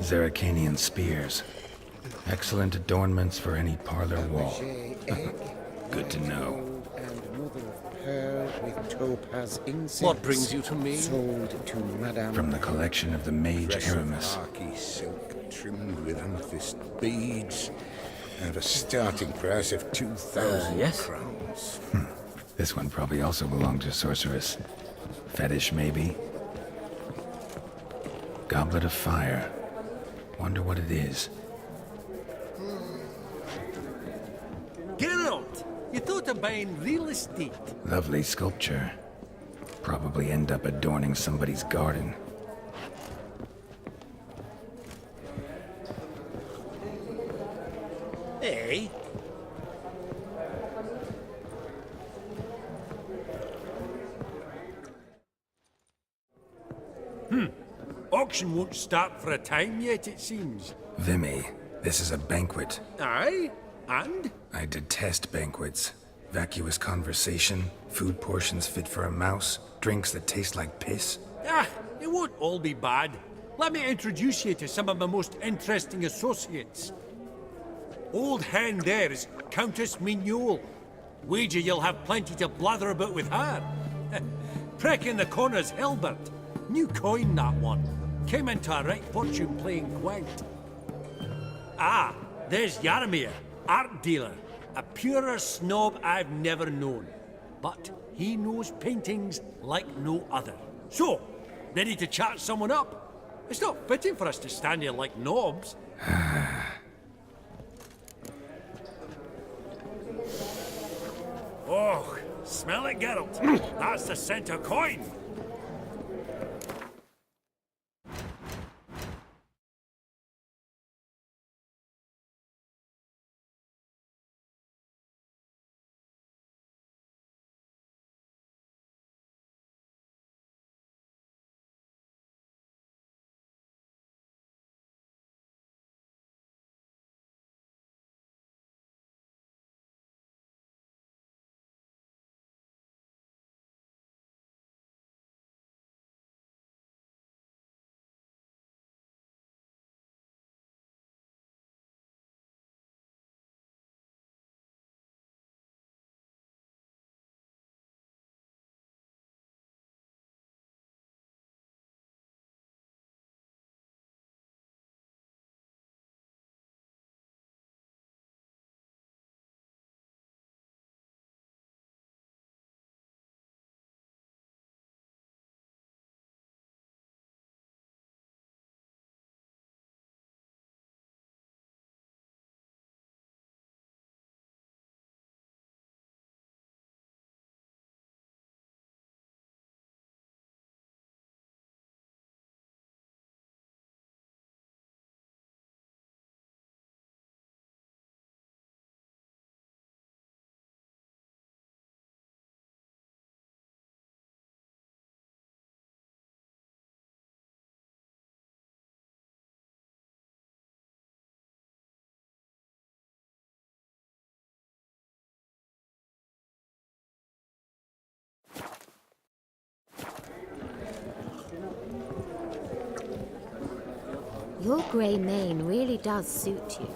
Zeracanian spears. Excellent adornments for any parlor wall. Good to know. And mother of pearl with topaz incense. What brings you to me? Sold to Madame. From the collection of the Mage Aramis. Arky silk trimmed with amethyst beads, and a starting price of 2,000 yes? crowns. This one probably also belonged to Sorceress. Fetish, maybe? Goblet of Fire. Wonder what it is. Geralt! You thought of buying real estate. Lovely sculpture. Probably end up adorning somebody's garden. Hey? Auction won't start for a time yet, it seems. Vimy, this is a banquet. Aye? And? I detest banquets. Vacuous conversation, food portions fit for a mouse, drinks that taste like piss. Ah, it won't all be bad. Let me introduce you to some of my most interesting associates. Old hen there is Countess Mignole. Wager you'll have plenty to blather about with her. Prick in the corner's Hilbert. New coin, that one. Came into a right fortune playing Gwent. Ah, there's Yarmir, art dealer. A purer snob I've never known. But he knows paintings like no other. So, ready to chat someone up? It's not fitting for us to stand here like knobs. Oh, smell it, Geralt. That's the scent of coin. Your grey mane really does suit you.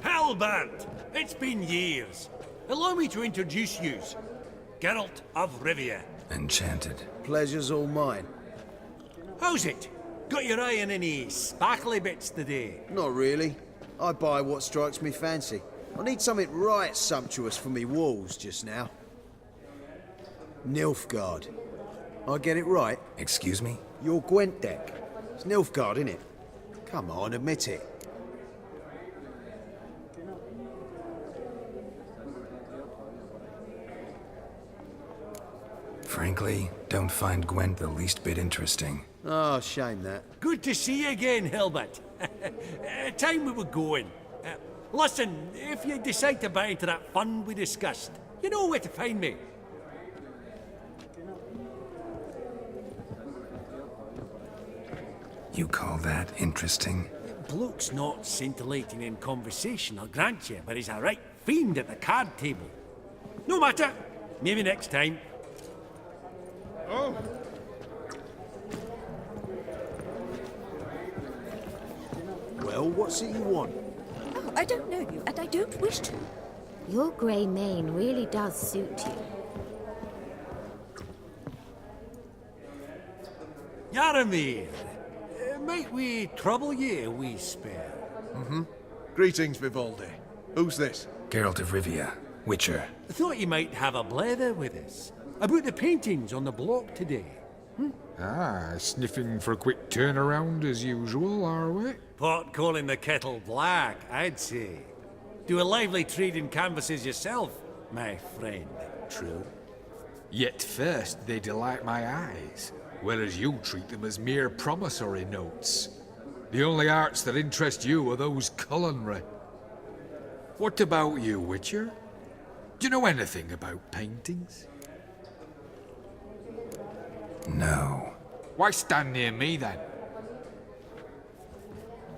Halbert! It's been years. Allow me to introduce yous. Geralt of Rivia. Enchanted. Pleasure's all mine. How's it? Got your eye on any sparkly bits today? Not really. I buy what strikes me fancy. I need something right sumptuous for me walls just now. Nilfgaard. I get it right? Excuse me? Your Gwent deck. It's Nilfgaard, innit? Come on, admit it. Frankly, don't find Gwent the least bit interesting. Oh, shame that. Good to see you again, Hilbert. Time we were going. Listen, if you decide to buy into that fund we discussed, you know where to find me. You call that interesting? Bloke's not scintillating in conversation, I'll grant you, but he's a right fiend at the card table. No matter. Maybe next time. Well, what's it you want? Oh, I don't know you, and I don't wish to. Your grey mane really does suit you. Yaramir, might we trouble ye a wee spell? Greetings, Vivaldi. Who's this? Geralt of Rivia, Witcher. I thought you might have a blether with us. About the paintings on the block today. Ah, sniffing for a quick turnaround as usual, are we? Pot calling the kettle black, I'd say. Do a lively trade in canvases yourself, my friend. True. Yet first they delight my eyes, whereas you treat them as mere promissory notes. The only arts that interest you are those culinary. What about you, Witcher? Do you know anything about paintings? No. Why stand near me then?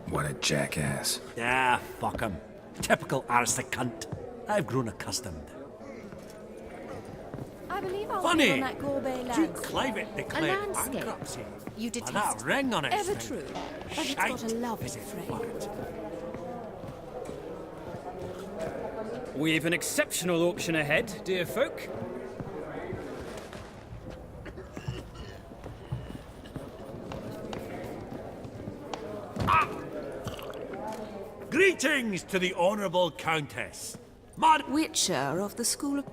What a jackass. Ah, fuck him. Typical aristocrat cunt. I've grown accustomed. I believe I'll Funny. be on that Gorbet Duke landscape. Clivet declared landscape? bankruptcy. You And detest that ring on its Ever finger. true, but it's Shite got a lovely is it frame. fucked. We've an exceptional auction ahead, dear folk. Greetings to the Honourable Countess. Mad... Witcher of the School of...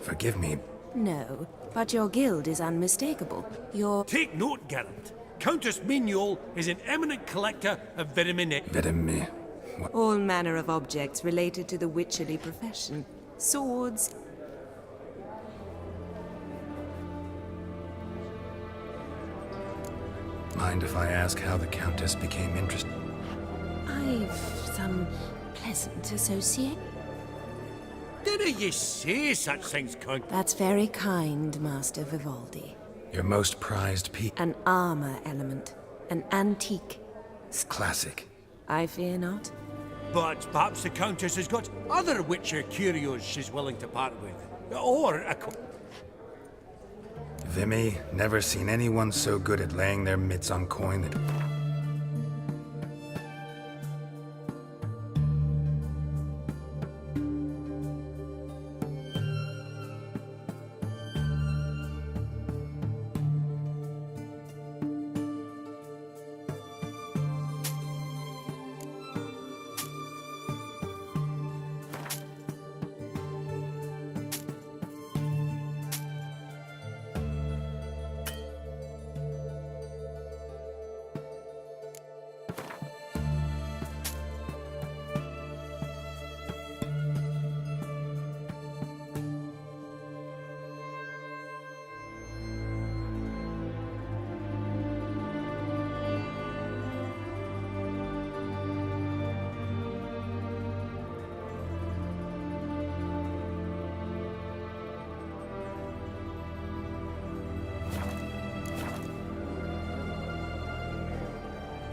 Forgive me, No, but your guild is unmistakable. Your... Take note, Geralt. Countess Mignol is an eminent collector of vitamin Vedeme. All manner of objects related to the witcherly profession. Swords. Mind if I ask how the Countess became interested? I've some pleasant associate. Didn't you say such things, Count? That's very kind, Master Vivaldi. Your most prized piece. An armor element. An antique. Classic. I fear not. But perhaps the Countess has got other Witcher curios she's willing to part with. Or a... Vimy, never seen anyone so good at laying their mitts on coin that...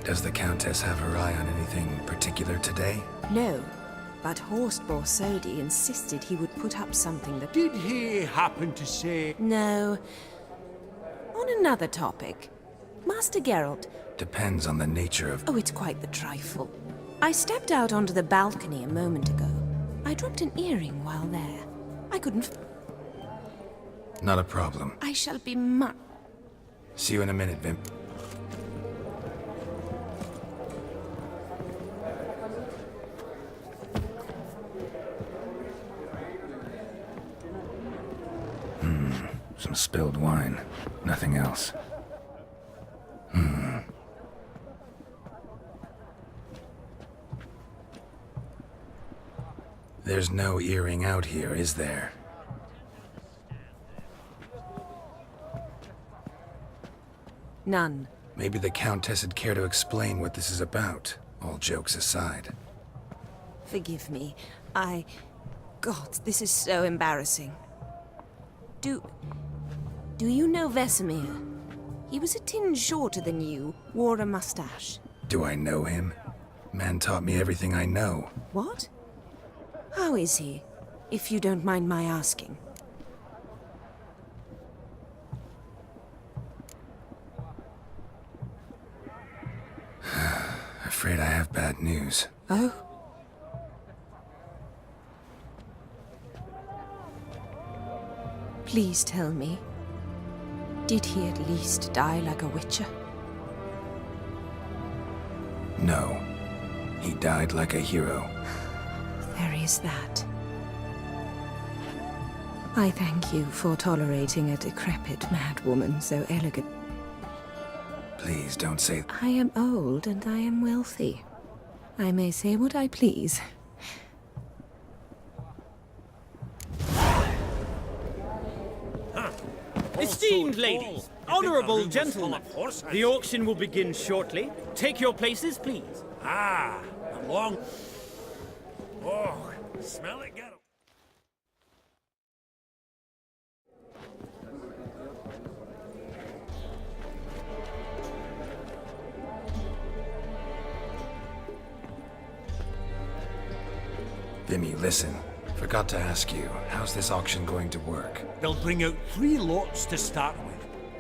Does the Countess have her eye on anything particular today? No, but Horst Borsodi insisted he would put up something that... Did he happen to say... No. On another topic. Master Geralt... Depends on the nature of... Oh, it's quite the trifle. I stepped out onto the balcony a moment ago. I dropped an earring while there. I couldn't... Not a problem. I shall be much... See you in a minute, Vim. Some spilled wine. Nothing else. There's no earring out here, is there? None. Maybe the Countess would care to explain what this is about, all jokes aside. Forgive me. God, this is so embarrassing. Do you know Vesemir? He was a tinge shorter than you, wore a mustache. Do I know him? Man taught me everything I know. What? How is he, if you don't mind my asking? afraid I have bad news. Oh? Please tell me, did he at least die like a witcher? No. He died like a hero. There is that. I thank you for tolerating a decrepit madwoman so elegant. Please don't say... I am old and I am wealthy. I may say what I please. Esteemed ladies, honourable gentlemen, the auction will begin shortly. Take your places, please. Ah, a long... Oh, smell it, Geralt. Vimy, listen. Forgot to ask you, how's this auction going to work? They'll bring out 3 lots to start with.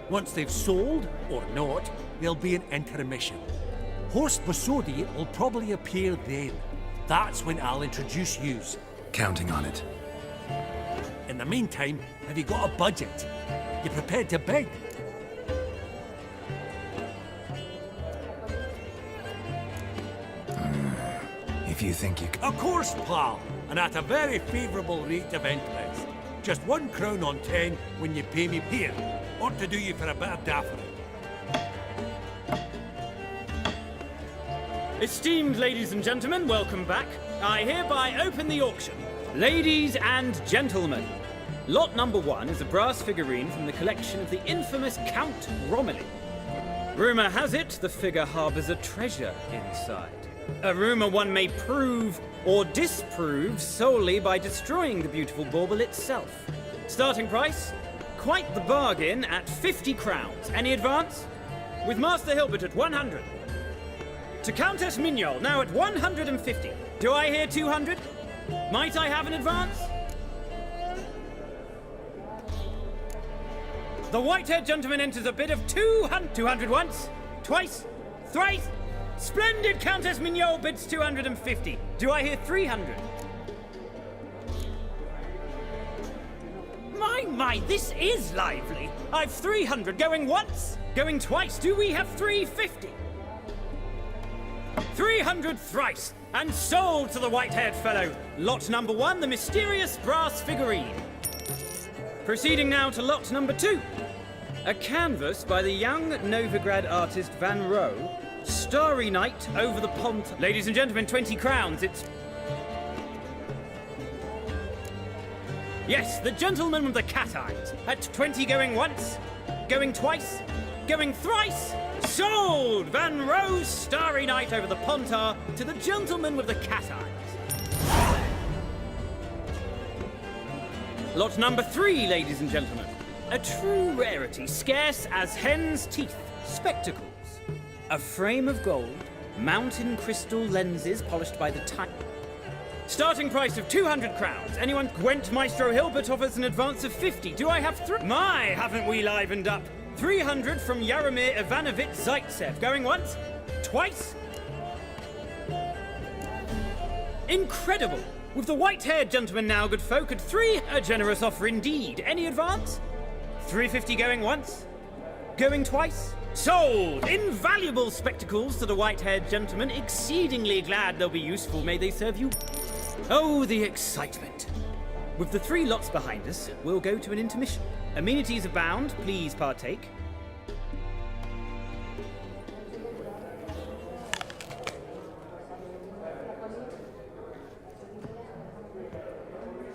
Once they've sold, or not, there'll be an intermission. Horst Bosodi will probably appear then. That's when I'll introduce yous. Counting on it. In the meantime, have you got a budget? You prepared to bid? If you think you can... Of course, pal, and at a very favourable rate of interest. Just 1 crown on 10 when you pay me here. Ought to do you for a bit of daffery. Esteemed ladies and gentlemen, welcome back. I hereby open the auction. Ladies and gentlemen, lot number 1 is a brass figurine from the collection of the infamous Count Romilly. Rumour has it the figure harbours a treasure inside. A rumour one may prove or disprove solely by destroying the beautiful bauble itself. Starting price? Quite the bargain at 50 crowns. Any advance? With Master Hilbert at 100. To Countess Mignol, now at 150. Do I hear 200? Might I have an advance? The white-haired gentleman enters a bid of 200. 200 once, twice, thrice. Splendid Countess Mignol bids 250. Do I hear 300? My, this is lively. I've 300 going once, going twice. Do we have 350? 300 thrice, and sold to the white-haired fellow. Lot number 1, the mysterious brass figurine. Proceeding now to lot number 2. A canvas by the young Novigrad artist Van Rohe, Starry Night over the pond. Ladies and gentlemen, 20 crowns, it's... Yes, the gentleman with the cat eyes. At 20 going once, going twice, going thrice. Sold! Van Rohe's Starry Night over the Pontar to the gentleman with the cat eyes. Lot number 3, ladies and gentlemen. A true rarity, scarce as hen's teeth. Spectacles. A frame of gold, mountain crystal lenses polished by the time. Starting price of 200 crowns. Anyone? Gwent Maestro Hilbert offers an advance of 50. Do I have 3? My, haven't we livened up? 300 from Yaromir Ivanovich Zaitsev. Going once? Twice? Incredible! With the white-haired gentleman now, good folk, at 3, a generous offer indeed. Any advance? 350 going once? Going twice? Sold! Invaluable spectacles to the white-haired gentleman. Exceedingly glad they'll be useful. May they serve you? Oh, the excitement. With the 3 lots behind us, we'll go to an intermission. Amenities abound. Please partake.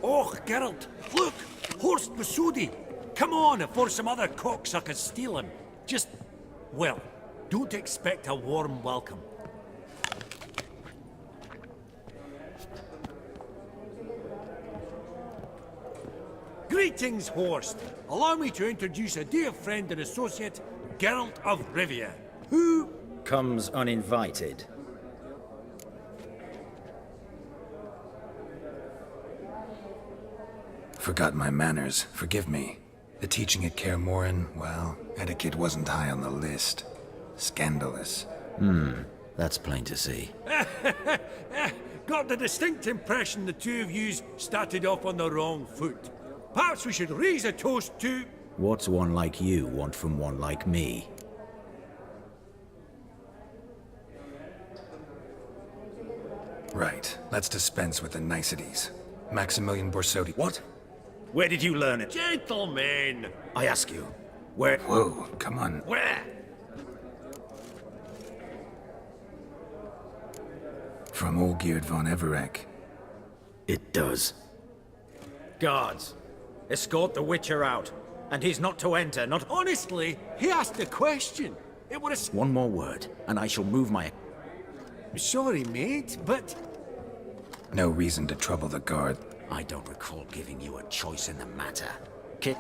Oh, Geralt, look! Horst Bosodi! Come on before some other cocksuckers steal him. Just, well, don't expect a warm welcome. Greetings, Horst. Allow me to introduce a dear friend and associate, Geralt of Rivia, who... comes uninvited. Forgot my manners. Forgive me. The teaching at Kaer Morhen, well, etiquette wasn't high on the list. Scandalous. That's plain to see. Got the distinct impression the two of yous started off on the wrong foot. Perhaps we should raise a toast to... What's one like you want from one like me? Right. Let's dispense with the niceties. Maximilian Borsodi. What? Where did you learn it? Gentlemen! I ask you. Where? Whoa, come on. Where? From Olgierd von Everec. It does. Guards, escort the Witcher out. And he's not to enter, not... Honestly, he asked a question. It was... One more word, and I shall move my... Sorry, mate, but... No reason to trouble the guard. I don't recall giving you a choice in the matter. Kit?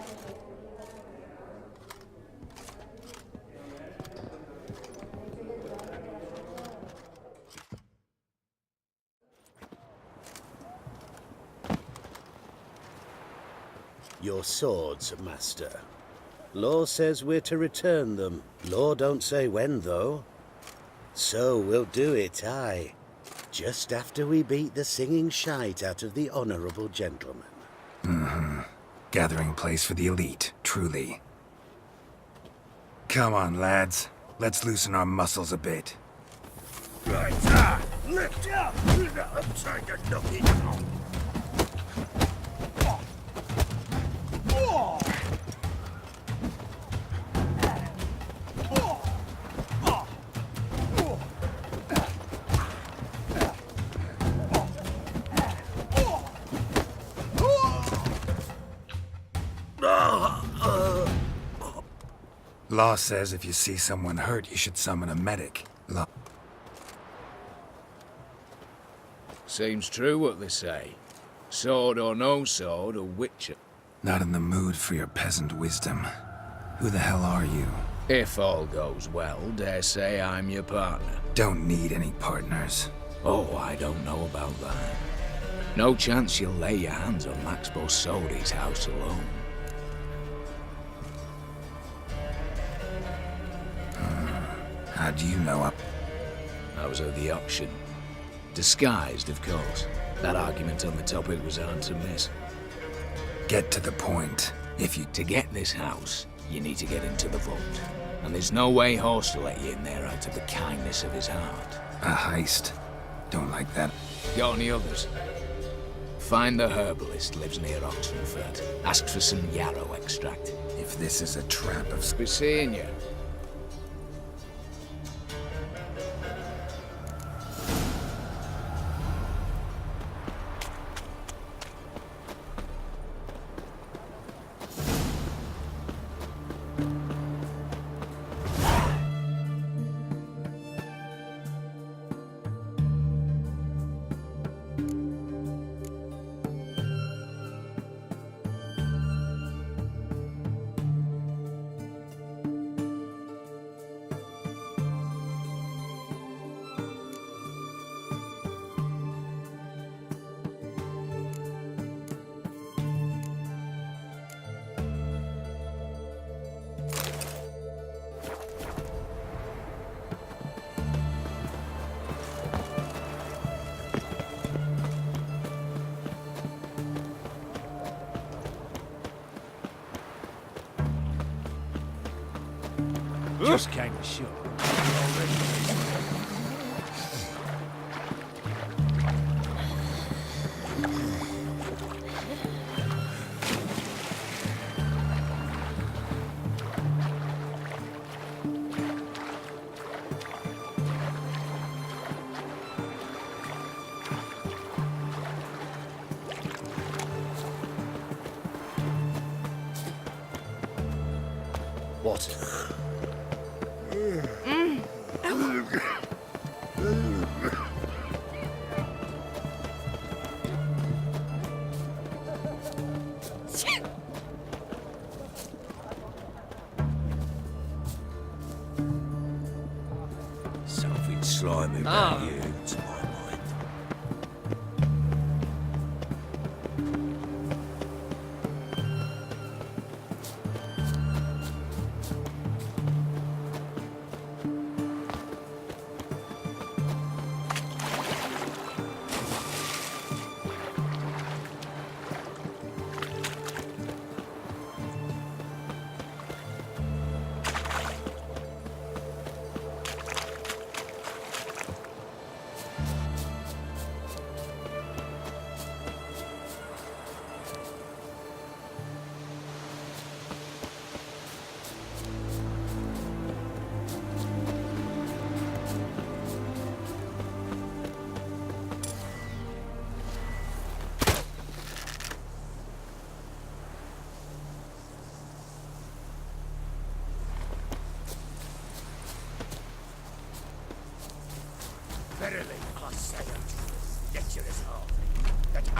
Your swords, master. Law says we're to return them. Law don't say when, though. So we'll do it, aye. Just after we beat the singing shite out of the honorable gentleman. Mm-hmm. Gathering place for the elite, truly. Come on, lads. Let's loosen our muscles a bit. Right, lift up! I'm trying to knock it out. Law says if you see someone hurt, you should summon a medic. Law. Seems true what they say. Sword or no sword, a witcher. Not in the mood for your peasant wisdom. Who the hell are you? If all goes well, dare say I'm your partner. Don't need any partners. Oh, I don't know about that. No chance you'll lay your hands on Max Borsodi's house alone. How do you know? I was at the auction. Disguised, of course. That argument on the topic was hard to miss. Get to the point. To get this house, you need to get into the vault. And there's no way Horst will let you in there out of the kindness of his heart. A heist. Don't like that. Got any others? Find the herbalist, lives near Oxenfurt. Ask for some yarrow extract. If this is a trap of... Be seeing you. Just kind of sure. What? Something slimy about you, to my mind.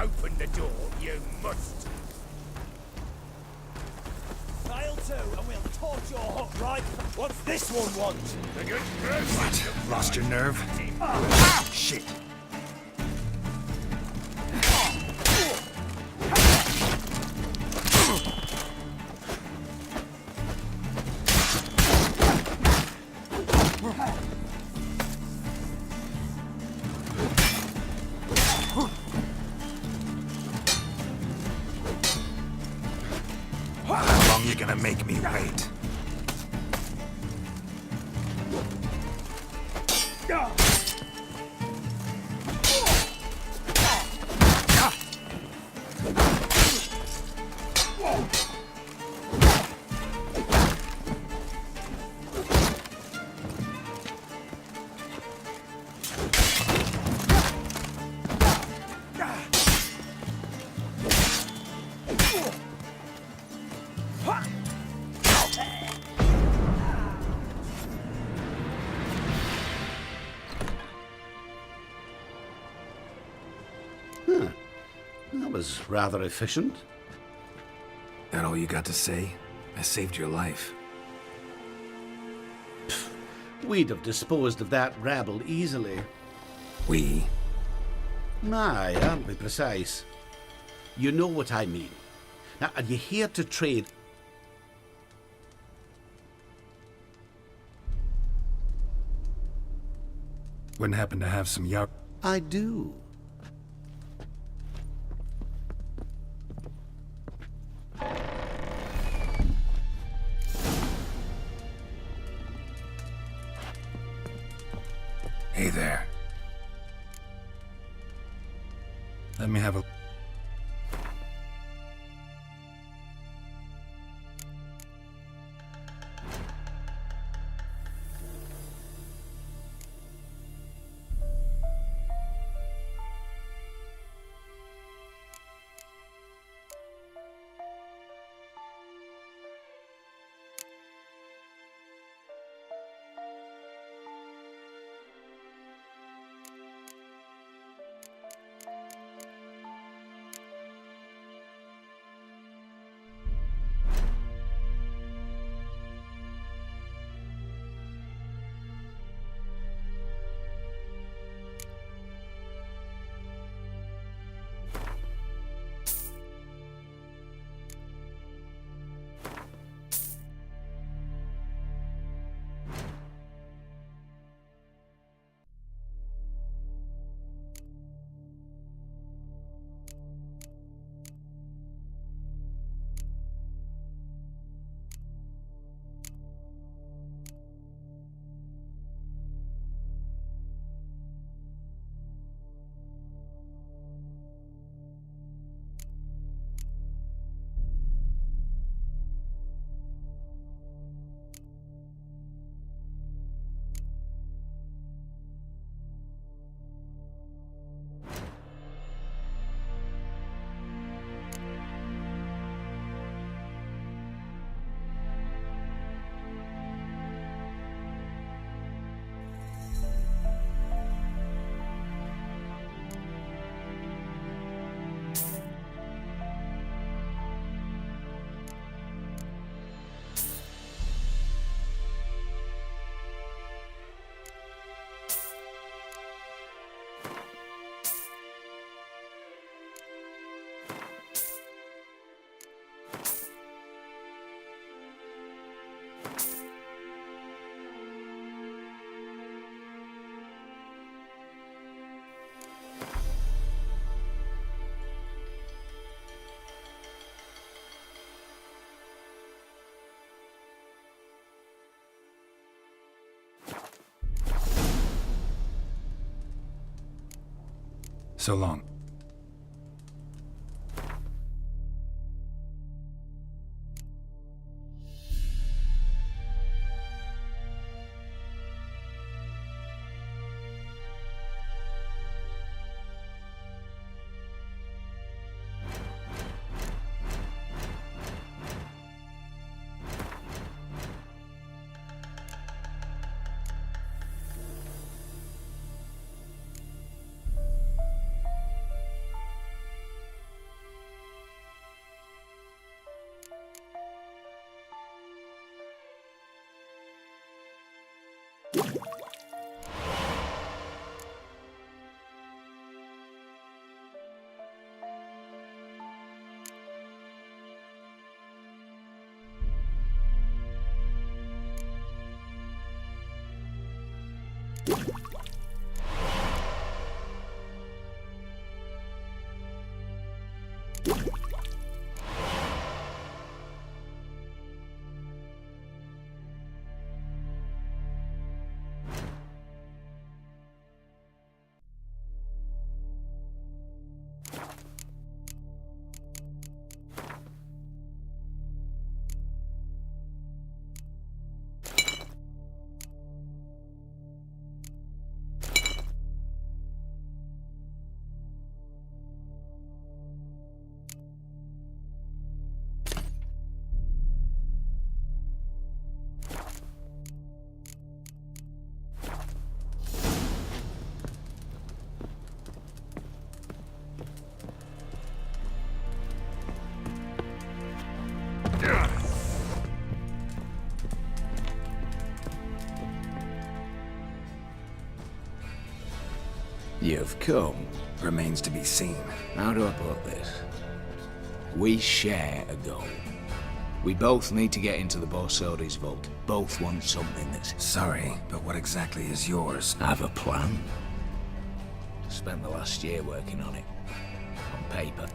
Open the door, you must. Fail to, and we'll torch your hook, right? What's this one want? What? Lost your nerve? Ah! Shit. How long you gonna make me wait? That was rather efficient. That all you got to say? I saved your life. We'd have disposed of that rabble easily. We? Aye, aren't we precise? You know what I mean. Now, are you here to trade? Wouldn't happen to have some yar... I do. Hey there. Let me have a... So long. You've come. Remains to be seen. How do I put this? We share a goal. We both need to get into the Borsodi's vault. Both want something that's... Sorry, but what exactly is yours? I have a plan. Spent the last year working on it. On paper.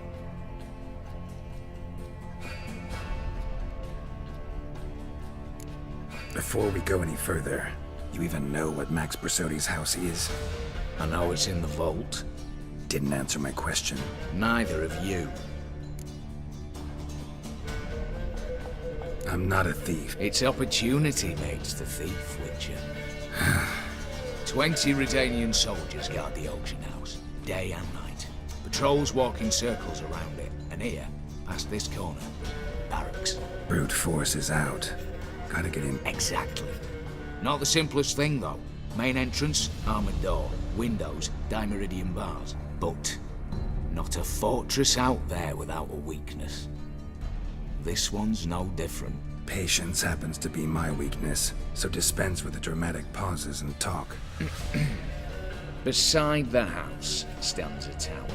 Before we go any further, you even know what Max Borsodi's house is? I know it's in the vault. Didn't answer my question. Neither of you. I'm not a thief. It's opportunity makes the thief, Witcher. 20 Redanian soldiers guard the auction house, day and night. Patrols walk in circles around it, and here, past this corner, barracks. Brute force is out. Gotta get in. Exactly. Not the simplest thing, though. Main entrance, armored door, windows, dimeridian bars. But not a fortress out there without a weakness. This one's no different. Patience happens to be my weakness, so dispense with the dramatic pauses and talk. Beside the house stands a tower,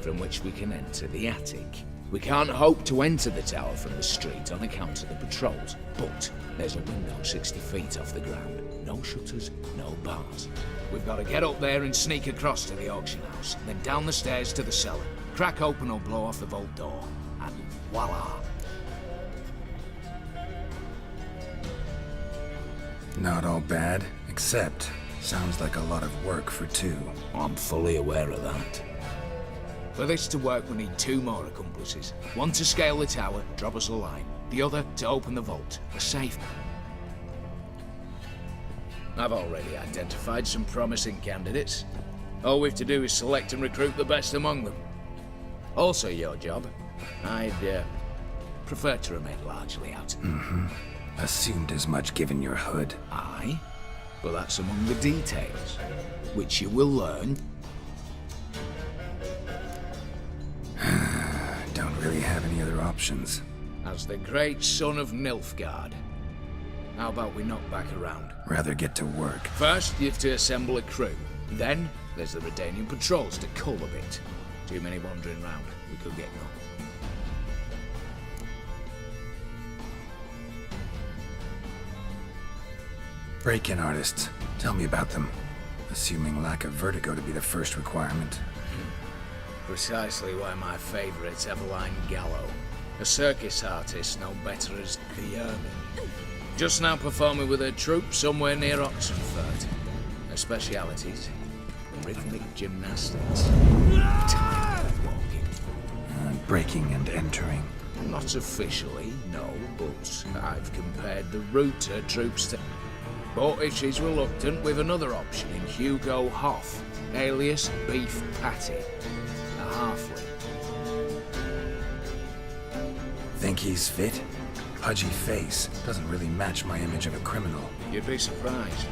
from which we can enter the attic. We can't hope to enter the tower from the street on account of the patrols, but there's a window 60 feet off the ground. No shutters, no bars. We've got to get up there and sneak across to the auction house, then down the stairs to the cellar, crack open or blow off the vault door, and voila! Not all bad, except sounds like a lot of work for two. I'm fully aware of that. For this to work, we need 2 more accomplices. One to scale the tower, drop us a line. The other to open the vault, a safe. I've already identified some promising candidates. All we've to do is select and recruit the best among them. Also your job. I'd prefer to remain largely out. Assumed as much given your hood. Aye, but that's among the details, which you will learn. Don't really have any other options. As the great son of Nilfgaard. How about we knock back around? Rather get to work. First, you have to assemble a crew. Then, there's the Redanian patrols to cull a bit. Too many wandering round. We could get none. Break-in artists. Tell me about them. Assuming lack of vertigo to be the first requirement. Precisely why my favourite's Eveline Gallo. A circus artist no better as the Ermine. Just now performing with her troupe somewhere near Oxenfurt. Her specialities, rhythmic gymnastics, tight walking. Breaking and entering. Not officially, no, but I've compared the route her troops to... But if she's reluctant, we've another option in Hugo Hoff, alias Beef Patty, a halfling. Think he's fit? Pudgy face doesn't really match my image of a criminal. You'd be surprised.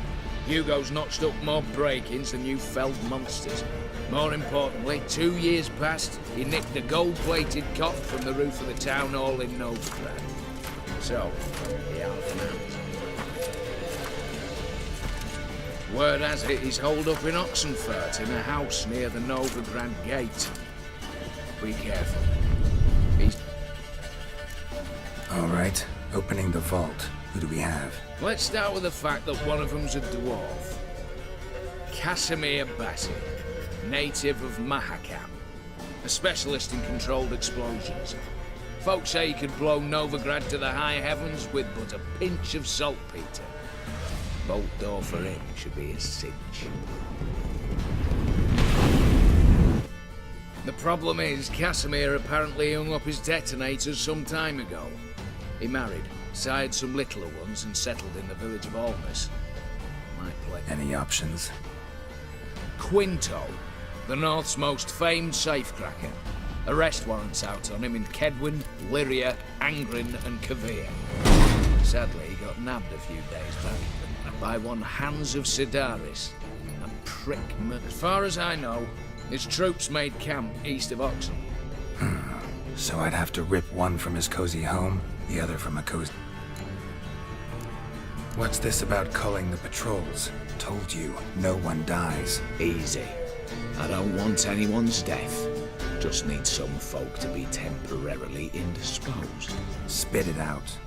Hugo's notched up more break-ins than you felled monsters. More importantly, 2 years past, he nicked a gold-plated cot from the roof of the town hall in Novigrad. So, he out and out. Word has it he's holed up in Oxenfurt in a house near the Novigrad gate. Be careful. He's... All right, opening the vault. Who do we have? Let's start with the fact that one of them's a dwarf. Casimir Bassi, native of Mahakam. A specialist in controlled explosions. Folks say he could blow Novigrad to the high heavens with but a pinch of saltpeter. Bolt door for him should be a cinch. The problem is, Casimir apparently hung up his detonators some time ago. He married, sired some littler ones, and settled in the village of Almas. Might play. Any options? Quinto, the North's most famed safecracker. Arrest warrants out on him in Kedwin, Lyria, Angrin, and Kavir. Sadly, he got nabbed a few days back. By one Hans of Sidaris, a prick. As far as I know, his troops made camp east of Oxen. So I'd have to rip one from his cozy home, the other from a cozy... What's this about culling the patrols? Told you, no one dies. Easy. I don't want anyone's death. Just need some folk to be temporarily indisposed. Spit it out.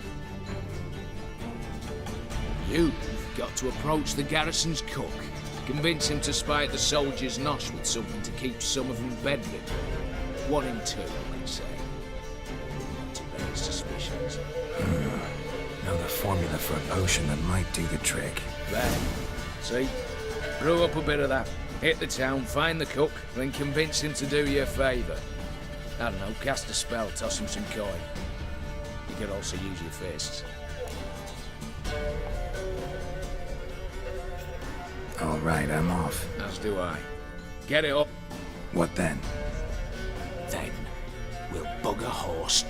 You've got to approach the garrison's cook. Convince him to spite the soldiers' nosh with something to keep some of them bedridden. 1 in 2, I can say. Not to raise suspicions. Know the formula for a potion that might do the trick. There. See? Brew up a bit of that. Hit the town, find the cook, then convince him to do you a favour. I don't know, cast a spell, toss him some coin. You could also use your fists. All right, I'm off. As do I. Get it up. What then? Then we'll bug a horse.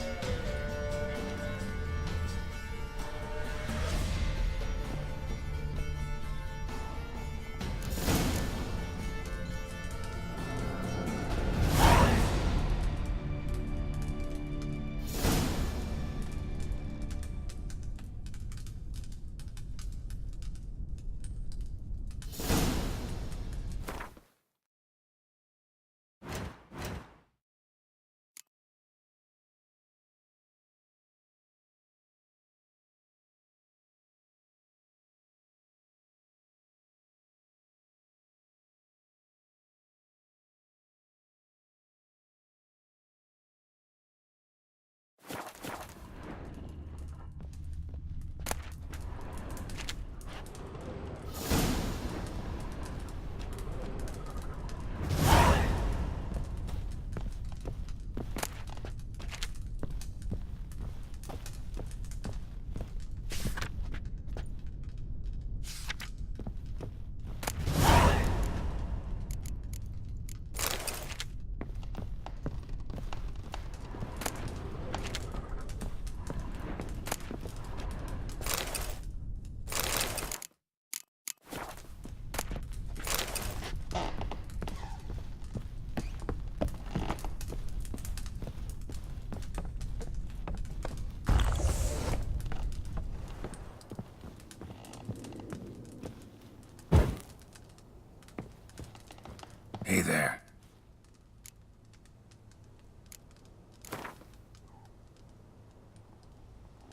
Hey there.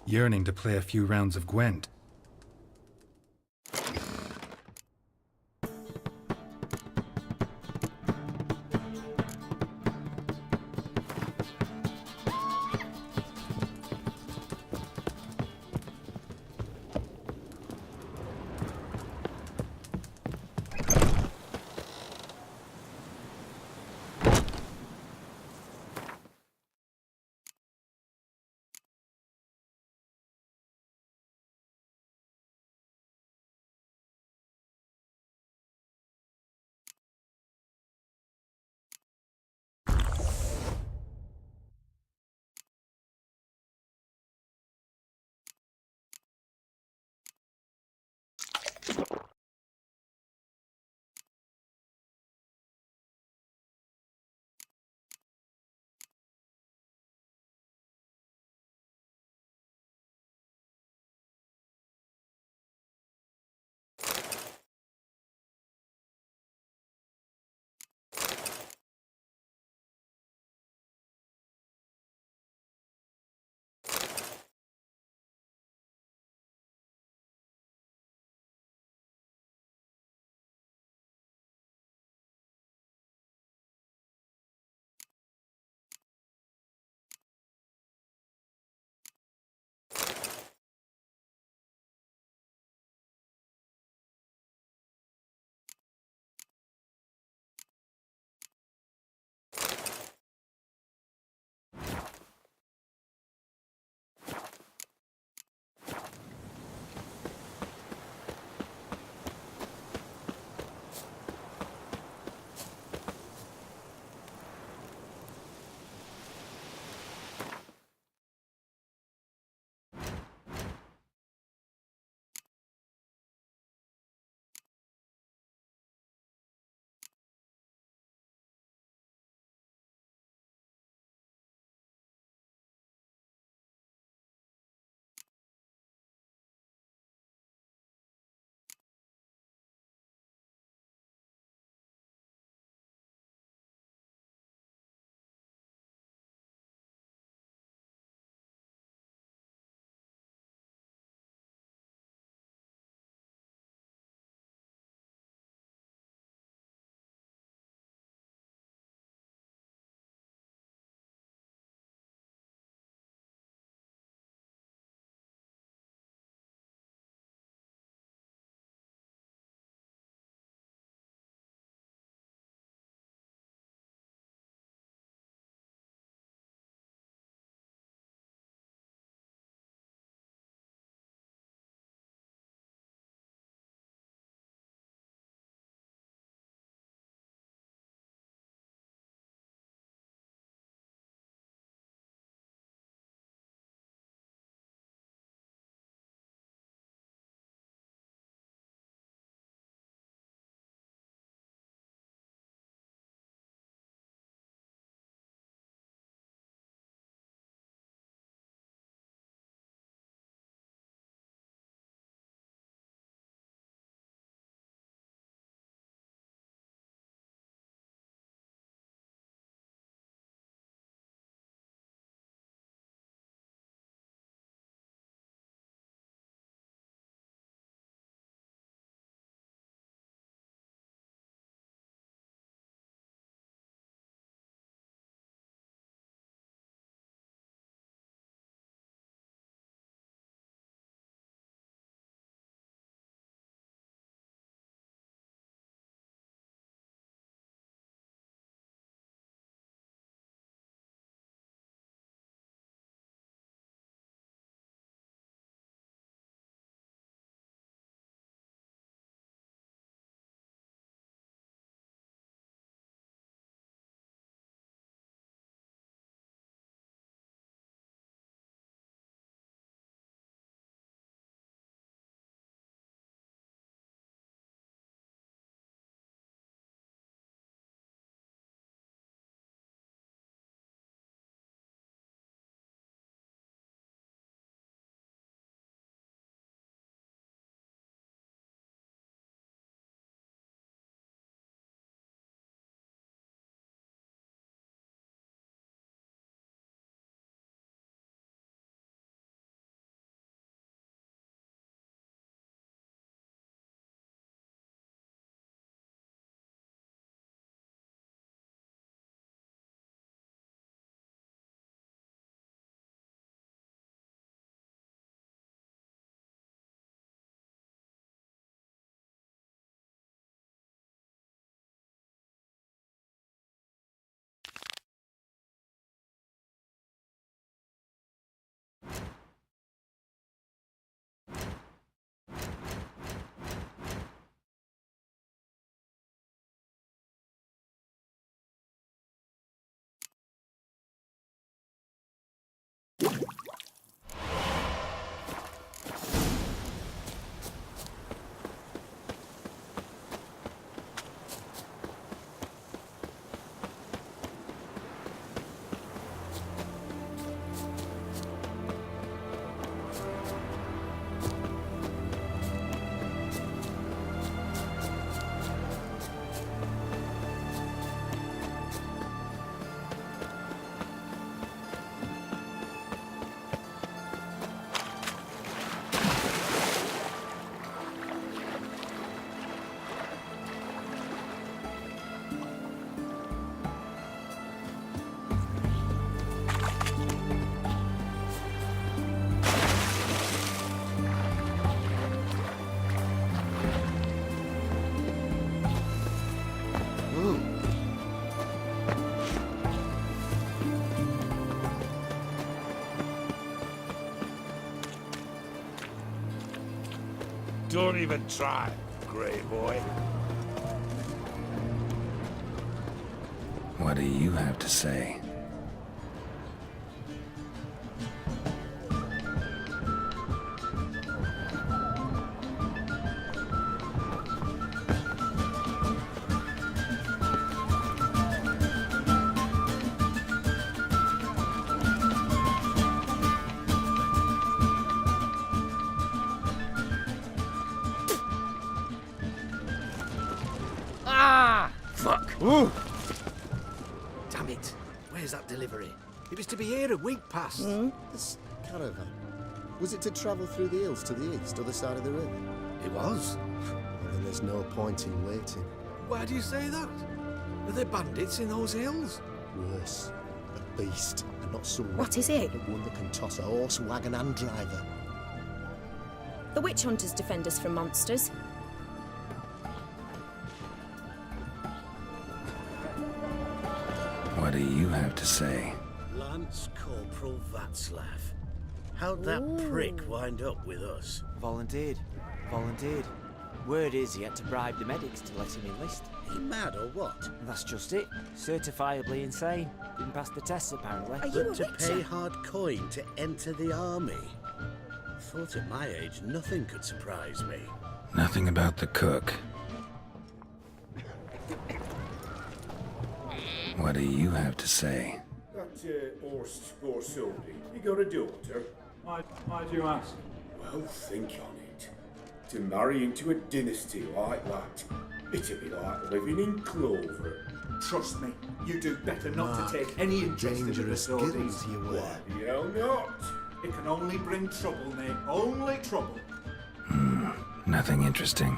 Yearning to play a few rounds of Gwent. Don't even try, Grey boy. What do you have to say? Fuck! Damn it! Where's that delivery? It was to be here a week past. This caravan. Was it to travel through the hills to the east, other side of the river? It was. Well, then there's no point in waiting. Why do you say that? Are there bandits in those hills? Worse. A beast, and not some... What is it? One that can toss a horse, wagon and driver. The witch hunters defend us from monsters. What do you have to say? Lance Corporal Václav. How'd that prick wind up with us? Volunteered. Word is he had to bribe the medics to let him enlist. He mad or what? That's just it. Certifiably insane. Didn't pass the tests apparently. But to pay hard coin to enter the army? Thought at my age nothing could surprise me. Nothing about the cook. What do you have to say? That Horst Scorsone, he got a daughter. Why do you ask? Well, think on it. To marry into a dynasty like that, it'd be like living in clover. Trust me, you do better not to take any interest in the facilities. Why the hell not? It can only bring trouble, Nick. Only trouble. Nothing interesting.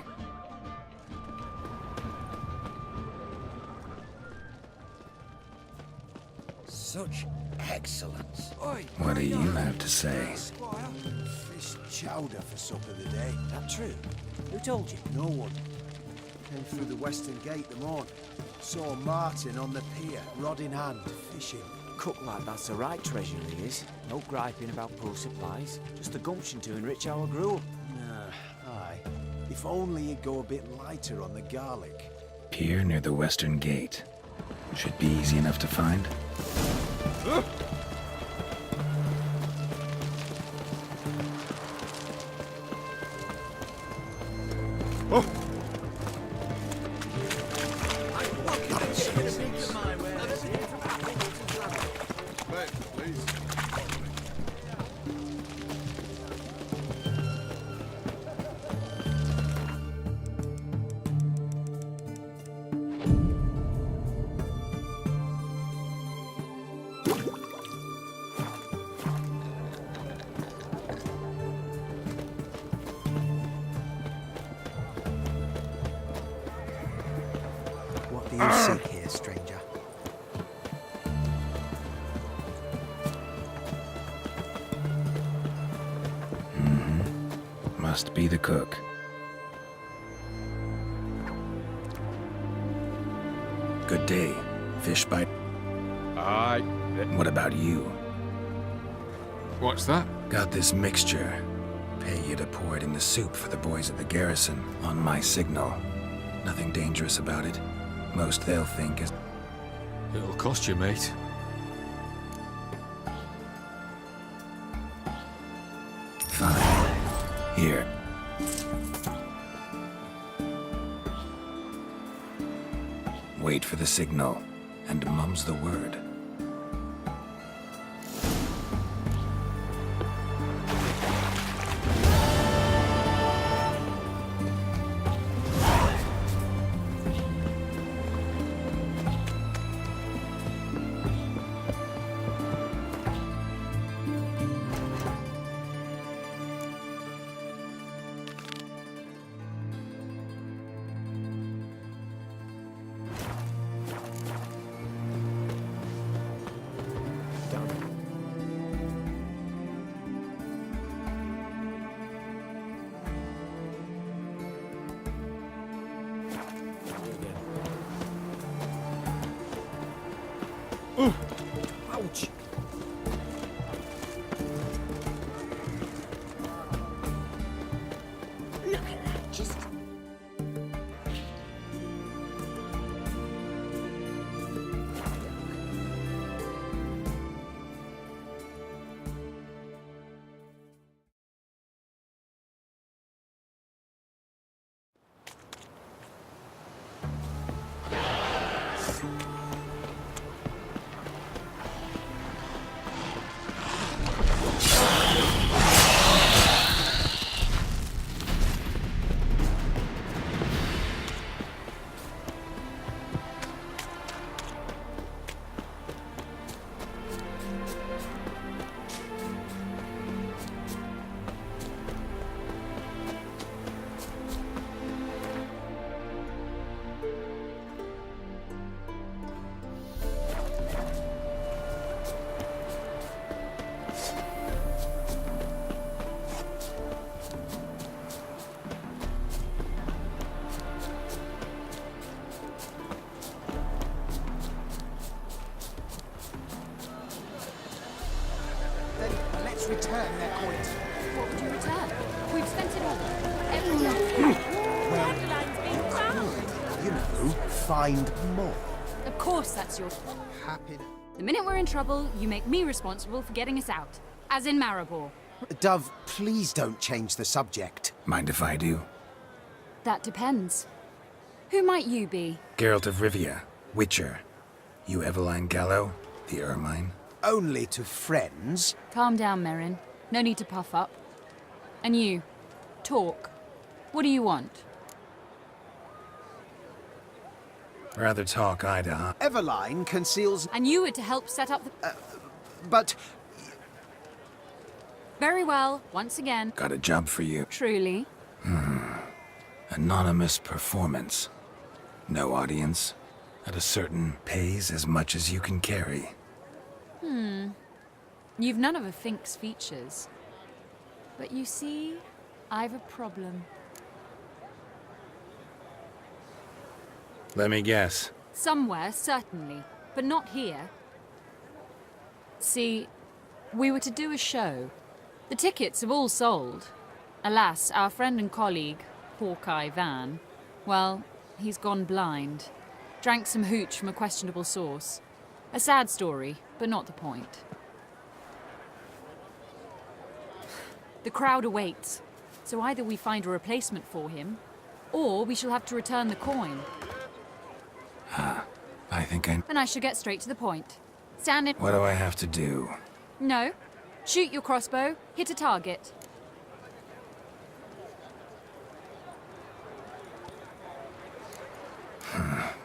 Such excellence. What do you have to say? Fish chowder for supper today. That true? Who told you? No one. Came through the western gate the morning. Saw Martin on the pier, rod in hand, fishing. Cook like that's the right treasure he is. No griping about poor supplies. Just the gumption to enrich our gruel. Nah, aye. If only he'd go a bit lighter on the garlic. Pier near the western gate. Should be easy enough to find. What do you seek here, stranger? Must be the cook. Good day. Fish bite. Aye. What about you? What's that? Got this mixture. Pay you to pour it in the soup for the boys at the garrison on my signal. Nothing dangerous about it. Most they'll think is... It'll cost you, mate. Fine. Here. Wait for the signal, and mum's the word. Ouch! Look at that. return their coins. What would you return? We've spent it all. Every You know, find more. Of course that's your... Happy. The minute we're in trouble, you make me responsible for getting us out. As in Maribor. Dove, please don't change the subject. Mind if I do? That depends. Who might you be? Geralt of Rivia, Witcher. You Eveline Gallo, the Ermine? Only to friends. Calm down, Merrin. No need to puff up. And you, talk. What do you want? Rather talk eye to eye. Eveline conceals... And you were to help set up the... but... Very well, once again. Got a job for you. Truly. Anonymous performance. No audience. At a certain pays as much as you can carry. You've none of a Fink's features. But you see, I've a problem. Let me guess. Somewhere, certainly. But not here. See, we were to do a show. The tickets have all sold. Alas, our friend and colleague, Hawkeye Van, well, he's gone blind. Drank some hooch from a questionable source. A sad story, but not the point. The crowd awaits, so either we find a replacement for him, or we shall have to return the coin. I think I... And I shall get straight to the point. Stand in... What do I have to do? No. Shoot your crossbow, hit a target.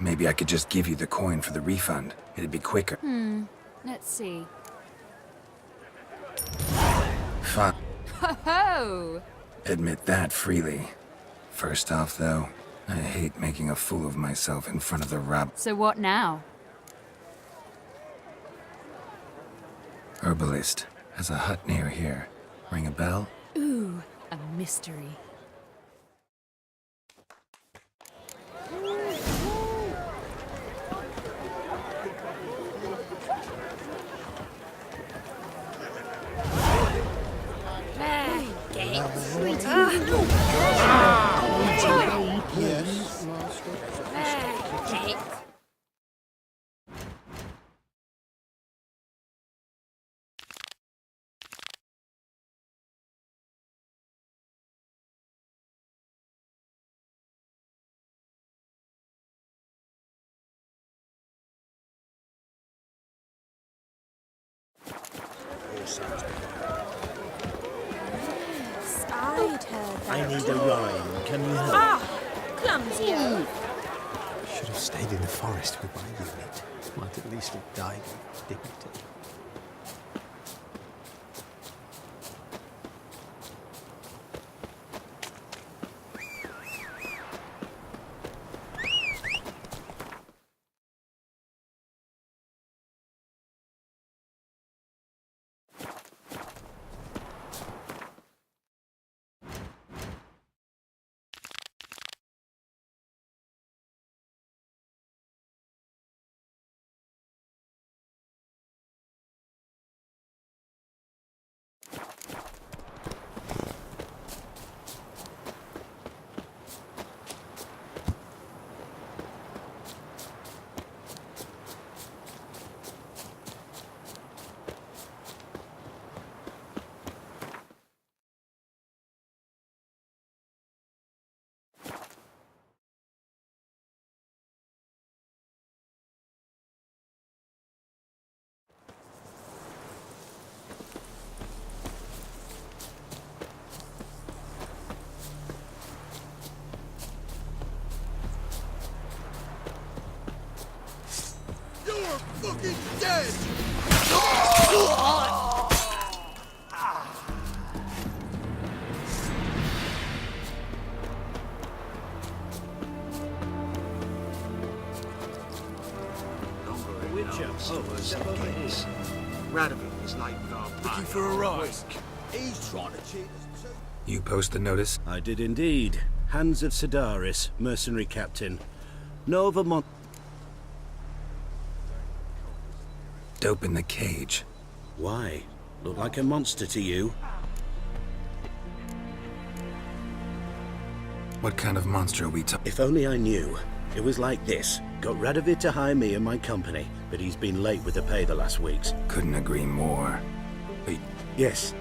Maybe I could just give you the coin for the refund. It'd be quicker. Let's see. Fine. Ho-ho! Admit that freely. First off, though, I hate making a fool of myself in front of the So what now? herbalist. Has a hut near here. Ring a bell? Ooh, a mystery. Yes, I'd heard that. I need a rhyme. Can you help? Ah! Clumsy oaf. Should have stayed in the forest with my unit. Might at least have died with dignity. Fucking dead! Witcher, step over here. Radovid is like our Looking for a ride? He's trying to cheat us too. You post the notice? I did indeed. Hans of Sedaris, mercenary captain. Nova Mon... Dope in the cage. Why? Look like a monster to you. What kind of monster are we talking? If only I knew. It was like this. Got Radovid to hire me and my company, but he's been late with the pay the last weeks. Couldn't agree more. Yes.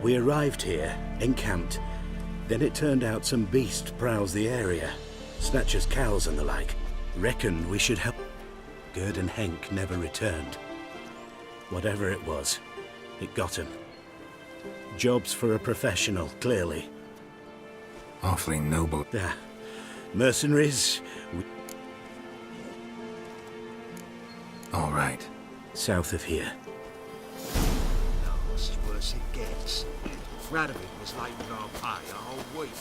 We arrived here, encamped. Then it turned out some beast prowls the area. Snatchers cows and the like. Reckoned we should help. Gerd and Henk never returned. Whatever it was, it got him. Jobs for a professional, clearly. Awfully noble. Mercenaries. All right. South of here. No, this is worse it gets. Radovid was late with our pay a whole week.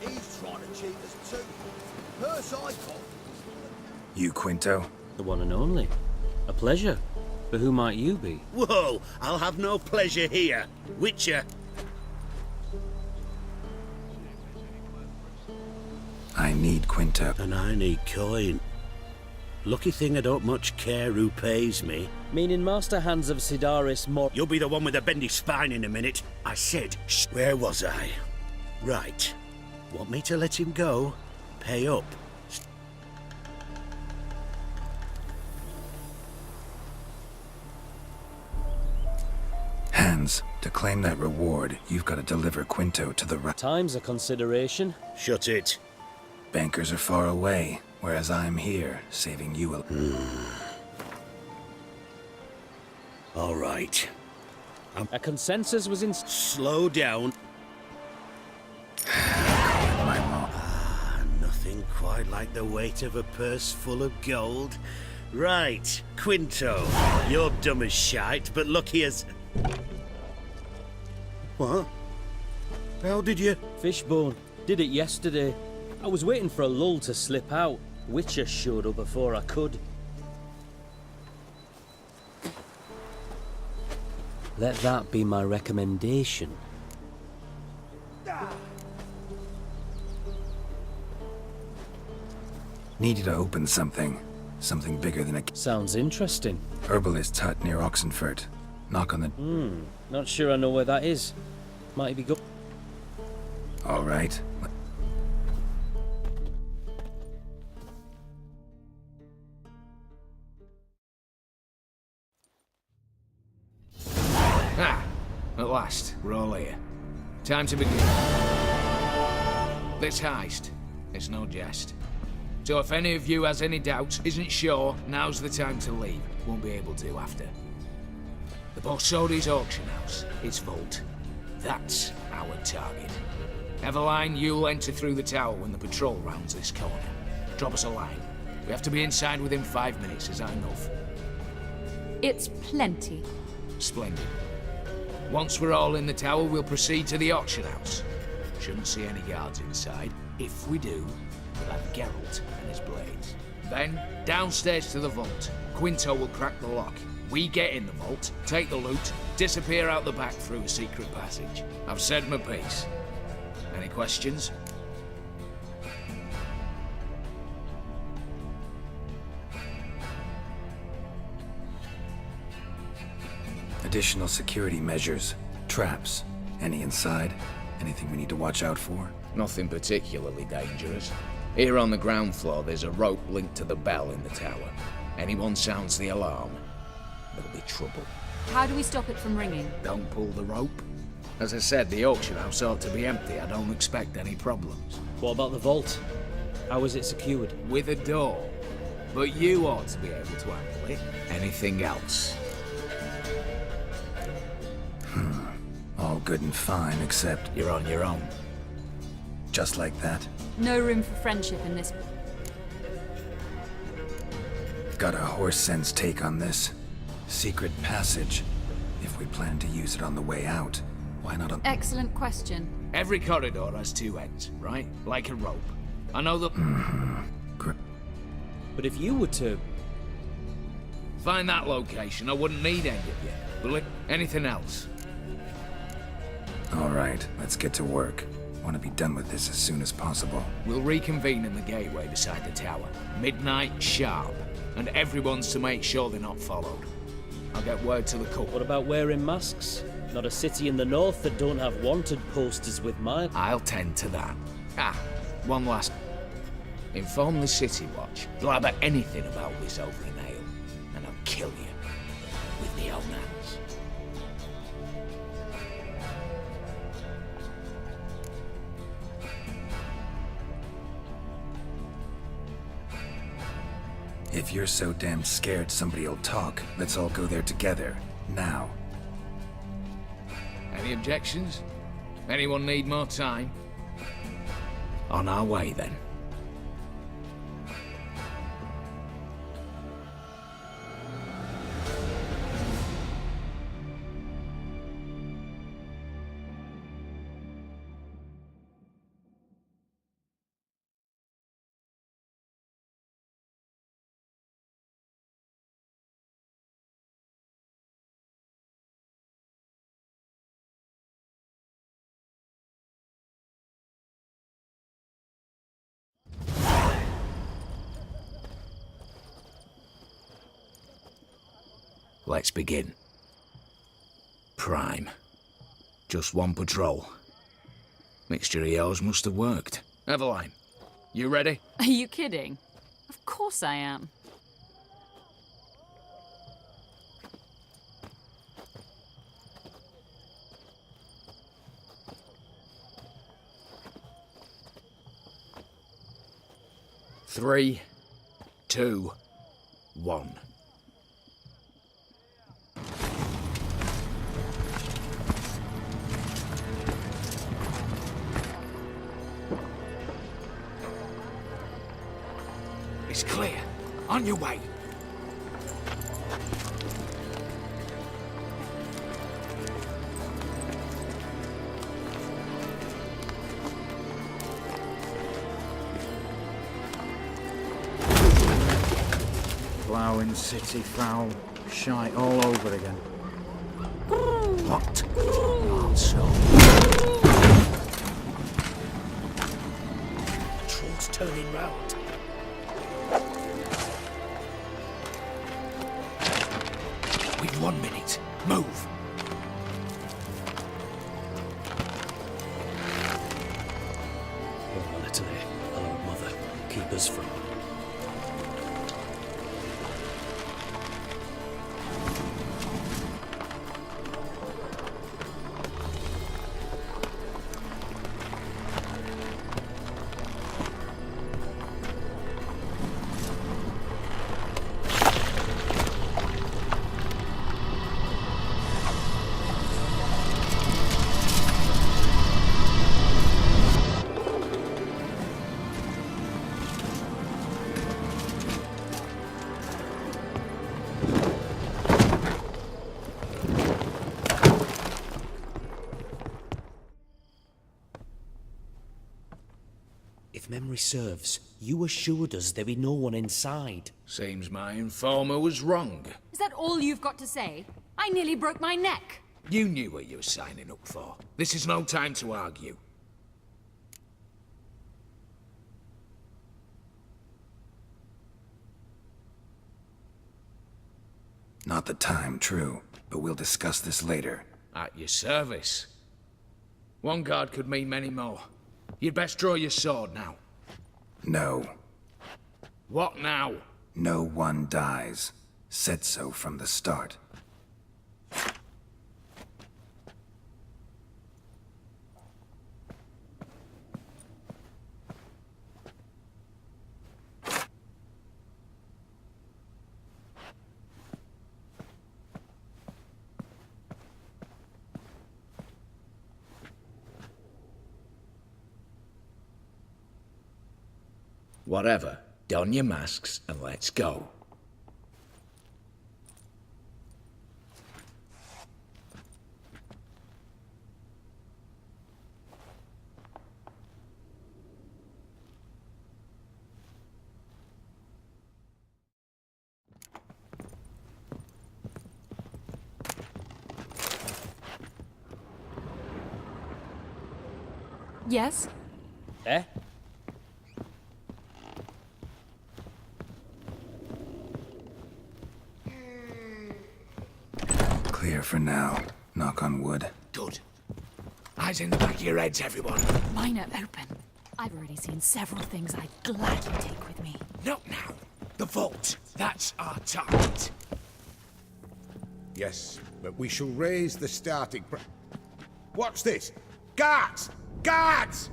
He's trying to cheat us too. Purse I got. You, Quinto? The one and only. A pleasure. But who might you be? Whoa! I'll have no pleasure here. Witcher. I need Quinto. And I need coin. Lucky thing I don't much care who pays me. Meaning Master Hans of Sidaris Mor... You'll be the one with the bendy spine in a minute. I said, shh. Where was I? Right. Want me to let him go? Pay up. Hans, to claim that reward, you've got to deliver Quinto to the right. Time's a consideration. Shut it. Bankers are far away, whereas I'm here, saving you a... All right. A consensus was in... Slow down. Nothing quite like the weight of a purse full of gold. Right, Quinto. You're dumb as shite, but lucky as... What? How did you... Fishbone. Did it yesterday. I was waiting for a lull to slip out. Witcher showed up before I could. Let that be my recommendation. Needed to open something. Something bigger than a... Sounds interesting. Herbalist's hut near Oxenfurt. Knock on the... Not sure I know where that is. Might be good. All right. At last, we're all here. Time to begin. This heist, it's no jest. So if any of you has any doubts, isn't sure, now's the time to leave. Won't be able to after. The Borsodi's auction house, its vault. That's our target. Eveline, you'll enter through the tower when the patrol rounds this corner. Drop us a line. We have to be inside within 5 minutes, is that enough? It's plenty. Splendid. Once we're all in the tower, we'll proceed to the auction house. Shouldn't see any guards inside. If we do, we'll have Geralt and his blades. Then, downstairs to the vault. Quinto will crack the lock. We get in the vault, take the loot, disappear out the back through a secret passage. I've said my piece. Any questions? Additional security measures. Traps. Any inside? Anything we need to watch out for? Nothing particularly dangerous. Here on the ground floor, there's a rope linked to the bell in the tower. Anyone sounds the alarm, there'll be trouble. How do we stop it from ringing? Don't pull the rope. As I said, the auction house ought to be empty. I don't expect any problems. What about the vault? How is it secured? With a door. But you ought to be able to handle it. Anything else? All good and fine, except... You're on your own. Just like that? No room for friendship in this... Got a horse sense take on this. Secret passage. If we plan to use it on the way out, why not on... Excellent question. Every corridor has two ends, right? Like a rope. I know that... But if you were to... Find that location, I wouldn't need any of you. But anything else? All right, let's get to work. Want to be done with this as soon as possible. We'll reconvene in the gateway beside the tower. Midnight sharp. And everyone's to make sure they're not followed. I'll get word to the court. What about wearing masks? Not a city in the north that don't have wanted posters with mine. I'll tend to that. One last. Inform the City Watch. Blabber anything about this over in ale, and I'll kill you with my own hands. If you're so damn scared somebody'll talk, let's all go there together. Now. Any objections? Anyone need more time? On our way, then. Let's begin. Prime. Just one patrol. Mixture of yours must have worked. Eveline, you ready? Are you kidding? Of course I am. Three, 2, 1. It's clear. On your way. Ploughing city foul. Shite all over again. What? Also. Troll's turning round. We've 1 minute. Move. Oh, Natalie. Hello, Mother. Keep us from... If memory serves, you assured us there be no one inside. Seems my informer was wrong. Is that all you've got to say? I nearly broke my neck. You knew what you were signing up for. This is no time to argue. Not the time, true, but we'll discuss this later. At your service. One guard could mean many more. You'd best draw your sword now. No. What now? No one dies. Said so from the start. Whatever. Don your masks and let's go. Yes? Eh? for now. Knock on wood. Good. Eyes in the back of your heads, everyone. Mine are open. I've already seen several things I'd gladly take with me. Not now. The vault. That's our target. Yes, but we shall raise the starting What's this? Guards! Guards!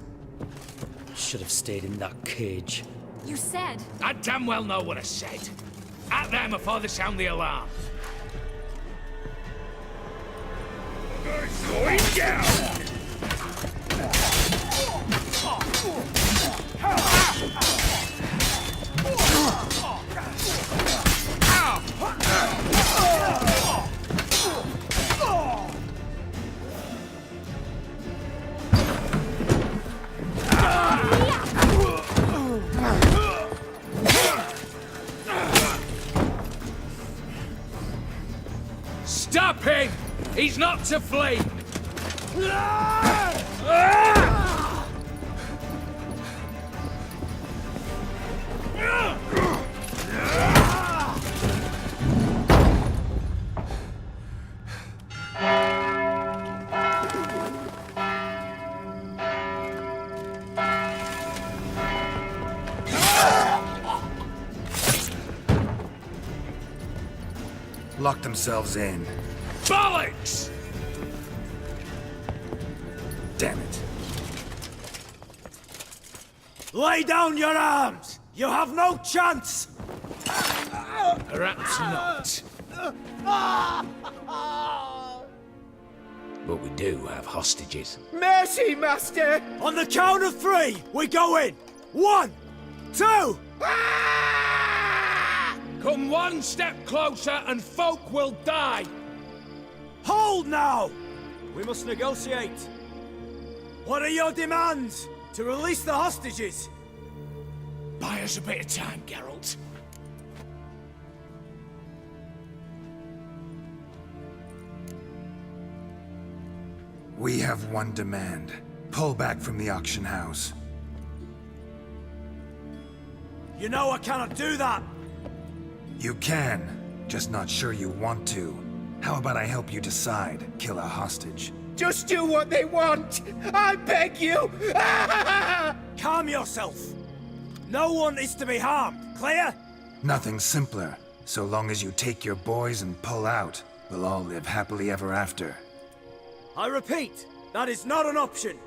Should have stayed in that cage. You said... I damn well know what I said. At them before they sound the alarm. Going down! Stop him! He's not to flee! Lock themselves in. Bollocks! Damn it. Lay down your arms! You have no chance! Perhaps not. But we do have hostages. Mercy, Master! On the count of 3, we go in! 1, 2... Come one step closer and folk will die! Hold now! We must negotiate. What are your demands? To release the hostages? Buy us a bit of time, Geralt. We have one demand. Pull back from the auction house. You know I cannot do that! You can, just not sure you want to. How about I help you decide? Kill a hostage. Just do what they want! I beg you! Calm yourself! No one is to be harmed, clear? Nothing simpler. So long as you take your boys and pull out, we'll all live happily ever after. I repeat, that is not an option.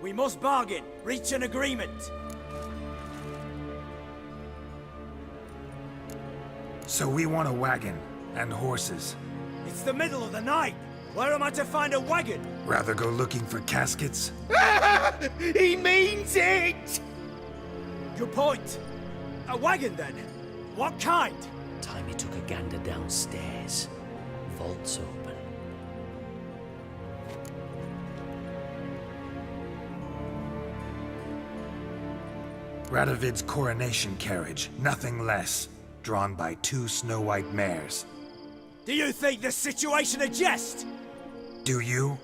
We must bargain, reach an agreement. So we want a wagon, and horses. It's the middle of the night. Where am I to find a wagon? Rather go looking for caskets? He means it! Good point. A wagon, then? What kind? Time he took a gander downstairs. Vault's open. Radovid's coronation carriage, nothing less. Drawn by 2 snow-white mares. Do you think this situation a jest? Do you?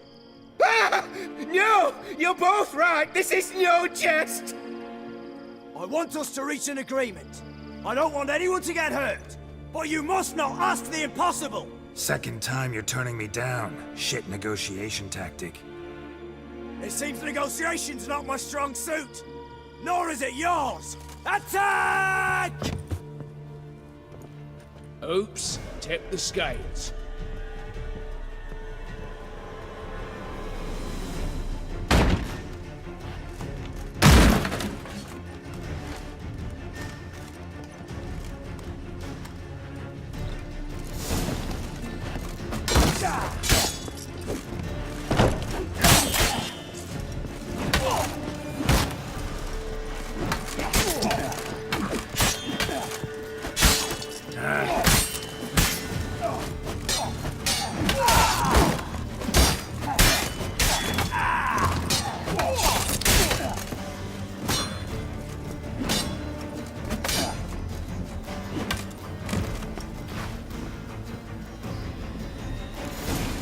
No! You're both right! This is no jest! I want us to reach an agreement. I don't want anyone to get hurt. But you must not ask the impossible! Second time you're turning me down. Shit negotiation tactic. It seems negotiation's not my strong suit. Nor is it yours! Attack! Oops, tip the scales.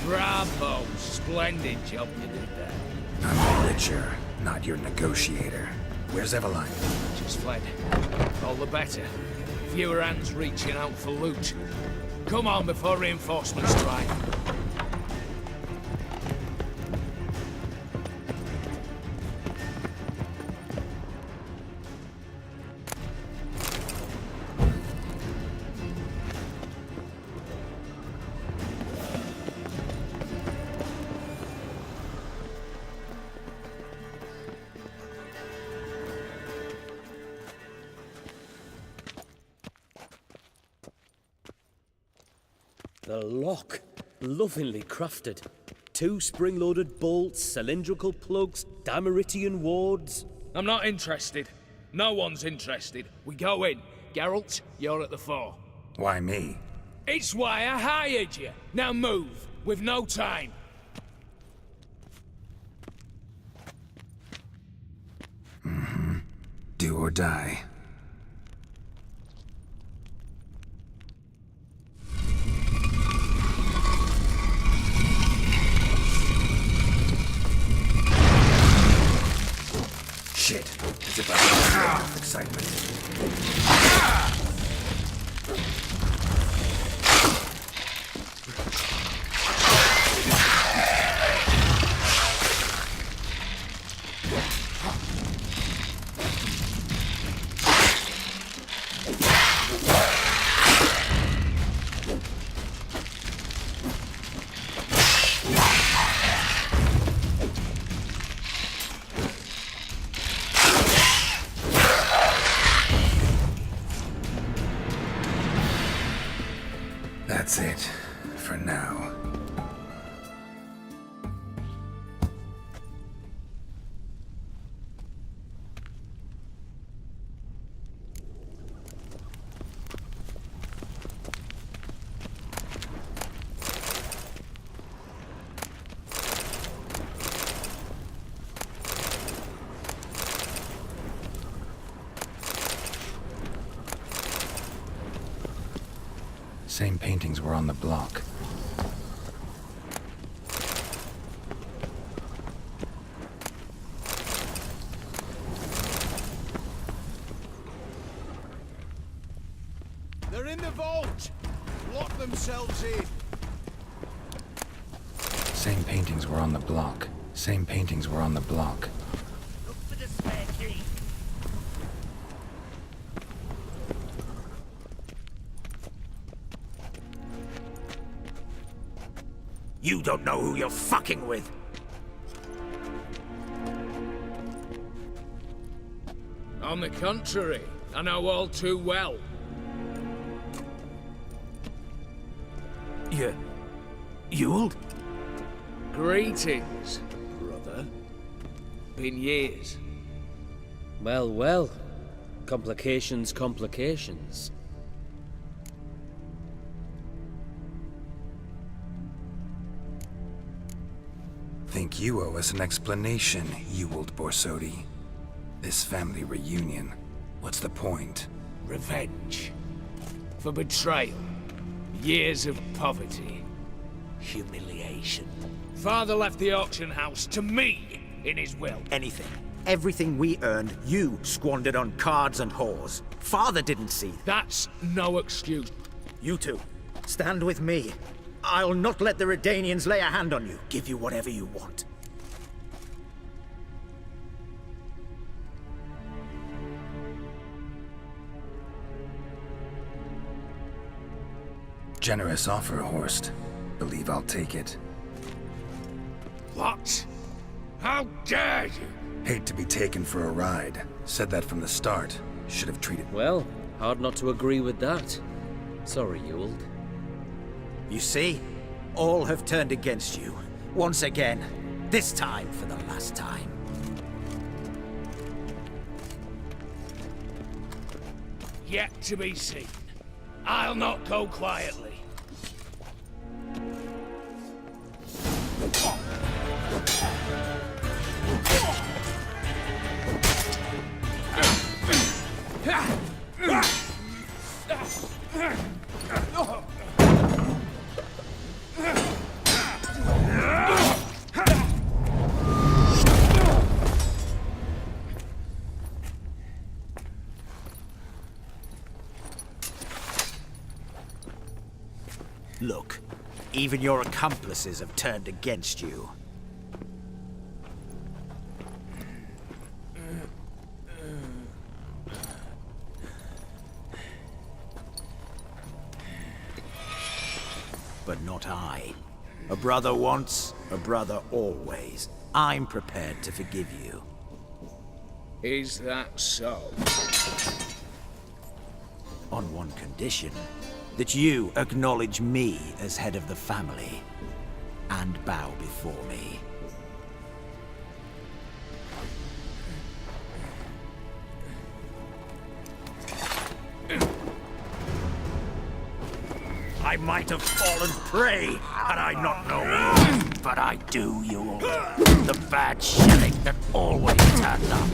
Bravo! Splendid job you did there. I'm the Richer, not your negotiator. Where's Eveline? Just fled. All the better. Fewer hands reaching out for loot. Come on before reinforcements arrive. the lock. Lovingly crafted. 2 spring-loaded bolts, cylindrical plugs, Dameritian wards. I'm not interested. No one's interested. We go in. Geralt, you're at the fore. Why me? It's why I hired you. Now move. We've no time. Do or die. Shit. It's about to get off excitement. That's it, for now. Same paintings were on the block. They're in the vault! Lock themselves in! Same paintings were on the block. Same paintings were on the block. Look for the spare key! You don't know who you're fucking with. On the contrary, I know all too well. Ewald? Greetings, brother. Been years. Well, well. Complications, complications. Think you owe us an explanation, Ewald Borsodi. This family reunion. What's the point? Revenge. For betrayal. Years of poverty. Humiliation. Father left the auction house to me in his will. Anything. Everything we earned, you squandered on cards and whores. Father didn't see. That's no excuse. You two, stand with me. I'll not let the Redanians lay a hand on you. Give you whatever you want. Generous offer, Horst. Believe I'll take it. What? How dare you? Hate to be taken for a ride. Said that from the start. Should have treated... Well, hard not to agree with that. Sorry, Ewald. You see? All have turned against you. Once again. This time for the last time. Yet to be seen. I'll not go quietly. Look, even your accomplices have turned against you. But not I. A brother once, a brother always. I'm prepared to forgive you. Is that so? On one condition. that you acknowledge me as head of the family and bow before me. I might have fallen prey had I not known, but I do, Yule. The bad shilling that always turned up.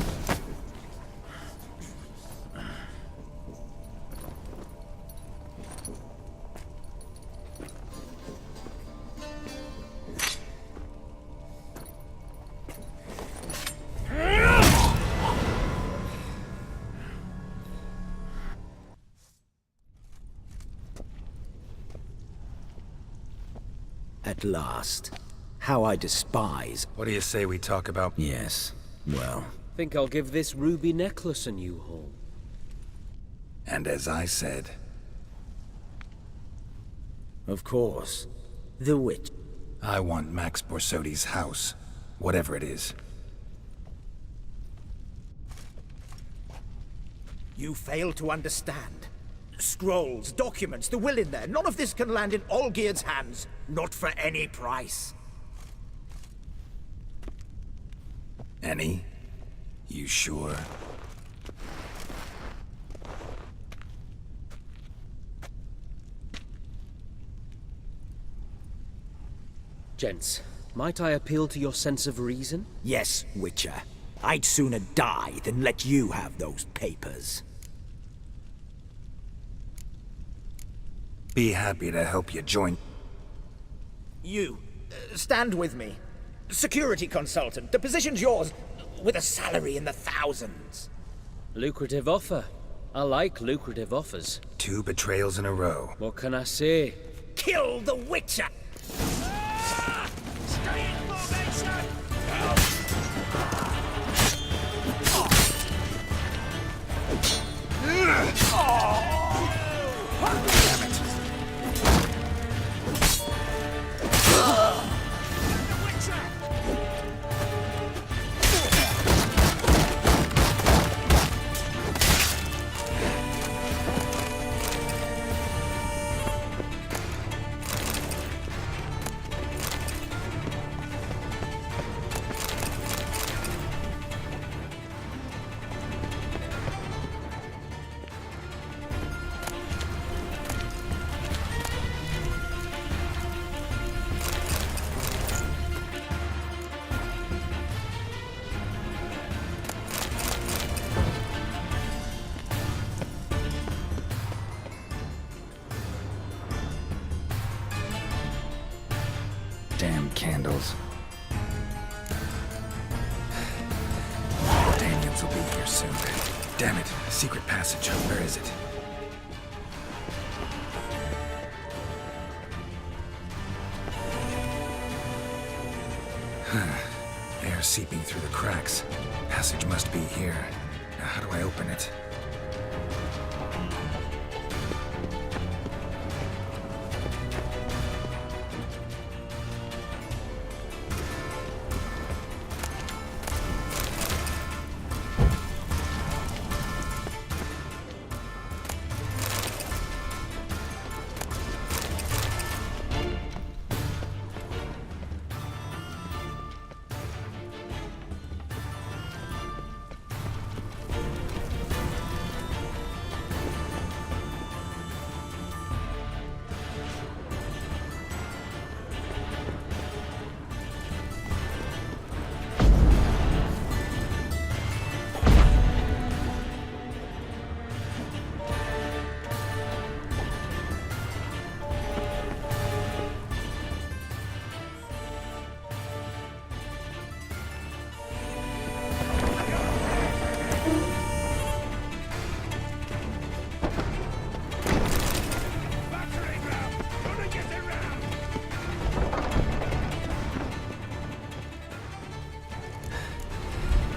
At last. How I despise... What do you say we talk about? Yes, well... Think I'll give this ruby necklace a new home. And as I said... Of course. The witch. I want Max Borsodi's house. Whatever it is. You fail to understand. Scrolls, documents, the will in there. None of this can land in Olgierd's hands. Not for any price. Any? You sure? Gents, might I appeal to your sense of reason? Yes, Witcher. I'd sooner die than let you have those papers. Be happy to help you join. You, stand with me. Security consultant, the position's yours, with a salary in the thousands. Lucrative offer. I like lucrative offers. 2 betrayals in a row. What can I say? Kill the Witcher! Stay in formation! Damn it! Damn candles. Daniels will be here soon. Damn it, secret passage. Where is it? Air seeping through the cracks. Passage must be here. Now, how do I open it?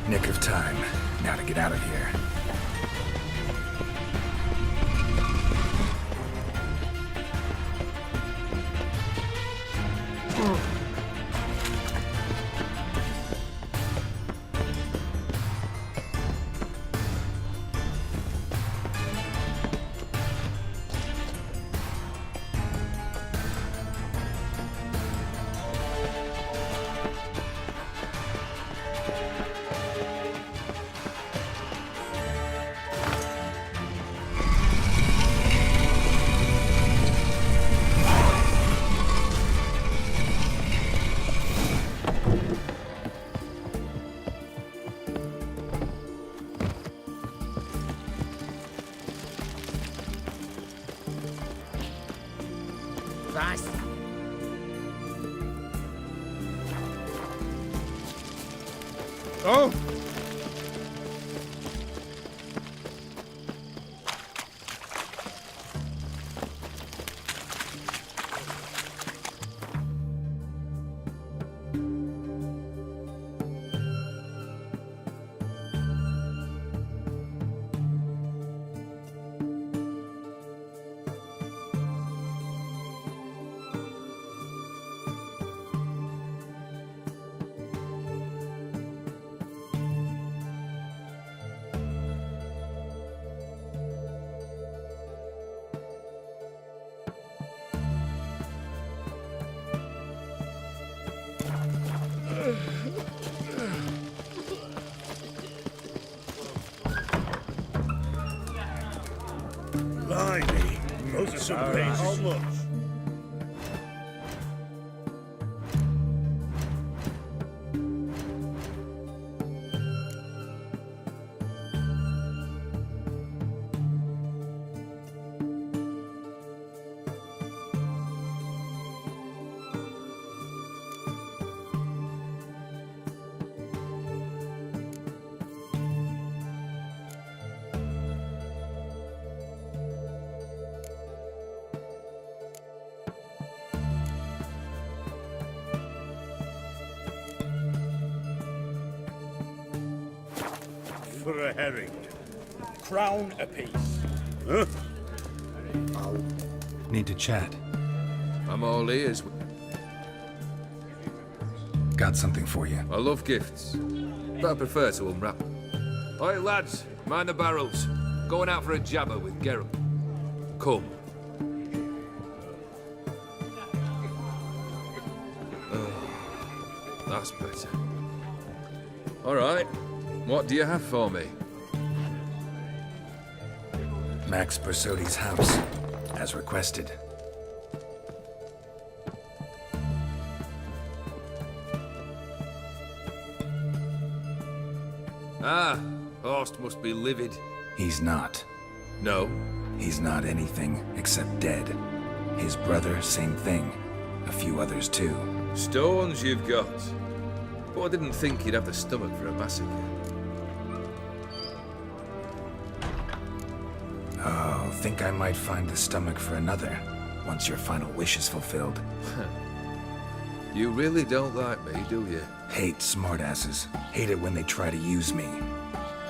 Nick of time. Now to get out of here. fast. Oh! Blimey, those are some pages. How much? For a herring. Crown apiece. Huh? Need to chat. I'm all ears. Got something for you. I love gifts, but I prefer to unwrap. Oi, lads, mind the barrels. Going out for a jabber with Geralt. Come. Oh, that's better. All right. What do you have for me? Max Bersodi's house, as requested. Ah, Horst must be livid. He's not. No? He's not anything except dead. His brother, same thing. A few others too. Stones you've got. But I didn't think you'd have the stomach for a massacre. Oh, think I might find the stomach for another, once your final wish is fulfilled. You really don't like me, do you? Hate smartasses. Hate it when they try to use me.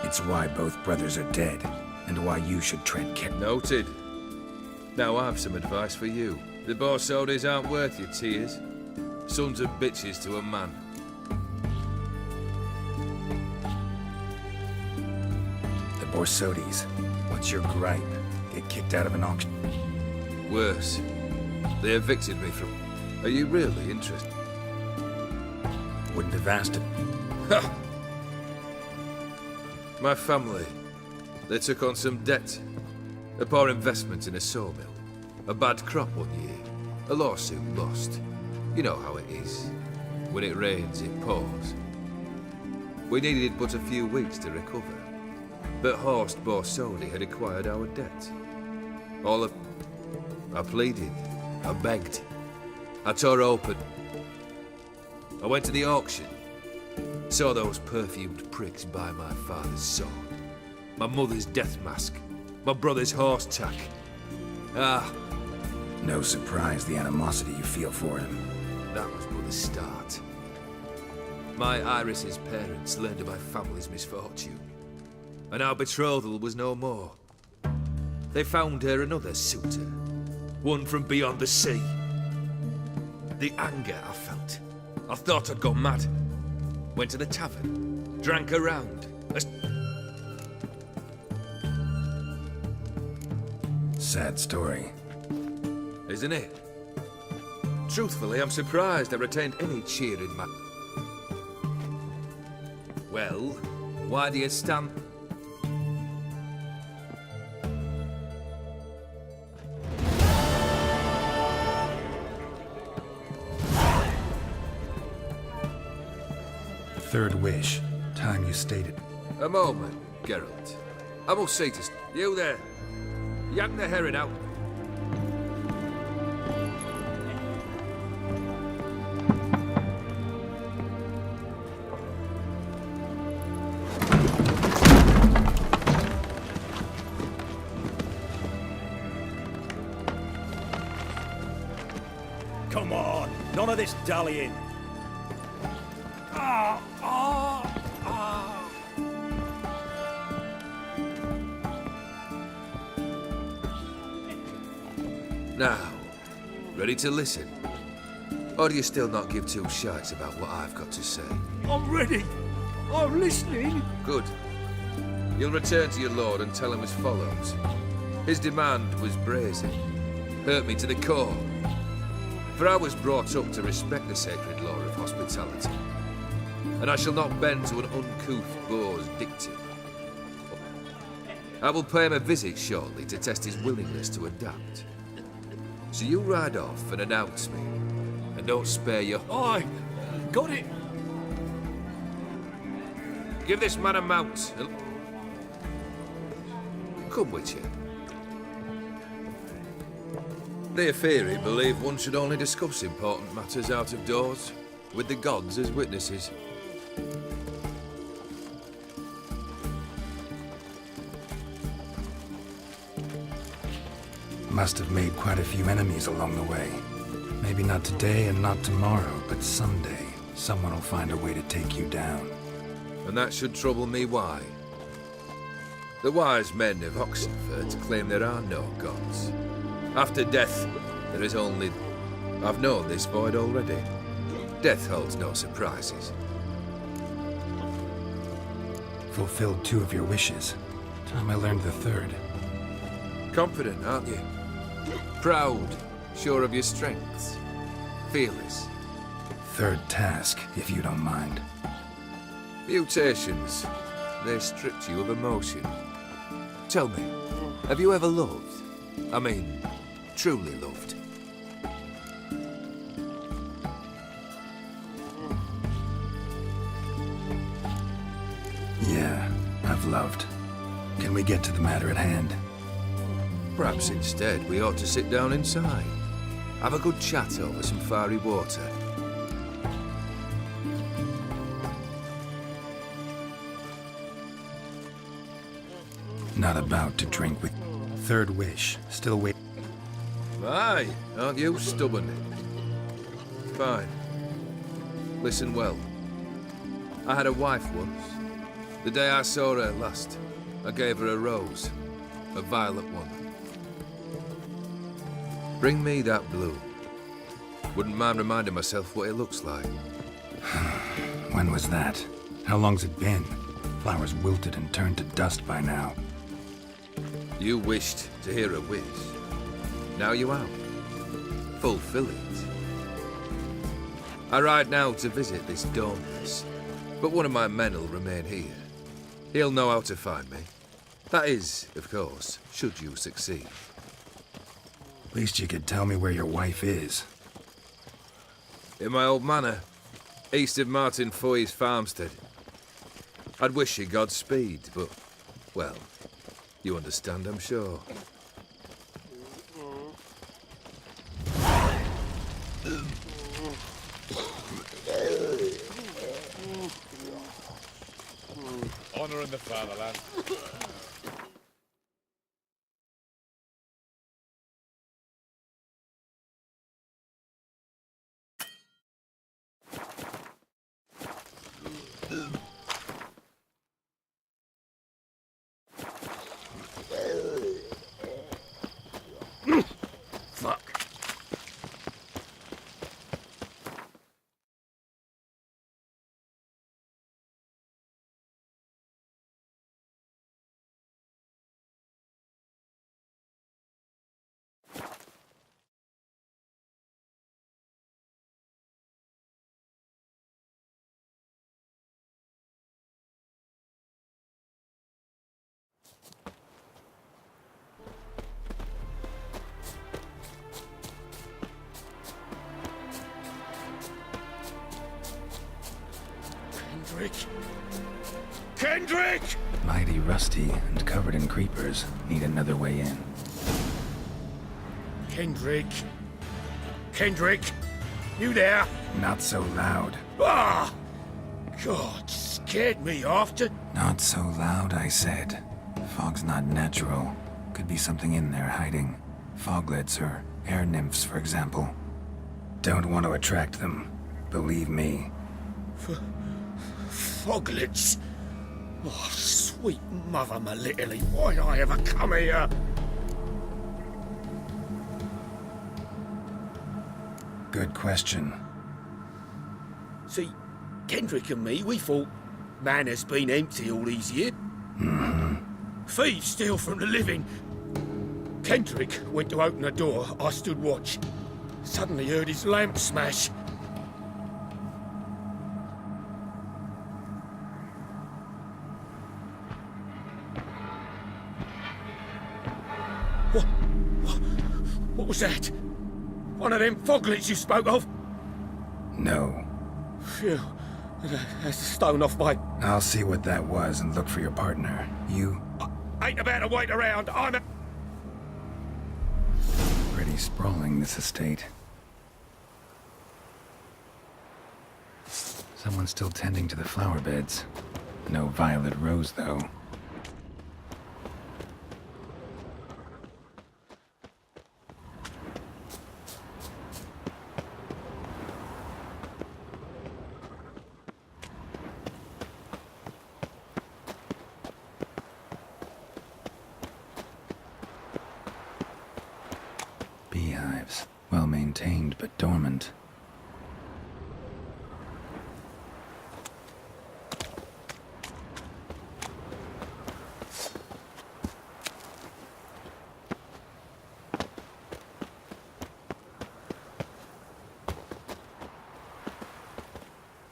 It's why both brothers are dead, and why you should tread care. Noted. Now I've some advice for you. The Borsodis aren't worth your tears. Sons of bitches to a man. The Borsodis. What's your gripe? Get kicked out of an auction? Worse. They evicted me from... Are you really interested? Wouldn't have asked it. Ha! My family. They took on some debt. A poor investment in a sawmill. A bad crop one year. A lawsuit lost. You know how it is. When it rains, it pours. We needed but a few weeks to recover. But Horst Borsodi had acquired our debt. All of... I pleaded. I begged. I tore open. I went to the auction. Saw those perfumed pricks buy my father's sword. My mother's death mask. My brother's horse tack. Ah. No surprise the animosity you feel for him. That was but the start. My Iris's parents learned of my family's misfortune. And our betrothal was no more. They found her another suitor. One from beyond the sea. The anger I felt. I thought I'd gone mad. Went to the tavern. Drank around. Sad story. Isn't it? Truthfully, I'm surprised I retained any cheer in my... Well, why do you stand... Third wish. Time you stated. A moment, Geralt. I must say to... You there. Yank the herring out. this dallying. Now, ready to listen? Or do you still not give two shites about what I've got to say? I'm ready. I'm listening. Good. You'll return to your lord and tell him as follows. His demand was brazen. Hurt me to the core. For I was brought up to respect the sacred law of hospitality. And I shall not bend to an uncouth boor's dictum. I will pay him a visit shortly to test his willingness to adapt. So you ride off and announce me. And don't spare your... Aye, got it. Give this man a mount. Come with you. The Aetheri believe one should only discuss important matters out of doors, with the gods as witnesses. Must have made quite a few enemies along the way. Maybe not today and not tomorrow, but someday, someone will find a way to take you down. And that should trouble me why. The wise men of Oxenford claim there are no gods. After death, there is only... I've known this void already. Death holds no surprises. Fulfilled 2 of your wishes. Time I learned the 3rd. Confident, aren't you? Proud, sure of your strengths. Fearless. 3rd task, if you don't mind. Mutations. They stripped you of emotion. Tell me, have you ever loved? I mean, truly loved? Yeah, I've loved. Can we get to the matter at hand? Perhaps instead we ought to sit down inside. Have a good chat over some fiery water. Not about to drink with... 3rd wish. Still wait. Aye, aren't you stubborn? Fine. Listen well. I had a wife once. The day I saw her last, I gave her a rose. A violet one. Bring me that blue. Wouldn't mind reminding myself what it looks like. When was that? How long's it been? Flowers wilted and turned to dust by now. You wished to hear a wish. Now you have. Fulfill it. I ride now to visit this Dauntless, but one of my men will remain here. He'll know how to find me. That is, of course, should you succeed. Least you could tell me where your wife is. In my old manor, east of Martin Foy's farmstead. I'd wish you Godspeed, but, well, you understand, I'm sure. Honor in the fatherland. Fuck. Kendrick! Kendrick! Mighty rusty and covered in creepers. Need another way in. Kendrick! Kendrick! You there? Not so loud. Ah! God, scared me off to... Not so loud, I said. Fog's not natural. Could be something in there hiding. Foglets or air nymphs, for example. Don't want to attract them. Believe me. Foglets? Oh, sweet mother Melitterly, why'd I ever come here? Good question. See, Kendrick and me, we thought Manor's been empty all these years. Thieves steal from the living. Kendrick went to open the door. I stood watch. Suddenly heard his lamp smash. What was that? One of them foglets you spoke of? No. Phew. That's the stone off my... I'll see what that was and look for your partner. You? Ain't about to wait around. I'm a... Pretty sprawling, this estate. Someone's still tending to the flower beds. No violet rose, though. Beehives. Well maintained, but dormant.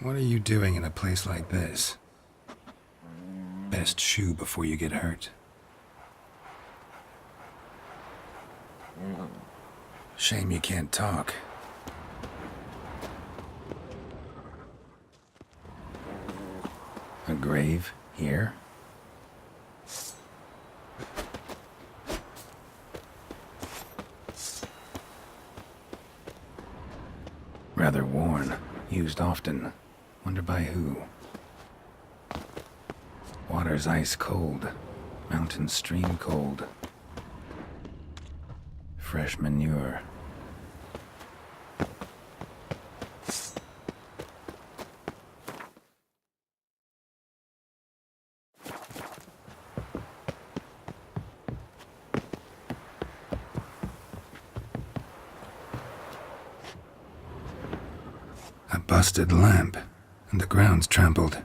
What are you doing in a place like this? Best shoo before you get hurt. Shame you can't talk. A grave here? Rather worn, used often. Wonder by who. Water's ice cold. Mountain stream cold. Fresh manure. A busted lamp, and the ground's trampled.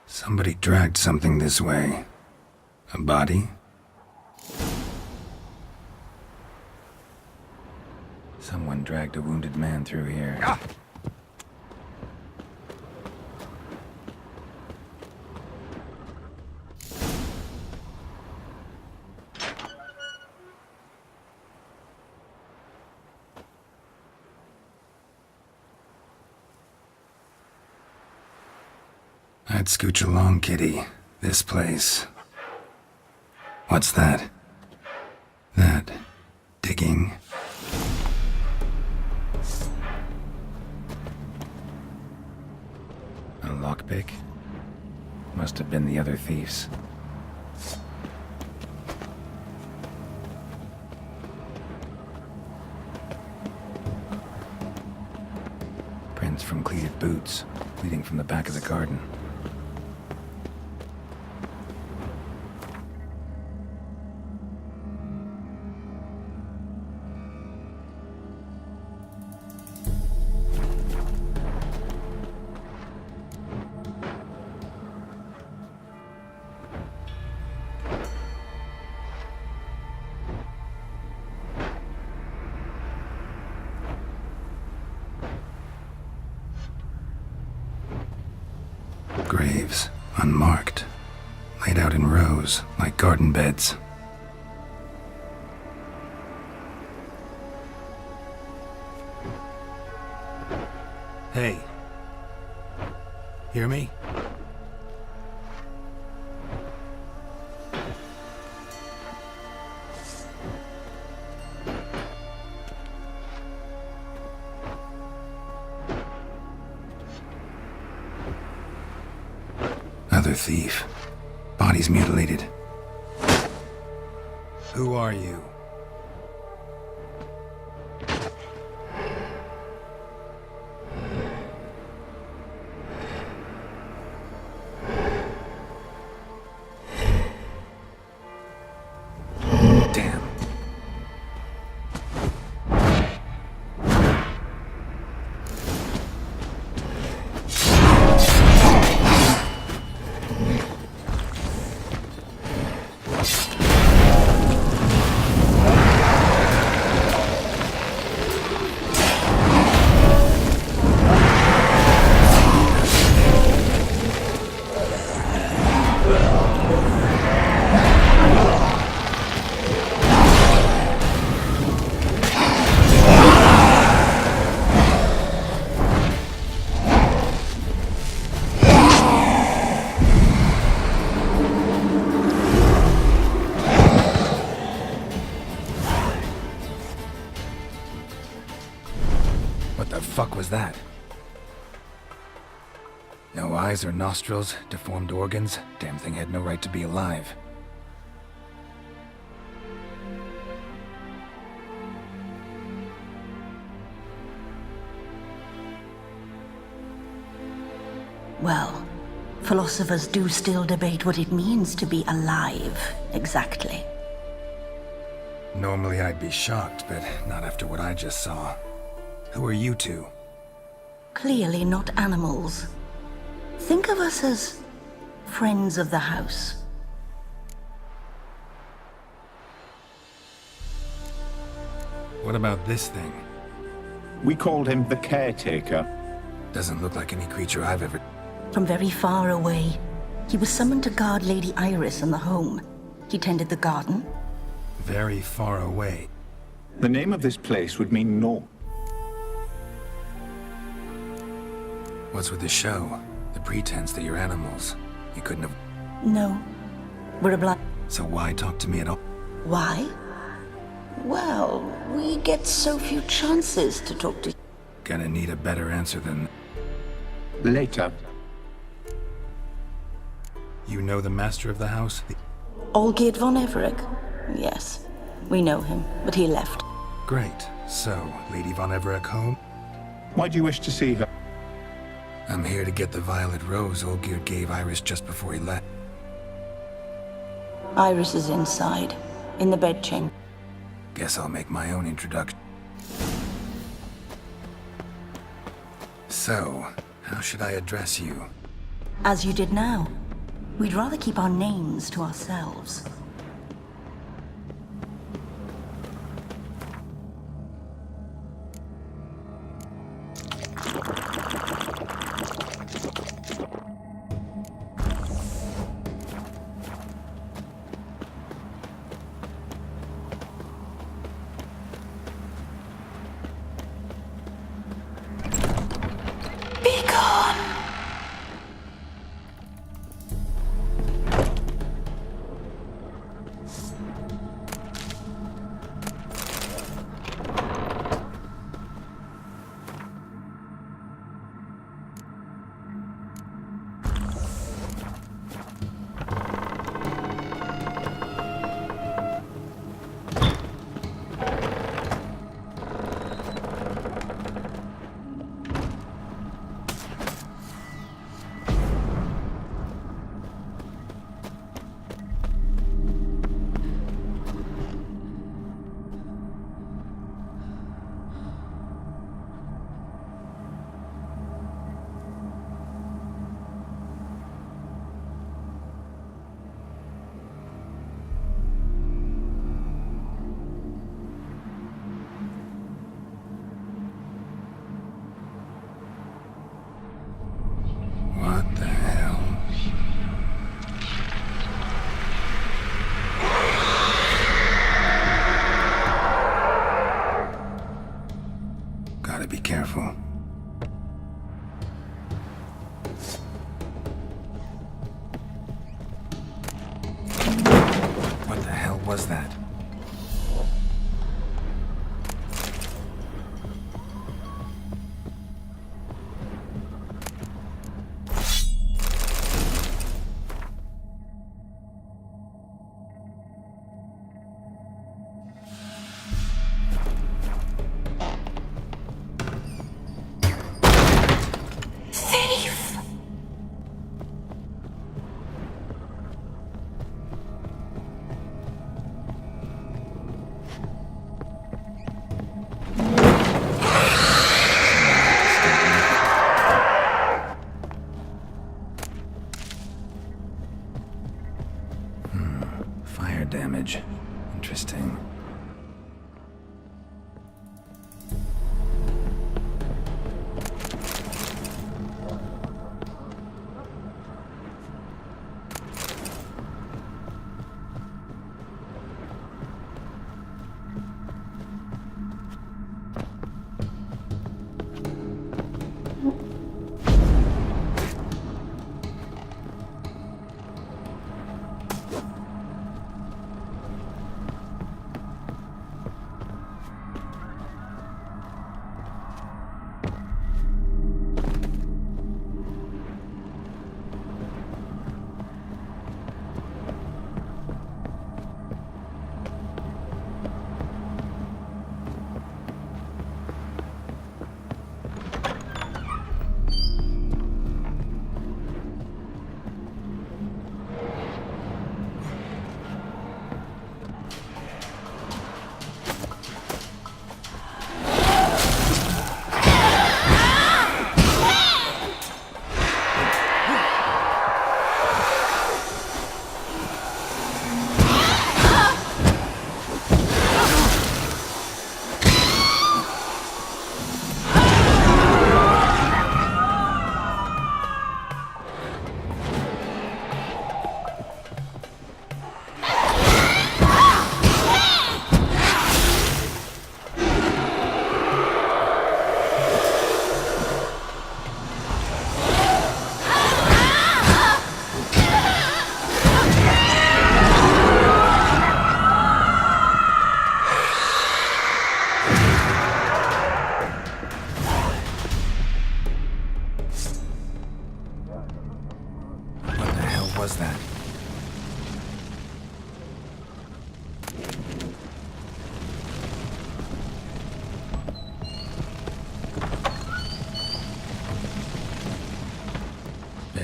Somebody dragged something this way. A body? Someone dragged a wounded man through here. I'd scooch along, kitty. This place. What's that? That. Digging. A lockpick? Must have been the other thieves. Prints from cleated boots, leading from the back of the garden. Graves, unmarked, laid out in rows like garden beds. Hey. Hear me? Another thief. Body's mutilated. Who are you? Damn. What the fuck was that? No eyes or nostrils, deformed organs. Damn thing had no right to be alive. Well, philosophers do still debate what it means to be alive, exactly. Normally I'd be shocked, but not after what I just saw. Who are you two? Clearly not animals. Think of us as friends of the house. What about this thing? We called him the Caretaker. Doesn't look like any creature I've ever... From very far away, he was summoned to guard Lady Iris and the home. He tended the garden. Very far away. The name of this place would mean no. What's with the show? The pretense that you're animals. You couldn't have... No. We're obliged. So why talk to me at all? Why? Well, we get so few chances to talk to... Gonna need a better answer than... Later. You know the master of the house? Olgierd von Everec? Yes. We know him, but he left. Great. So, Lady von Everec home? Why do you wish to see her? I'm here to get the violet rose Olgierd gave Iris just before he left. Iris is inside, in the bedchamber. Guess I'll make my own introduction. So, how should I address you? As you did now. We'd rather keep our names to ourselves. What the hell? Gotta be careful. What the hell was that?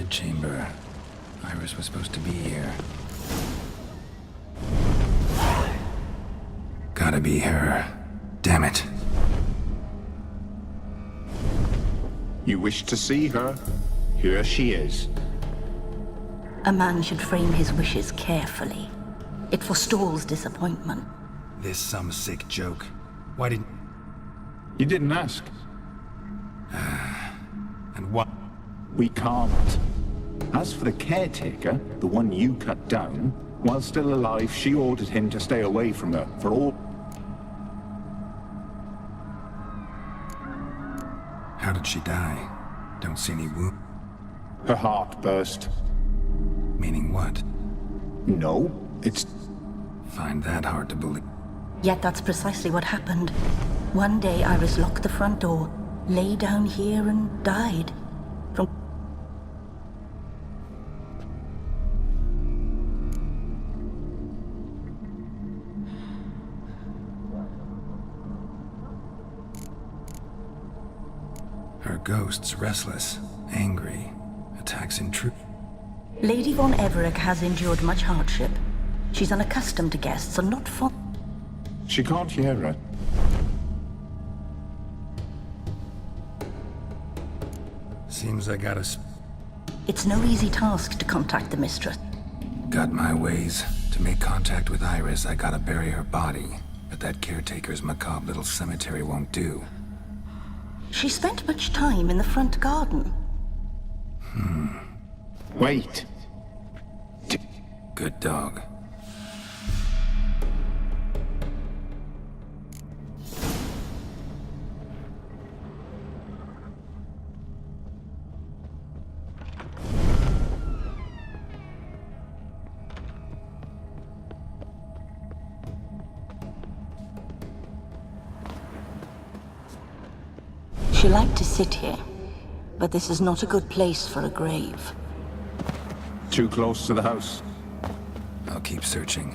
Guard chamber. Iris was supposed to be here. Gotta be her. Damn it. You wish to see her? Here she is. A man should frame his wishes carefully. It forestalls disappointment. This some sick joke. Why didn't... You didn't ask. And what? We can't. As for the caretaker, the one you cut down, while still alive, she ordered him to stay away from her for all... How did she die? Don't see any wound. Her heart burst. Meaning what? No, it's... Find that hard to believe. Yet that's precisely what happened. One day Iris locked the front door, lay down here and died. From... Her ghost's restless, angry, attacks intrude. Lady von Everec has endured much hardship. She's unaccustomed to guests and not fond... She can't hear her. Seems I gotta... It's no easy task to contact the mistress. Got my ways. To make contact with Iris, I gotta bury her body. But that caretaker's macabre little cemetery won't do. She spent much time in the front garden. Wait. Good dog. She liked to sit here, but this is not a good place for a grave. Too close to the house. I'll keep searching.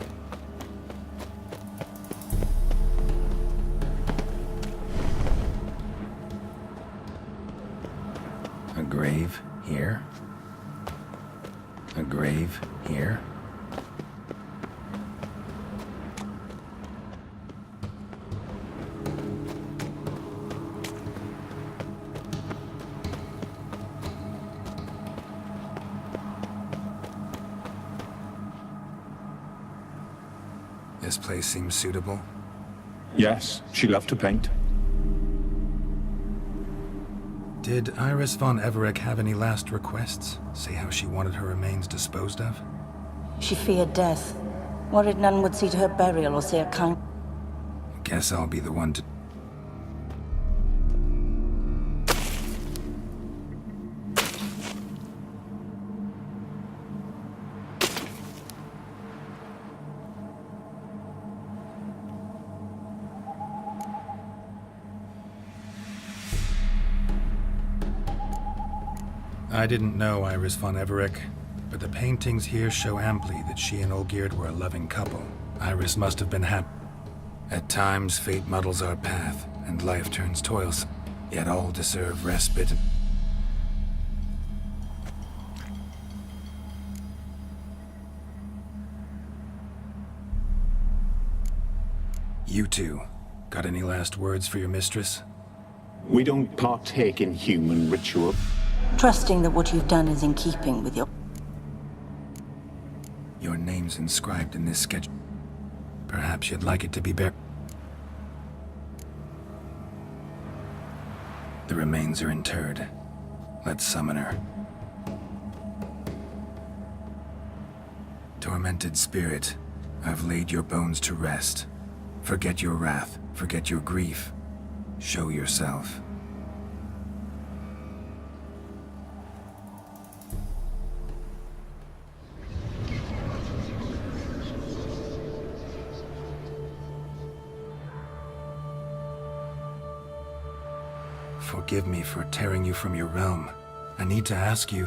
A grave here? A grave here? This place seems suitable. Yes, she loved to paint. Did Iris von Everec have any last requests? Say how she wanted her remains disposed of? She feared death, worried none would see to her burial or say a kind... Guess I'll be the one to... I didn't know Iris von Everec, but the paintings here show amply that she and Olgierd were a loving couple. Iris must have been happy. At times, fate muddles our path, and life turns toilsome. Yet all deserve respite. You two, got any last words for your mistress? We don't partake in human ritual. Trusting that what you've done is in keeping with your... Your name's inscribed in this sketch. Perhaps you'd like it to be buried. The remains are interred. Let's summon her. Tormented spirit, I've laid your bones to rest. Forget your wrath, forget your grief. Show yourself. Forgive me for tearing you from your realm. I need to ask you...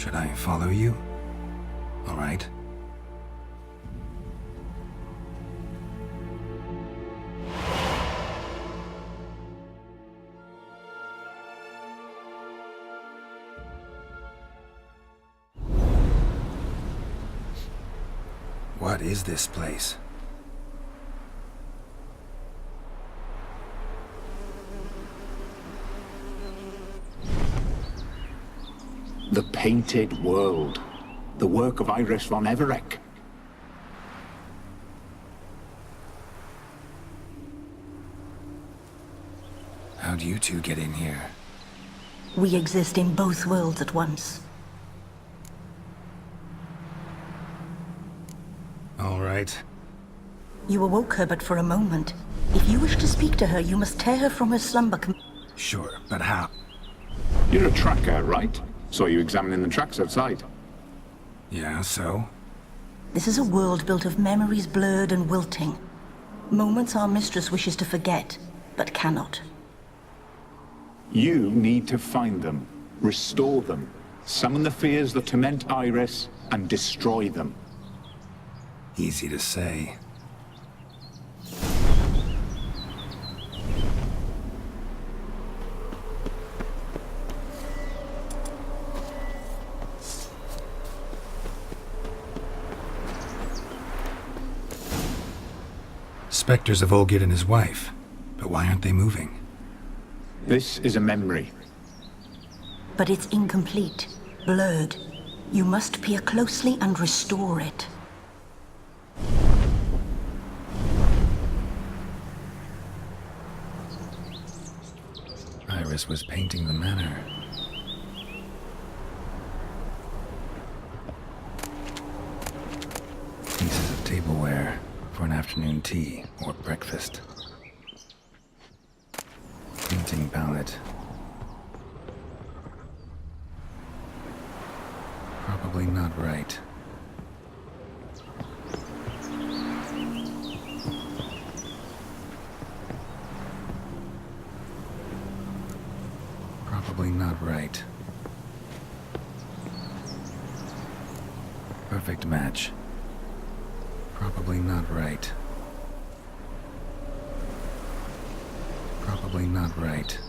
Should I follow you? All right. What is this place? The Painted World. The work of Iris von Everec. How'd you two get in here? We exist in both worlds at once. All right. You awoke her but for a moment. If you wish to speak to her, you must tear her from her slumber. Sure, but how? You're a tracker, right? Saw you examining the tracks outside. Yeah, so? This is a world built of memories blurred and wilting. Moments our mistress wishes to forget, but cannot. You need to find them, restore them, summon the fears that torment Iris, and destroy them. Easy to say. Spectres of Olgierd and his wife. But why aren't they moving? This is a memory. But it's incomplete, blurred. You must peer closely and restore it. Iris was painting the manor. Pieces of tableware for an afternoon tea or breakfast. Painting palette. Probably not right. Probably not right. Perfect match. Probably not right. Probably not right.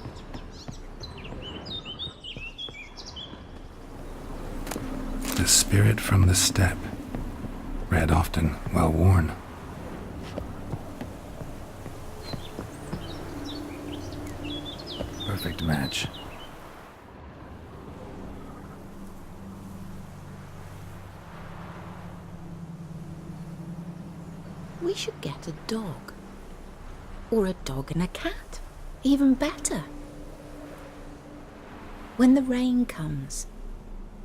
The spirit from the steppe. Read often, well worn. Perfect match. We should get a dog. Or a dog and a cat. Even better. When the rain comes,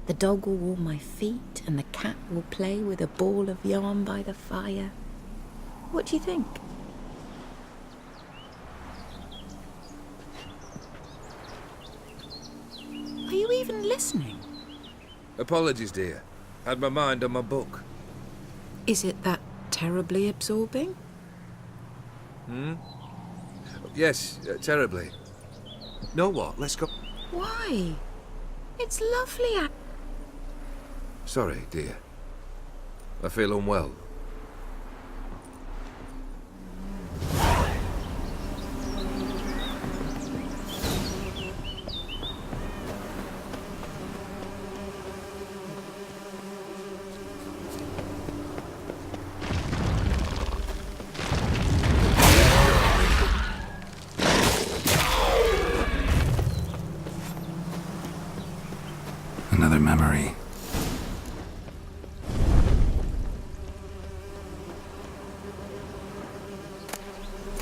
the dog will warm my feet and the cat will play with a ball of yarn by the fire. What do you think? Are you even listening? Apologies, dear. Had my mind on my book. Is it that terribly absorbing? Yes, terribly. Know what? Let's go. Why? It's lovely. Sorry, dear. I feel unwell. Another memory.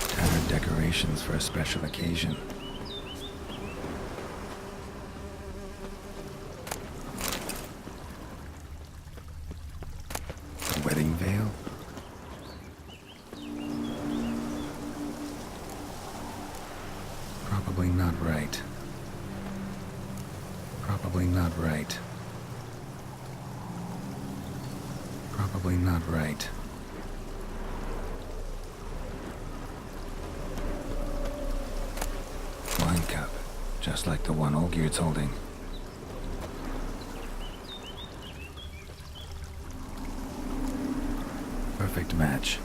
Tattered decorations for a special occasion. A wedding veil? Probably not right. Probably not right. Probably not right. Wine cup, just like the one Olgierd's holding. perfect match.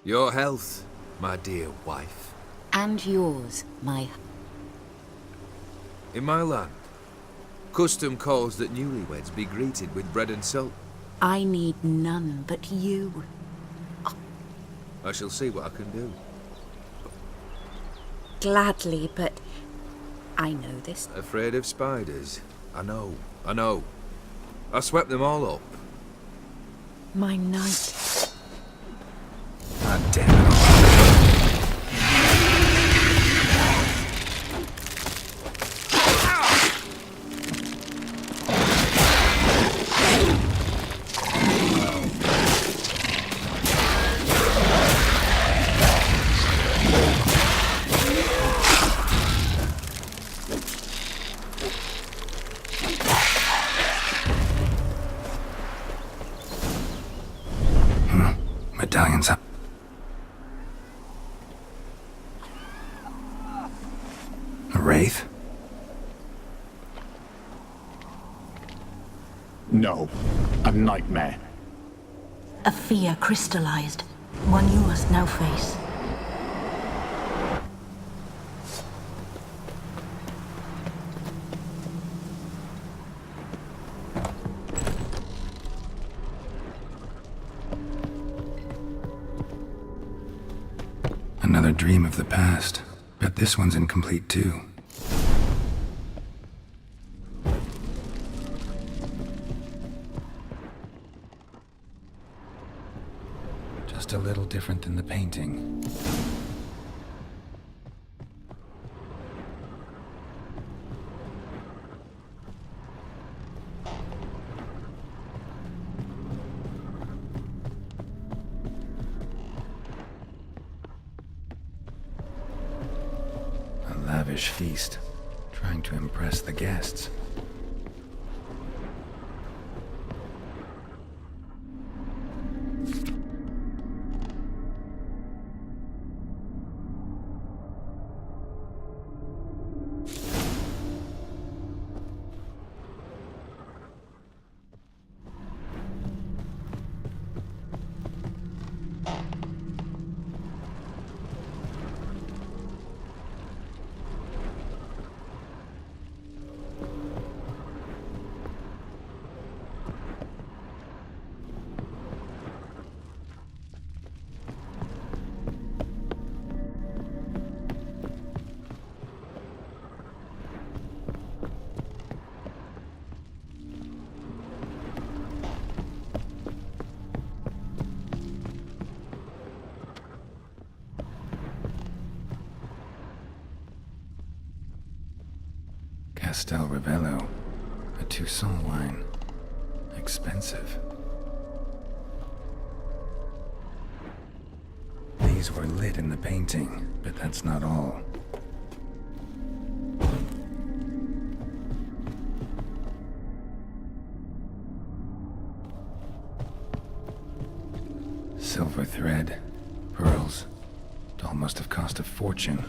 Your health, my dear wife. And yours, my... In my land, custom calls that newlyweds be greeted with bread and salt. I need none but you. I shall see what I can do. Gladly, but... I know this. Afraid of spiders? I know. I swept them all up. My knight. God damn it all. Medallions up. A wraith? No. A nightmare. A fear crystallized, one you must now face. Another dream of the past. Bet this one's incomplete too. Just a little different than the painting. A lavish feast, trying to impress the guests. Castel Ravello, a Toussaint wine. Expensive. These were lit in the painting, but that's not all. Silver thread, pearls. It all must have cost a fortune.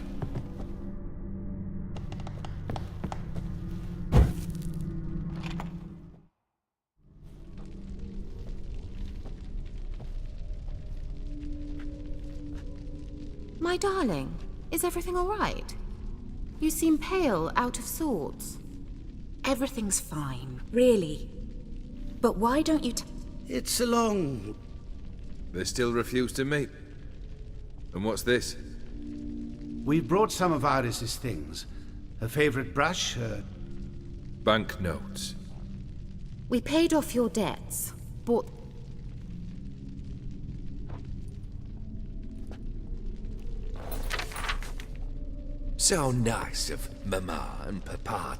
My darling, is everything all right? You seem pale, out of sorts. Everything's fine, really. But why don't you It's a long... They still refuse to meet. And what's this? We've brought some of Iris's things. Her favorite brush, her... Banknotes. We paid off your debts, bought... So nice of Mama and Papa.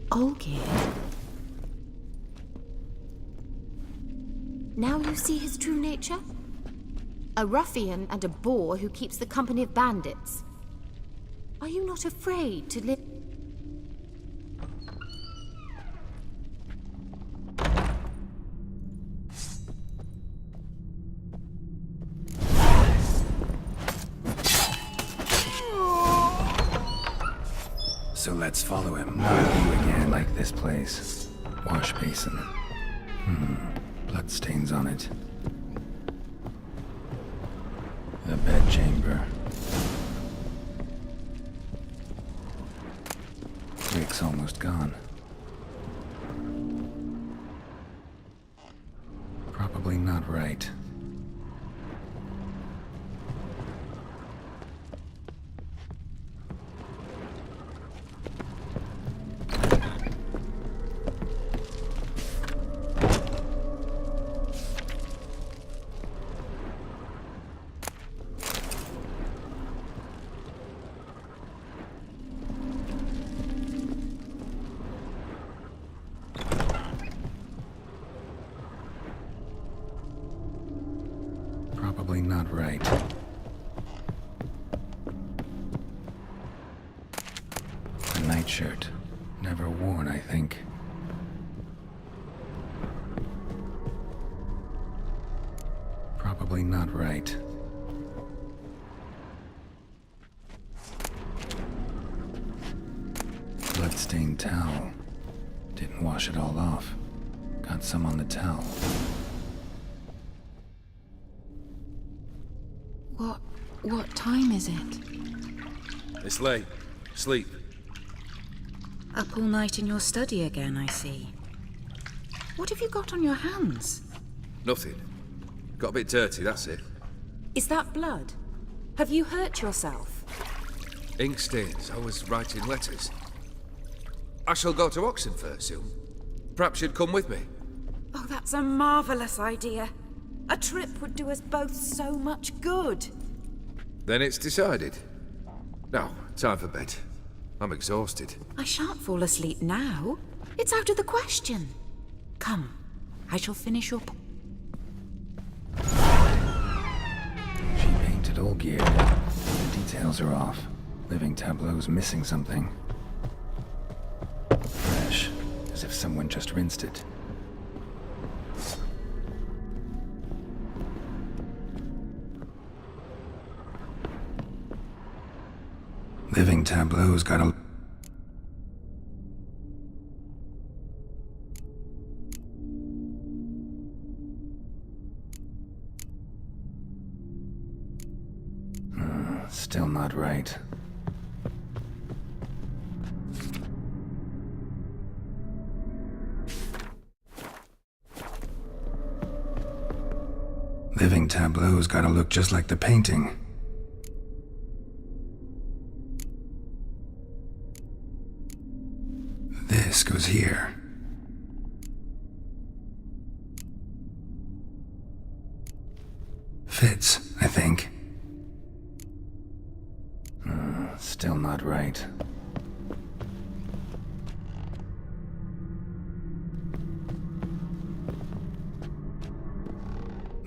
Olgierd. Now you see his true nature? A ruffian and a boor who keeps the company of bandits. Are you not afraid to live... So let's follow him. Not you again, like this place. Wash basin. Bloodstains on it. The bedchamber. Rick's almost gone. Probably not right. Probably not right. A nightshirt. Never worn, I think. Probably not right. Bloodstained towel. Didn't wash it all off. Got some on the towel. What time is it? It's late. Sleep. Up all night in your study again, I see. What have you got on your hands? Nothing. Got a bit dirty, that's it. Is that blood? Have you hurt yourself? Ink stains. I was writing letters. I shall go to Oxenfurt soon. Perhaps you'd come with me. Oh, that's a marvelous idea. A trip would do us both so much good. Then it's decided. Now, time for bed. I'm exhausted. I shan't fall asleep now. It's out of the question. Come, I shall finish your... She painted Olgierd. The details are off. Living tableau's missing something. Fresh, as if someone just rinsed it. Living tableau's got a... Still not right. Living tableau's gotta look just like the painting. This goes here. Fits, I think. Still not right.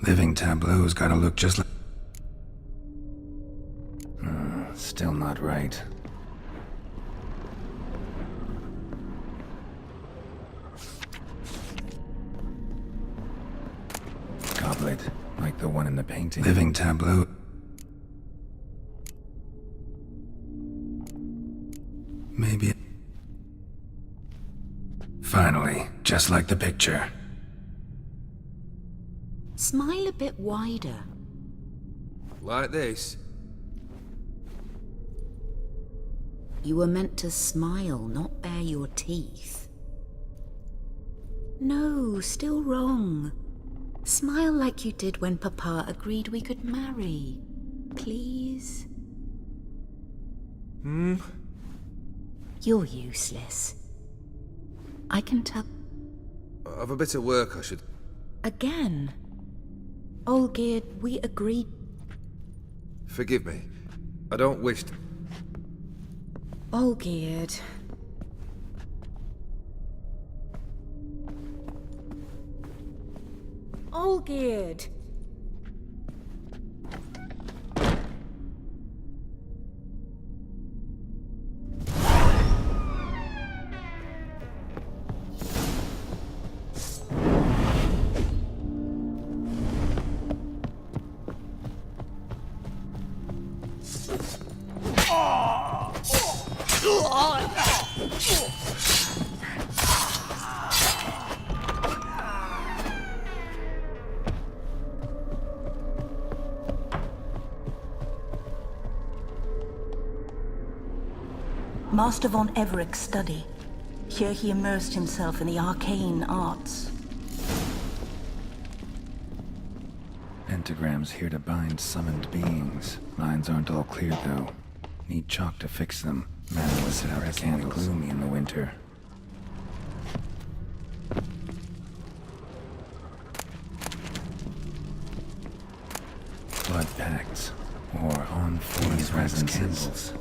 Living tableau's gotta look just like... Still not right. Goblet, like the one in the painting. Living tableau. Maybe... Finally, just like the picture. Smile a bit wider. Like this? You were meant to smile, not bare your teeth. No, still wrong. Smile like you did when Papa agreed we could marry. Please? You're useless. I can tell... I've a bit of work I should... Again. Olgierd, we agreed... Forgive me. I don't wish to... Olgierd. Olgierd. Master von Evereck's study. Here he immersed himself in the arcane arts. Pentagrams here to bind summoned beings. Lines aren't all clear, though. Need chalk to fix them. Man was dark and gloomy in the winter. Blood pacts, or on forest resin symbols.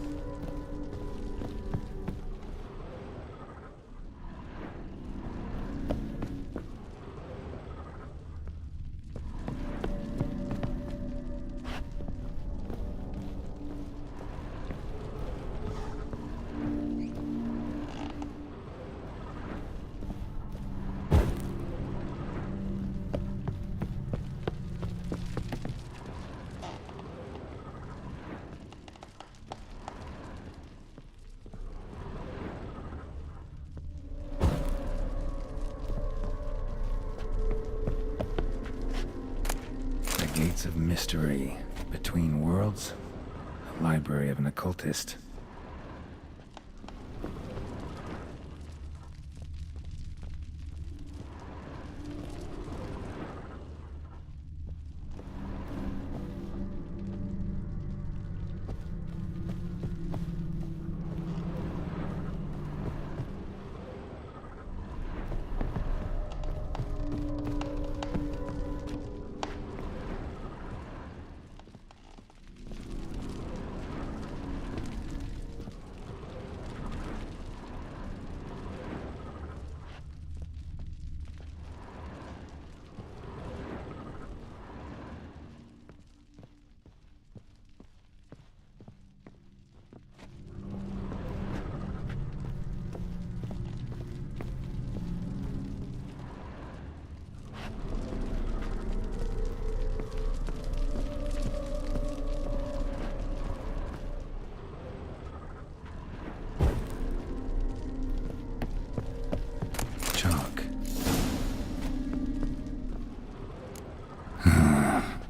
Gates of mystery. Between worlds? A library of an occultist.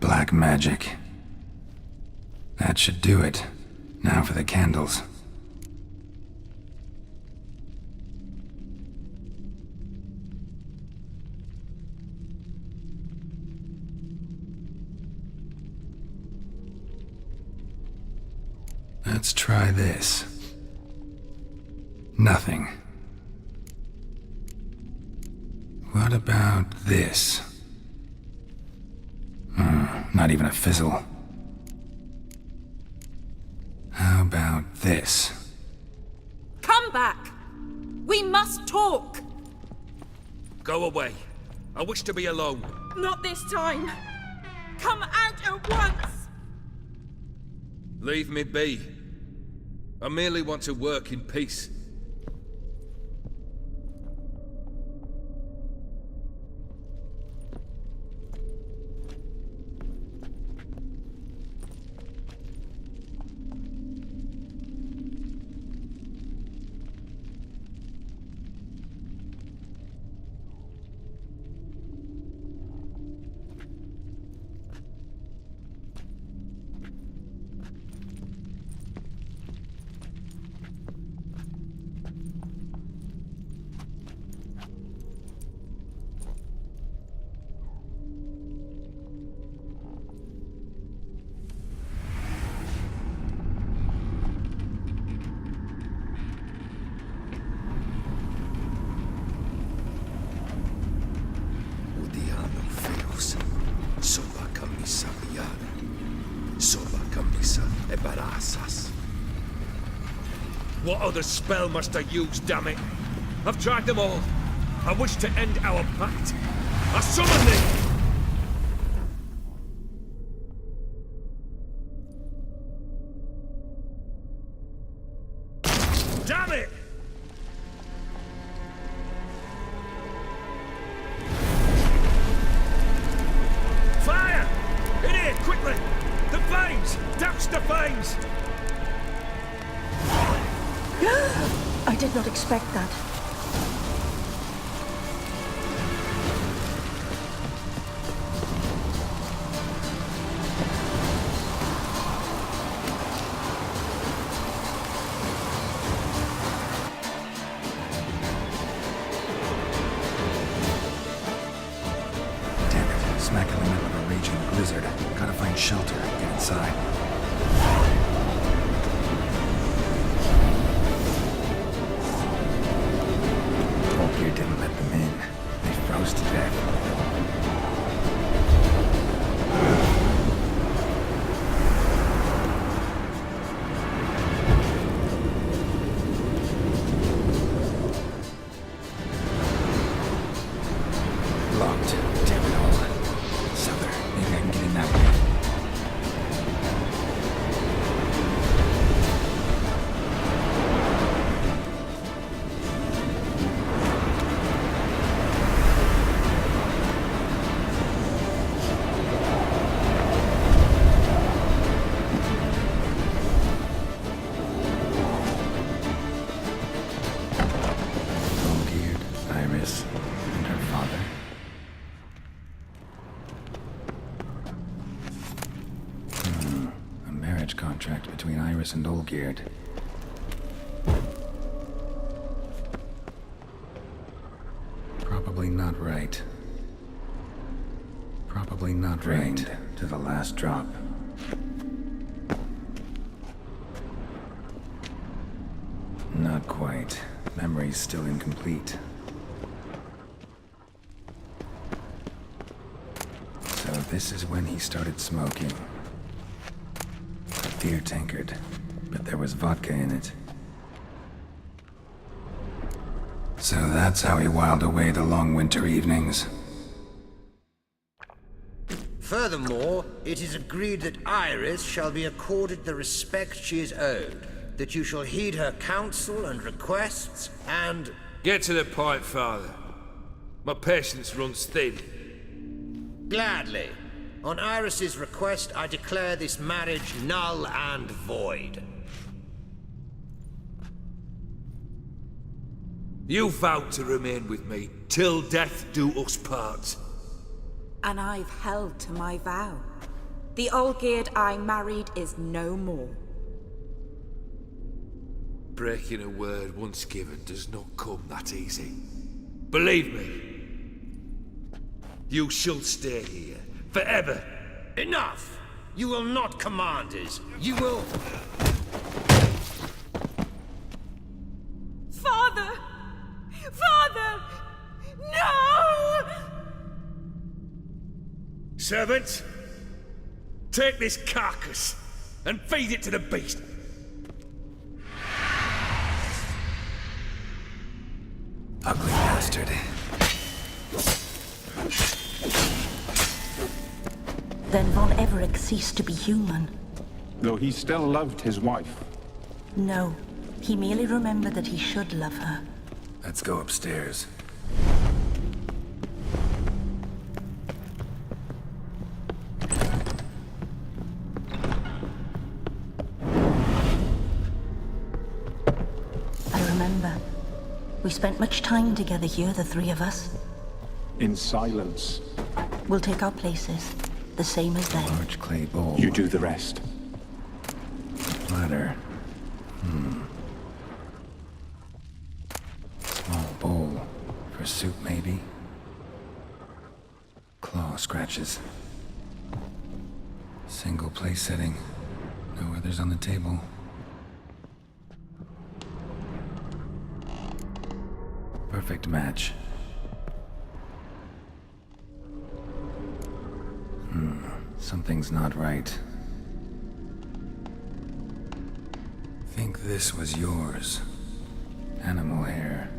Black magic. That should do it. Now for the candles. Let's try this. Nothing. What about this? Not even a fizzle. How about this? Come back! We must talk! Go away. I wish to be alone. Not this time! Come out at once! Leave me be. I merely want to work in peace. What other spell must I use, damn it? I've tried them all. I wish to end our pact. I summon thee! Damn it! Fire! In here, quickly! The flames! Douse the flames! I did not expect that. contract between Iris and Olgierd. Probably not right. Probably not right to the last drop. Not quite. Memory's still incomplete. So this is when he started smoking. A beer tankard, but there was vodka in it. So that's how he whiled away the long winter evenings. Furthermore, it is agreed that Iris shall be accorded the respect she is owed, that you shall heed her counsel and requests, and... Get to the point, Father. My patience runs thin. Gladly. On Iris's request, I declare this marriage null and void. You vowed to remain with me till death do us part. And I've held to my vow. The Olgierd I married is no more. Breaking a word once given does not come that easy. Believe me. You shall stay here, forever. Enough! You will not command us. You will... Father! Father! No! Servant, take this carcass and feed it to the beast. Ugly bastard. Then Von Everec ceased to be human. Though he still loved his wife. No, he merely remembered that he should love her. Let's go upstairs. I remember. We spent much time together here, the three of us. In silence. We'll take our places, the same as then. Large clay bowl. You do the rest. Platter. Small bowl. For soup, maybe? Claw scratches. Single place setting. No others on the table. Perfect match. Something's not right. Think this was yours. Animal hair.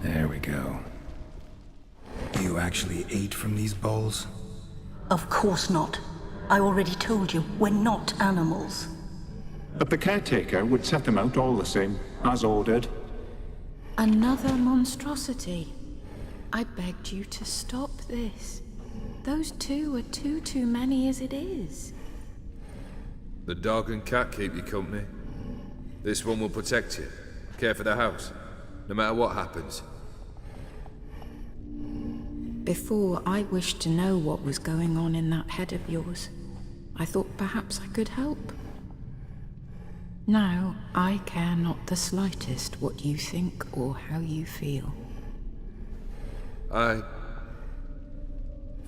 There we go. You actually ate from these bowls? Of course not. I already told you, we're not animals. But the caretaker would set them out all the same, as ordered. Another monstrosity. I begged you to stop this. Those two are too many as it is. The dog and cat keep you company. This one will protect you, care for the house, no matter what happens. Before, I wished to know what was going on in that head of yours. I thought perhaps I could help. Now, I care not the slightest what you think or how you feel. I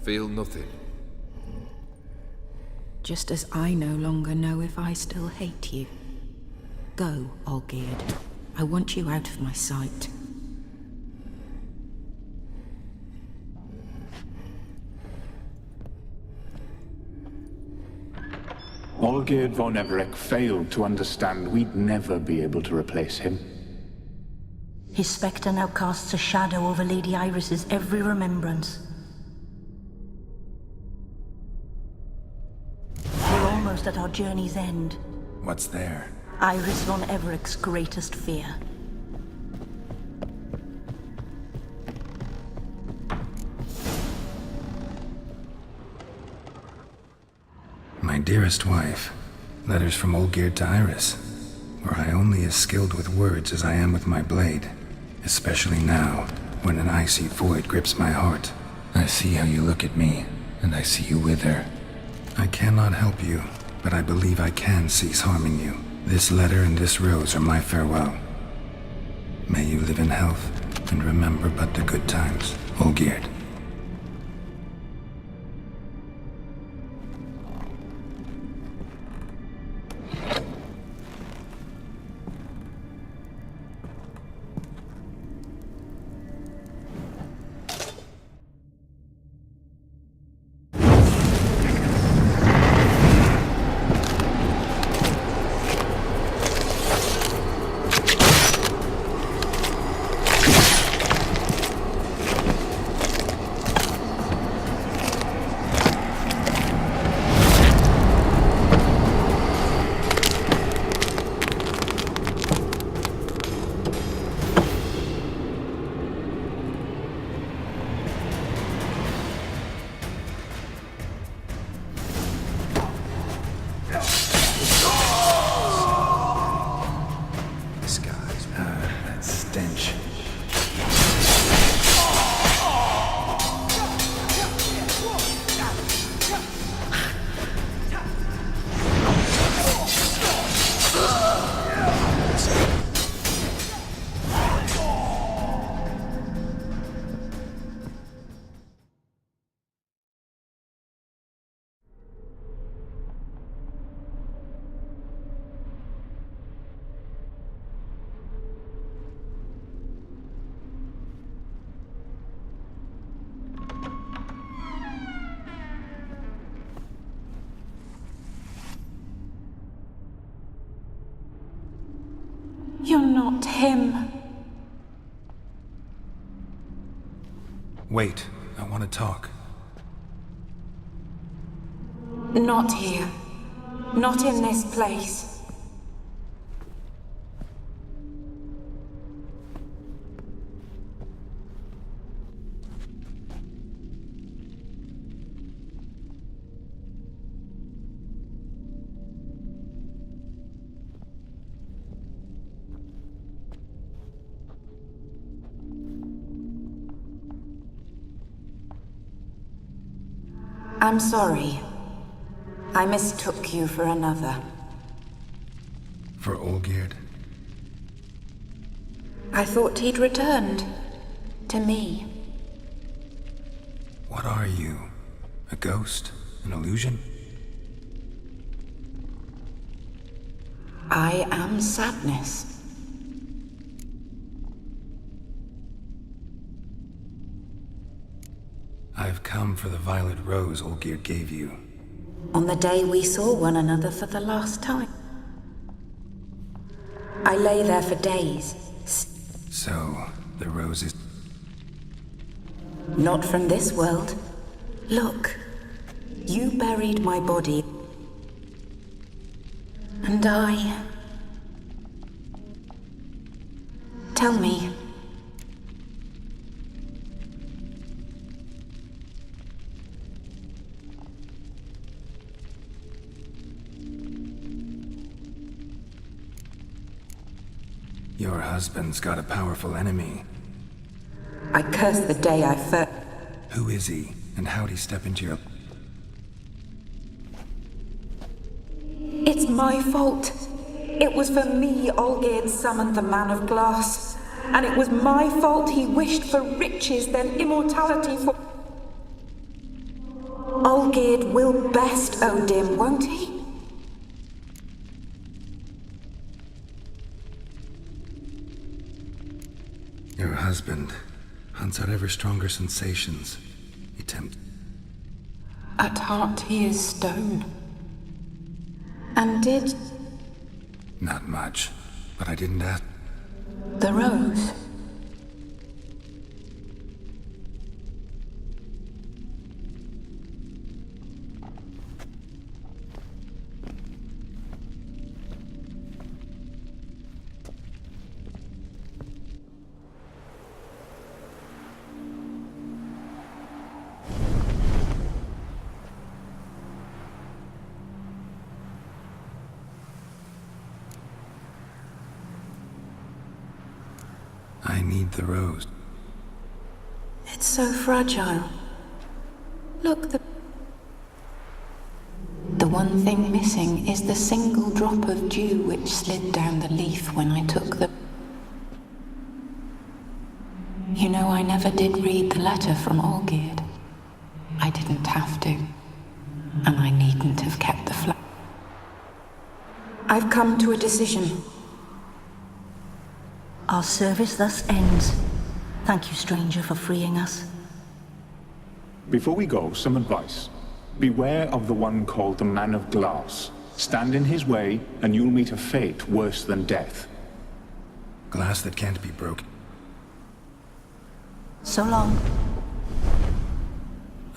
feel nothing. Just as I no longer know if I still hate you. Go, Olgierd. I want you out of my sight. Olgierd von Everec failed to understand we'd never be able to replace him. His spectre now casts a shadow over Lady Iris's every remembrance. We're almost at our journey's end. What's there? Iris von Everec's greatest fear. My dearest wife, letters from Olgierd to Iris, were I only as skilled with words as I am with my blade, especially now, when an icy void grips my heart. I see how you look at me, and I see you wither. I cannot help you, but I believe I can cease harming you. This letter and this rose are my farewell. May you live in health, and remember but the good times, Olgierd. You're not him. Wait, I want to talk. Not here. Not in this place. I'm sorry. I mistook you for another. For Olgierd? I thought he'd returned. To me. What are you? A ghost? An illusion? I am sadness. I've come for the violet rose Olgierd gave you. On the day we saw one another for the last time. I lay there for days. So, the rose is... Not from this world. Look. You buried my body. And I... Tell me. Your husband's got a powerful enemy. I curse the day I first... Who is he, and how'd he step into your... It's my fault. It was for me Olgierd summoned the Man of Glass. And it was my fault he wished for riches than immortality for... Olgierd will best Odin, won't he? Your husband hunts out ever stronger sensations. He tempts... At heart he is stone. And did Not much, but I didn't ask. the rose? I need the rose. It's so fragile. Look, the one thing missing is the single drop of dew which slid down the leaf when I took the... You know, I never did read the letter from Olgierd. I didn't have to. And I needn't have kept the flower. I've come to a decision. Our service thus ends. Thank you, stranger, for freeing us. Before we go, some advice. Beware of the one called the Man of Glass. Stand in his way, and you'll meet a fate worse than death. Glass that can't be broken. So long.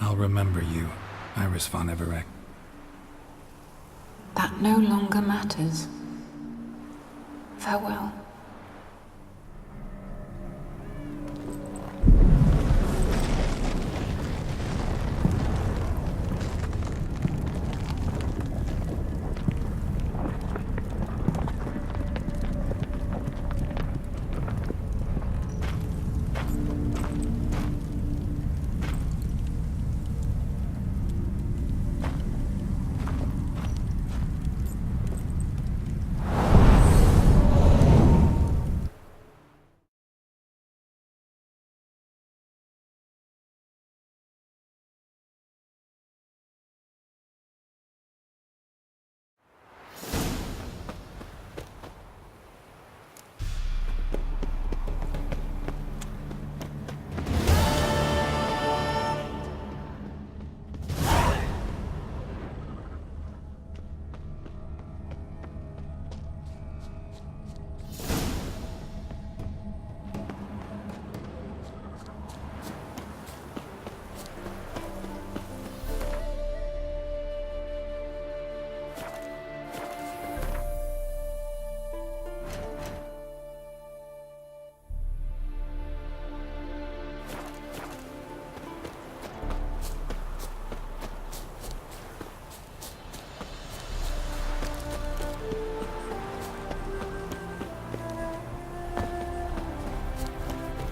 I'll remember you, Iris von Everec. That no longer matters. Farewell.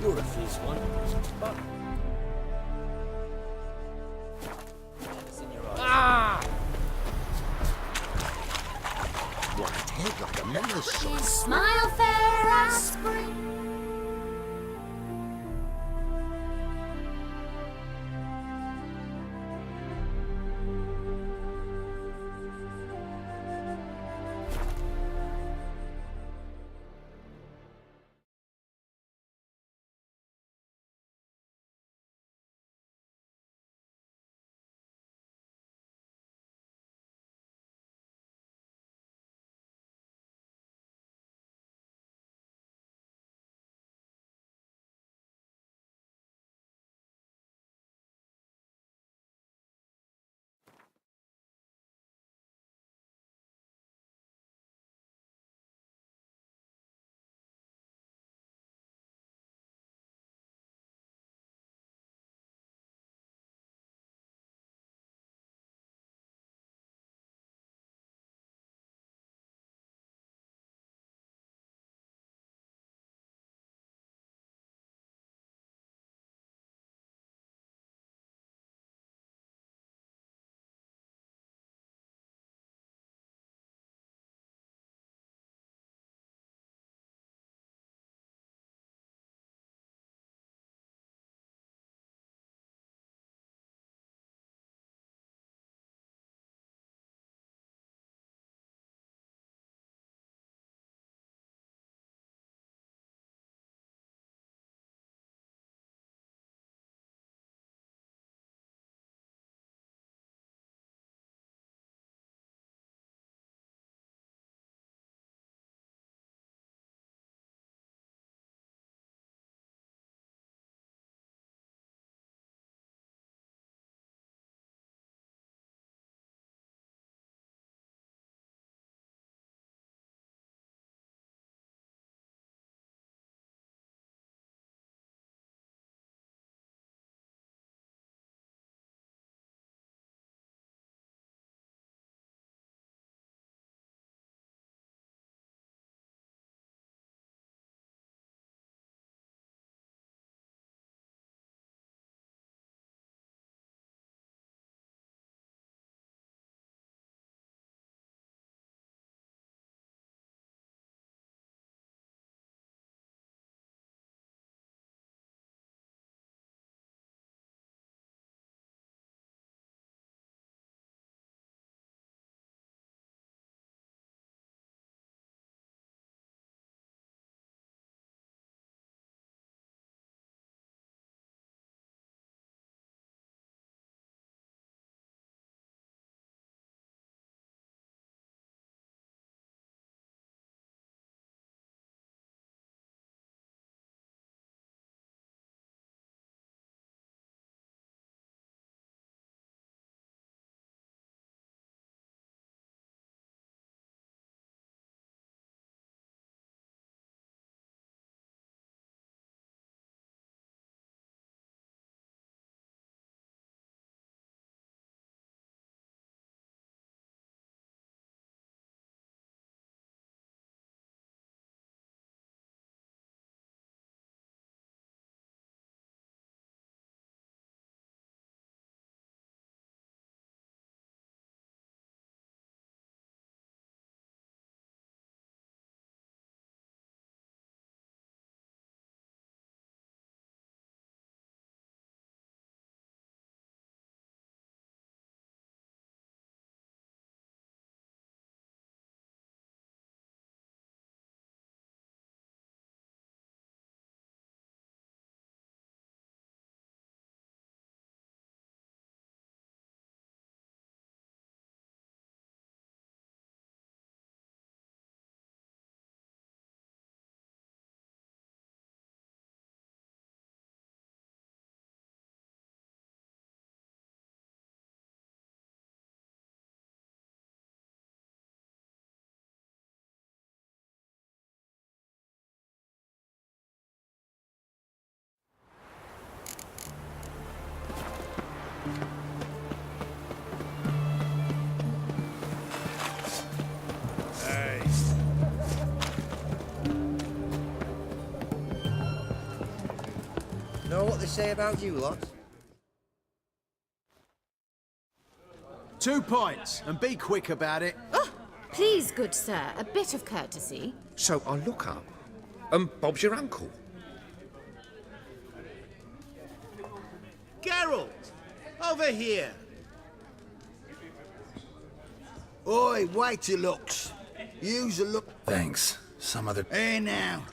You're a fierce one, but... Ah! White head like a melon. Smile fair as spring. Hey. Know what they say about you lot? 2 points, and be quick about it. Oh, please, good sir, a bit of courtesy. So I look up, and Bob's your uncle. Geralt! Over here! Oi, wait your looks. Use a look. Thanks. Some other... Hey now.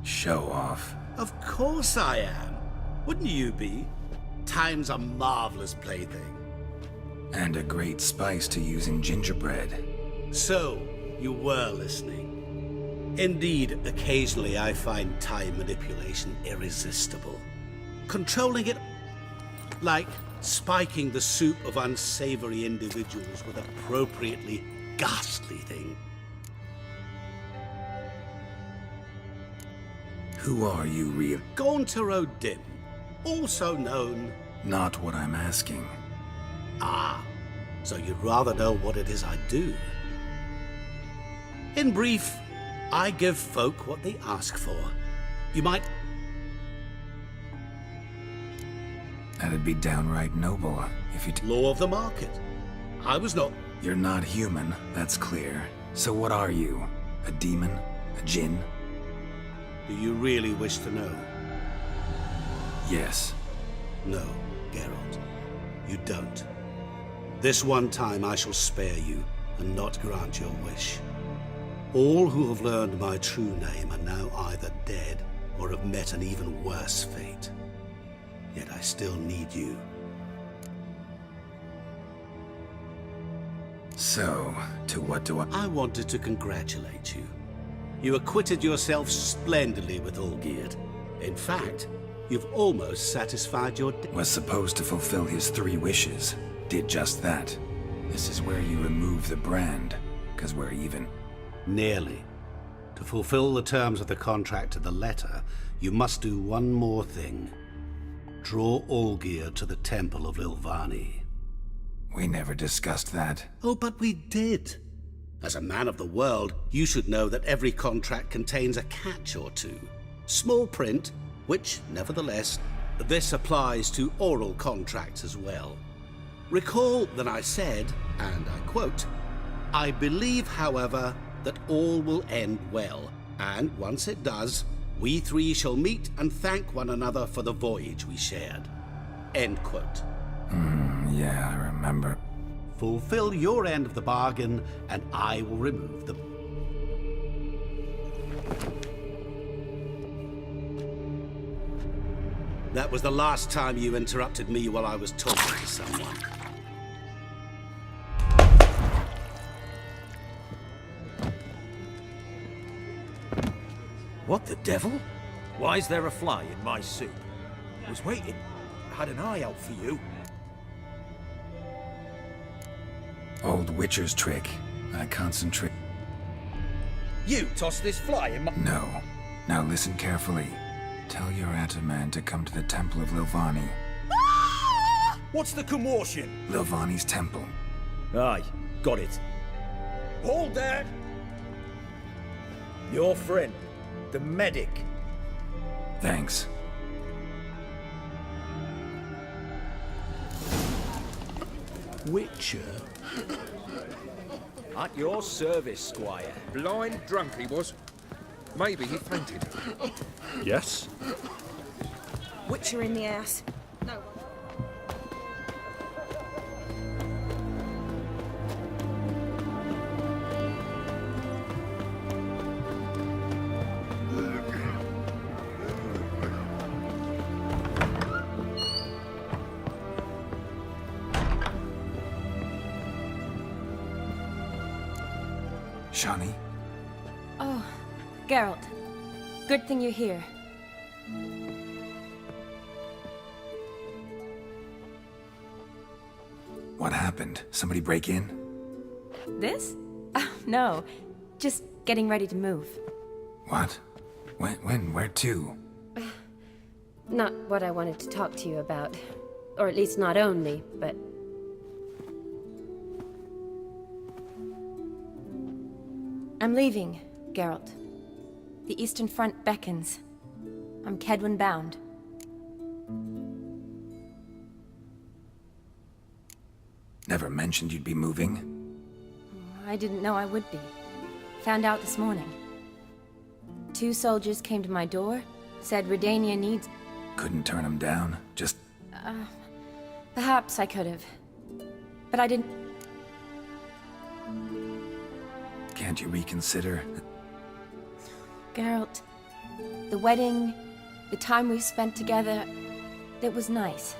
Show off. Of course I am. Wouldn't you be? Time's a marvelous plaything. And a great spice to use in gingerbread. So, you were listening. Indeed, occasionally I find time manipulation irresistible. Controlling it, like spiking the soup of unsavory individuals with appropriately ghastly things. Who are you, real? Gaunter O'Dim, also known... Not what I'm asking. Ah, so you'd rather know what it is I do. In brief, I give folk what they ask for. You might... That'd be downright noble if you... Law of the market. I was not... You're not human, that's clear. So what are you? A demon? A djinn? Do you really wish to know? Yes. No, Geralt. You don't. This one time I shall spare you and not grant your wish. All who have learned my true name are now either dead or have met an even worse fate. Yet I still need you. So, to what do I... I wanted to congratulate you. You acquitted yourself splendidly with Olgierd. In fact, you've almost satisfied your... Was supposed to fulfill his 3 wishes. Did just that. This is where you remove the brand, because we're even. Nearly. To fulfill the terms of the contract to the letter, you must do one more thing. Draw Olgierd to the Temple of Lilvani. We never discussed that. Oh, but we did. As a man of the world, you should know that every contract contains a catch or two. Small print, which, nevertheless, this applies to oral contracts as well. Recall that I said, and I quote, "I believe, however, that all will end well, and once it does, we 3 shall meet and thank one another for the voyage we shared." End quote. Yeah, I remember. Fulfill your end of the bargain, and I will remove the... That was the last time you interrupted me while I was talking to someone. What the devil? Why is there a fly in my soup? I was waiting. I had an eye out for you. Old Witcher's trick. I concentrate. You tossed this fly in my... No. Now listen carefully. Tell your Ataman to come to the Temple of Lilvani. What's the commotion? Lilvani's temple. Aye, got it. Hold there! Your friend, the medic. Thanks. Witcher? At your service, Squire. Blind drunk he was. Maybe he fainted. Yes? Witcher in the ass. No. Shani? Oh, Geralt. Good thing you're here. What happened? Somebody break in? This? Oh, no. Just getting ready to move. What? When? Where to? Not what I wanted to talk to you about. Or at least not only, but... I'm leaving, Geralt. The Eastern Front beckons. I'm Kedwin bound. Never mentioned you'd be moving. I didn't know I would be. Found out this morning. 2 soldiers came to my door, said Redania needs... Couldn't turn him down? Just... Perhaps I could have. But I didn't... Can't you reconsider? Geralt, the wedding, the time we spent together, it was nice.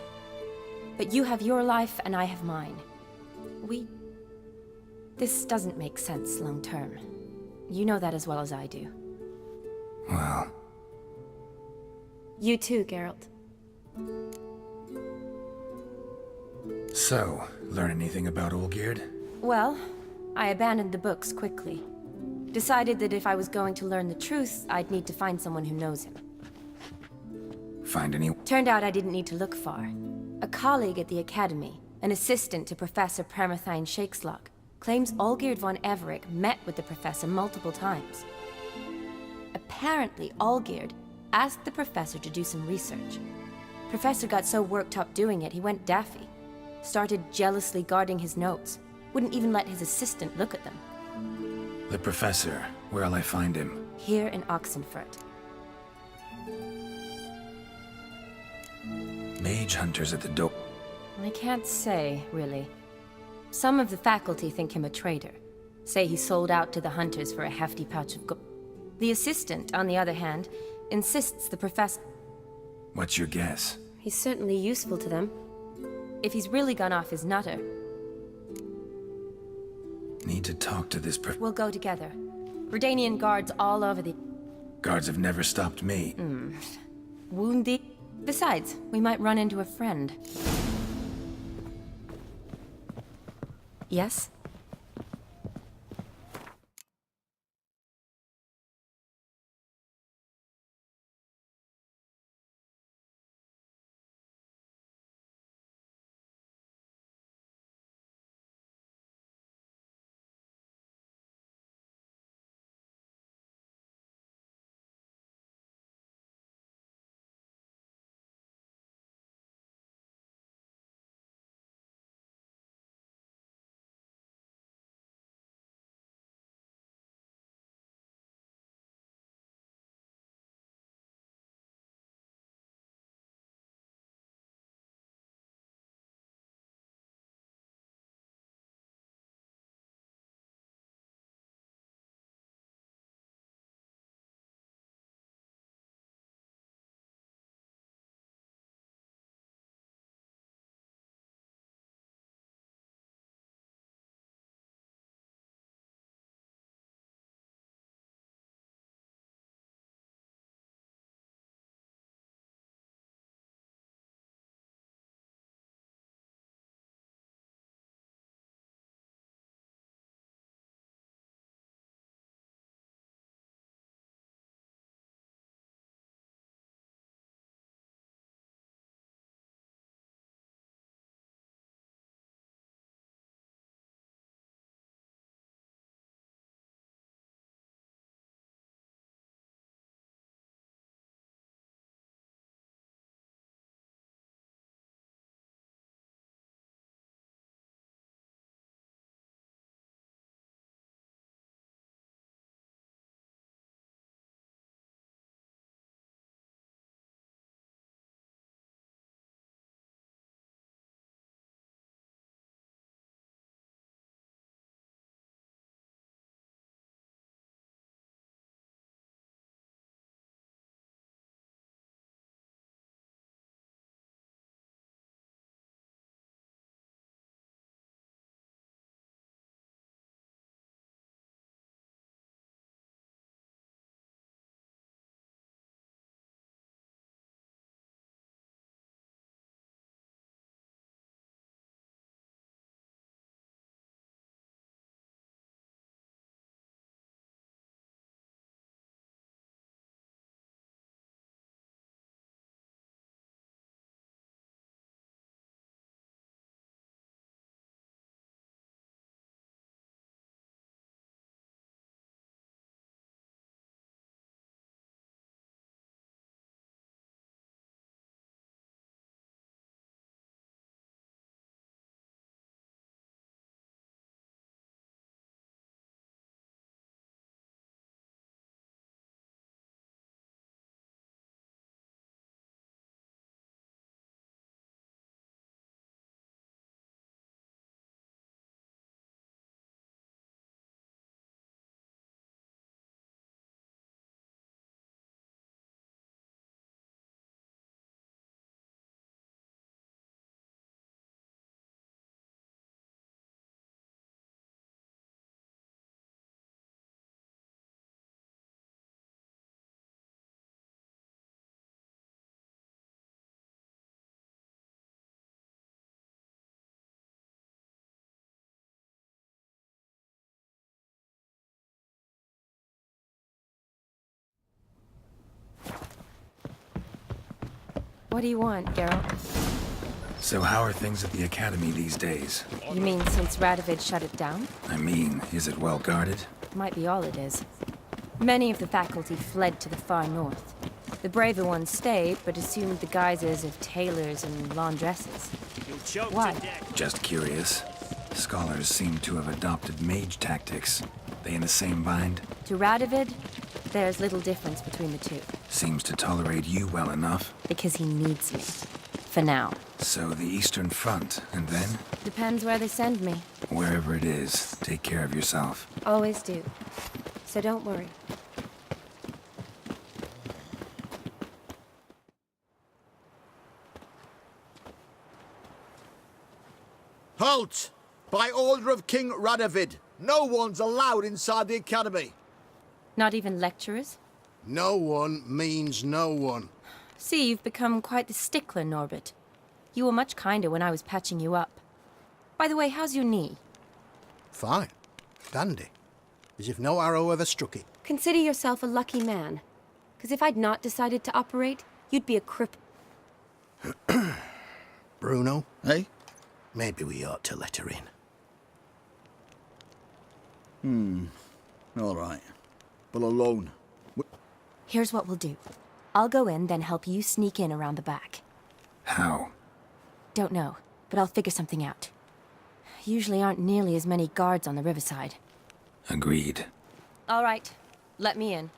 But you have your life and I have mine. This doesn't make sense long term. You know that as well as I do. Well... You too, Geralt. So, learn anything about Olgierd? Well, I abandoned the books quickly. Decided that if I was going to learn the truth, I'd need to find someone who knows him. Find any... Turned out I didn't need to look far. A colleague at the Academy, an assistant to Professor Permathine Shakeslock, claims Olgierd von Everec met with the professor multiple times. Apparently, Olgierd asked the professor to do some research. Professor got so worked up doing it, he went daffy. Started jealously guarding his notes. Wouldn't even let his assistant look at them. The professor. Where'll I find him? Here in Oxenfurt. Mage hunters at the door. I can't say, really. Some of the faculty think him a traitor. Say he sold out to the hunters for a hefty pouch of gold. The assistant, on the other hand, insists the professor... What's your guess? He's certainly useful to them. If he's really gone off his nutter... Need to talk to this We'll go together. Redanian guards all over the... Guards have never stopped me. Wounded. Besides, we might run into a friend. Yes? What do you want, Geralt? So how are things at the Academy these days? You mean since Radovid shut it down? I mean, is it well guarded? Might be all it is. Many of the faculty fled to the far north. The braver ones stayed, but assumed the guises of tailors and laundresses. Why? Just curious. Scholars seem to have adopted mage tactics. They in the same bind? To Radovid, there's little difference between the two. Seems to tolerate you well enough. Because he needs me. For now. So the Eastern Front, and then? Depends where they send me. Wherever it is, take care of yourself. Always do. So don't worry. Halt! By order of King Radovid, no one's allowed inside the Academy. Not even lecturers? No one means no one. See, you've become quite the stickler, Norbert. You were much kinder when I was patching you up. By the way, how's your knee? Fine. Dandy. As if no arrow ever struck it. Consider yourself a lucky man. Because if I'd not decided to operate, you'd be a cripple. Bruno? Hey? Maybe we ought to let her in. All right. But alone. Here's what we'll do. I'll go in, then help you sneak in around the back. How? Don't know, but I'll figure something out. Usually aren't nearly as many guards on the riverside. Agreed. All right, let me in.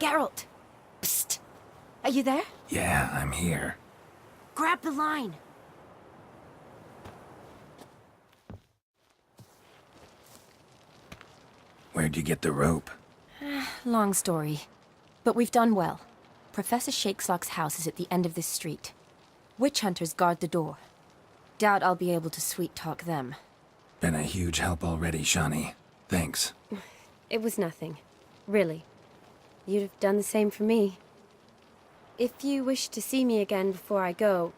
Geralt! Psst! Are you there? Yeah, I'm here. Grab the line! Where'd you get the rope? Long story. But we've done well. Professor Shakesock's house is at the end of this street. Witch hunters guard the door. Doubt I'll be able to sweet-talk them. Been a huge help already, Shani. Thanks. It was nothing. Really. You'd have done the same for me. If you wish to see me again before I go,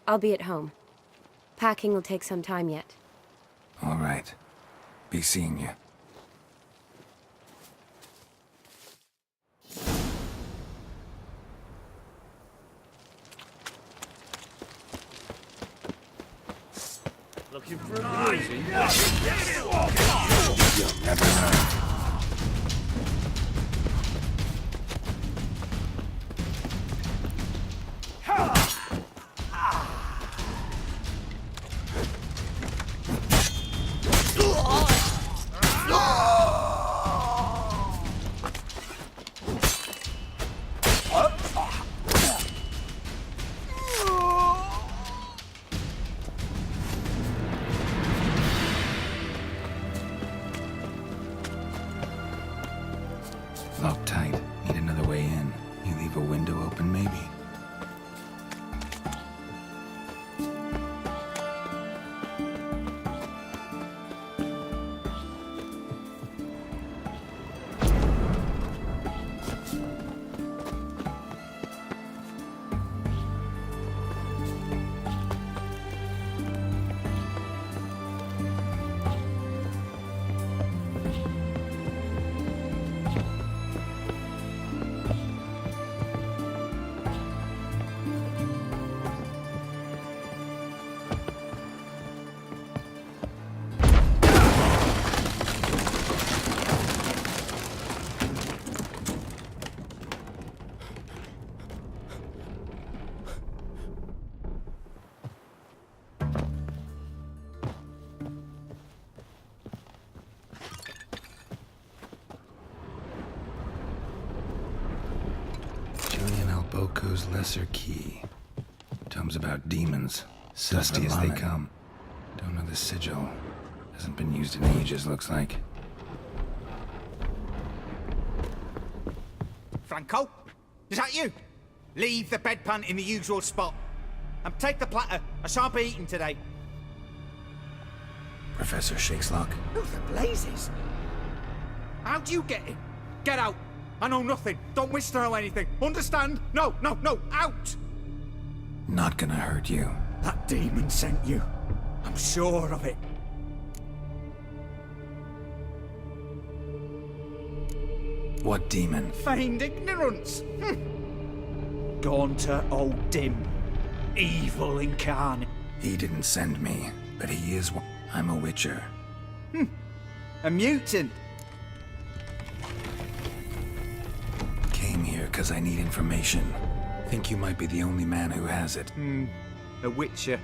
I'll be at home. Packing will take some time yet. All right. Be seeing you. Looking for a bruising? You'll never know. Locked tight. Need another way in. You leave a window open, maybe? Boko's Lesser Key. Tomes about demons. Dusty as they come. Don't know the sigil. Hasn't been used in ages, looks like. Franco? Is that you? Leave the bedpan in the usual spot. And take the platter. I shan't be eating today. Professor Shakesock? Who the blazes? How'd you get in? Get out! I know nothing. Don't wish to know anything. Understand? No, no, no, out! Not gonna hurt you. That demon sent you. I'm sure of it. What demon? Feigned ignorance. Gaunter O'Dim. Evil incarnate. He didn't send me, but he is one. I'm a witcher. A mutant. Came here because I need information. Think you might be the only man who has it. A witcher.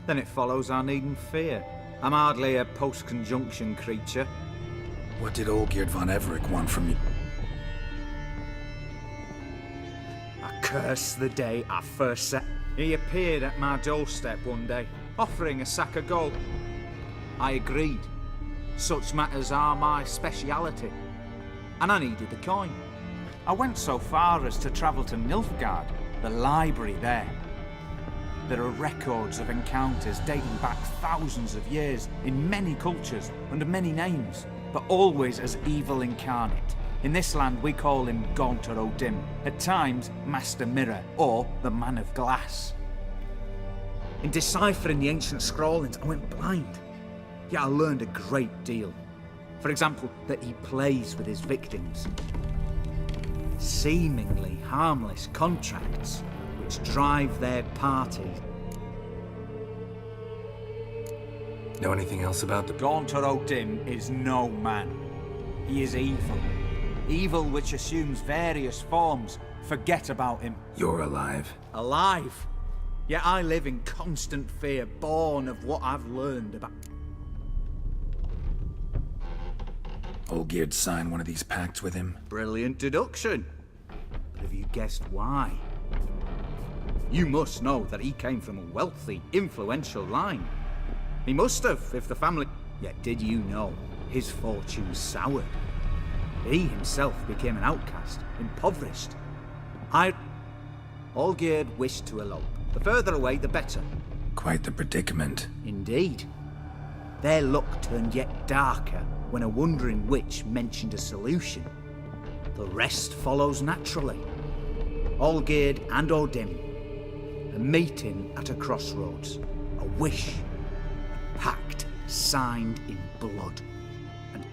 Then it follows I needn't fear. I'm hardly a post-conjunction creature. What did Olgierd von Everec want from you? I curse the day I first set. He appeared at my doorstep one day, offering a sack of gold. I agreed. Such matters are my speciality. And I needed the coin. I went so far as to travel to Nilfgaard, the library there. There are records of encounters dating back thousands of years in many cultures, under many names, but always as evil incarnate. In this land we call him Gaunter O'Dim, at times Master Mirror, or the Man of Glass. In deciphering the ancient scrawlings, I went blind. Yet I learned a great deal. For example, that he plays with his victims. Seemingly harmless contracts which drive their party. Know anything else about the... Gaunter O'Dim is no man. He is evil. Evil which assumes various forms. Forget about him. You're alive. Alive? Yet I live in constant fear, born of what I've learned about... Olgierd signed one of these pacts with him? Brilliant deduction. But have you guessed why? You must know that he came from a wealthy, influential line. He must have, if the family... Yet did you know his fortune soured He himself became an outcast, impoverished. Olgierd wished to elope. The further away, the better. Quite the predicament. Indeed. Their luck turned yet darker when a wandering witch mentioned a solution. The rest follows naturally. Olgierd and Odin, a meeting at a crossroads, a wish, a pact signed in blood. And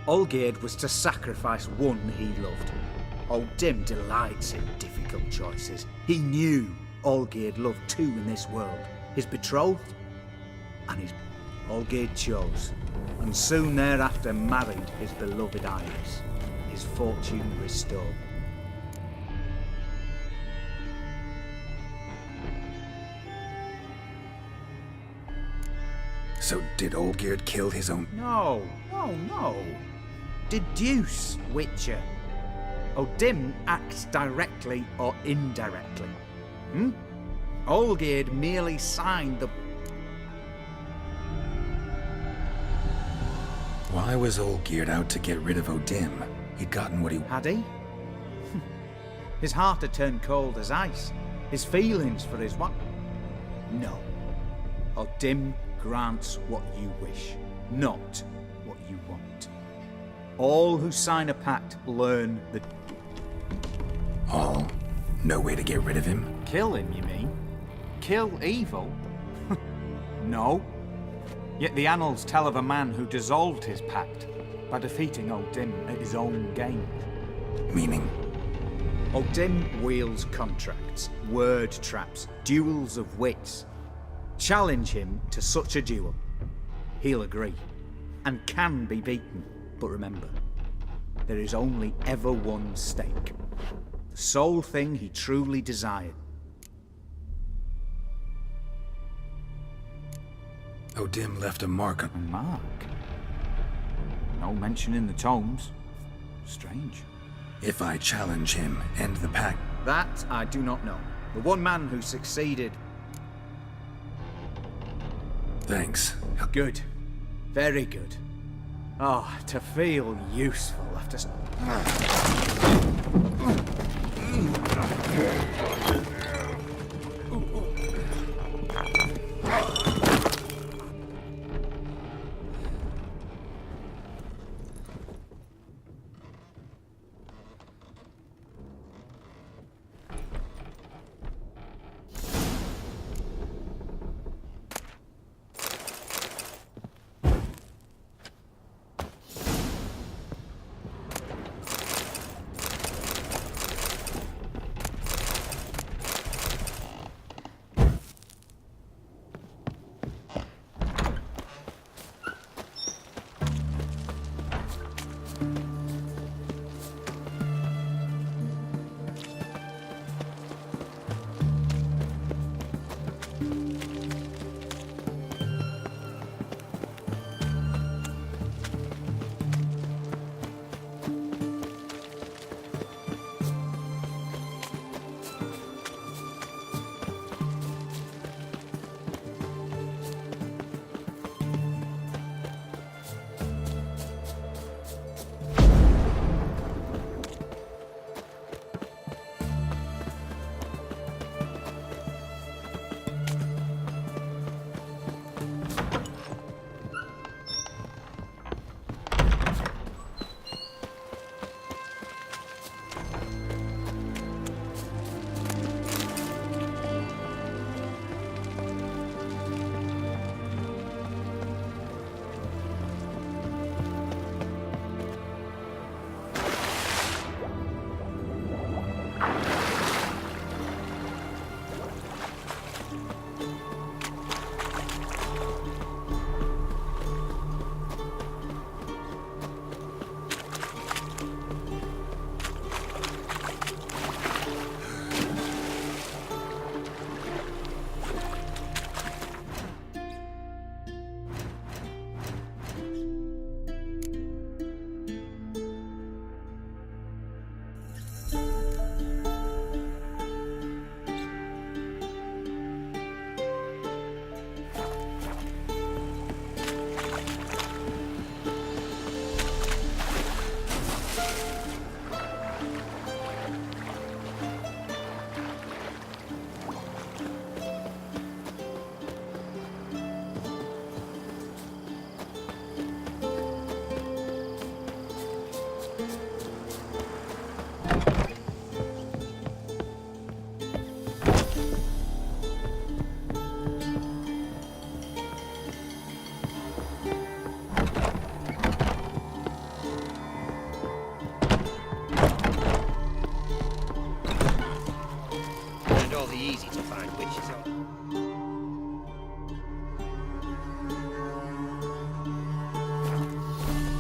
Olgierd was to sacrifice one he loved. Odin delights in difficult choices. He knew Olgierd loved two in this world, his betrothed and his... Olgierd chose, and soon thereafter married his beloved Iris, his fortune restored. So did Olgierd kill his own... No. Deduce, Witcher. Odin acts directly or indirectly. Olgierd merely signed the... Why was Olgierd out to get rid of Odin? He'd gotten what he... Had he? His heart had turned cold as ice. His feelings for his wife... No. Odin grants what you wish, not what you want. All who sign a pact learn that... All? No way to get rid of him? Kill him, you mean? Kill evil? No. Yet the annals tell of a man who dissolved his pact by defeating Odin at his own game. Meaning? Odin wields contracts, word traps, duels of wits. Challenge him to such a duel. He'll agree, and can be beaten. But remember, there is only ever one stake. The sole thing he truly desired. Odin left a mark on... A mark? No mention in the tomes. Strange. If I challenge him, end the pact... That I do not know. The one man who succeeded... Thanks. Good. Very good. Oh, to feel useful after...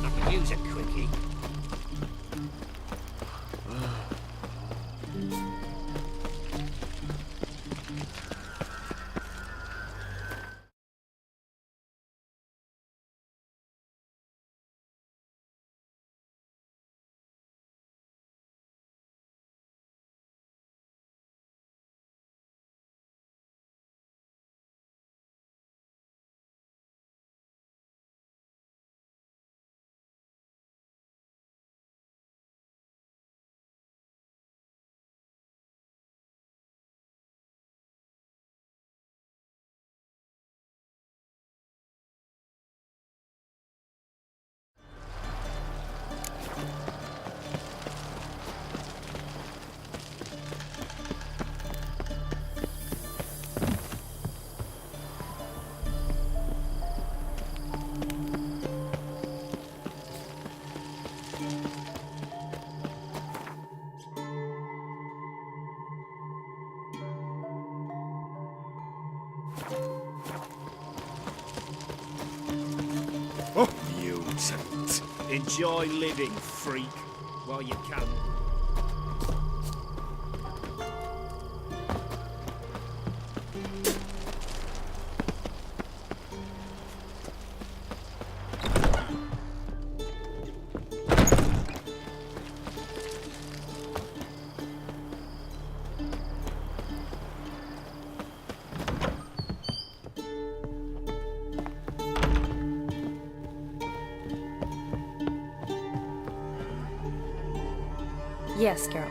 I could use a quickie. Oh, mutant. Enjoy living, freak, while you can. Yes, Geralt.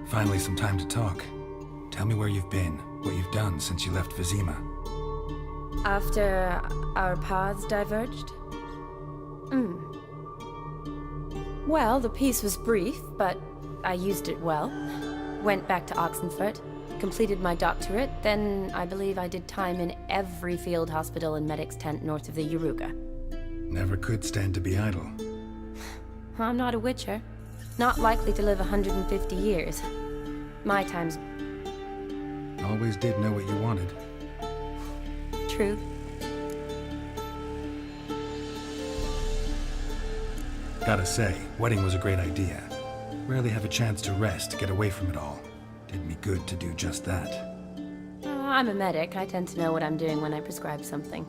Finally, some time to talk. Tell me where you've been, what you've done since you left Vizima. After our paths diverged? Well, the peace was brief, but I used it well. Went back to Oxenfurt, completed my doctorate, then I believe I did time in every field hospital and medic's tent north of the Yaruga. Never could stand to be idle. I'm not a witcher. Not likely to live 150 years. My time's Always did know what you wanted. true. Gotta say, wedding was a great idea. Rarely have a chance to rest, get away from it all. Did me good to do just that. I'm a medic. I tend to know what I'm doing when I prescribe something.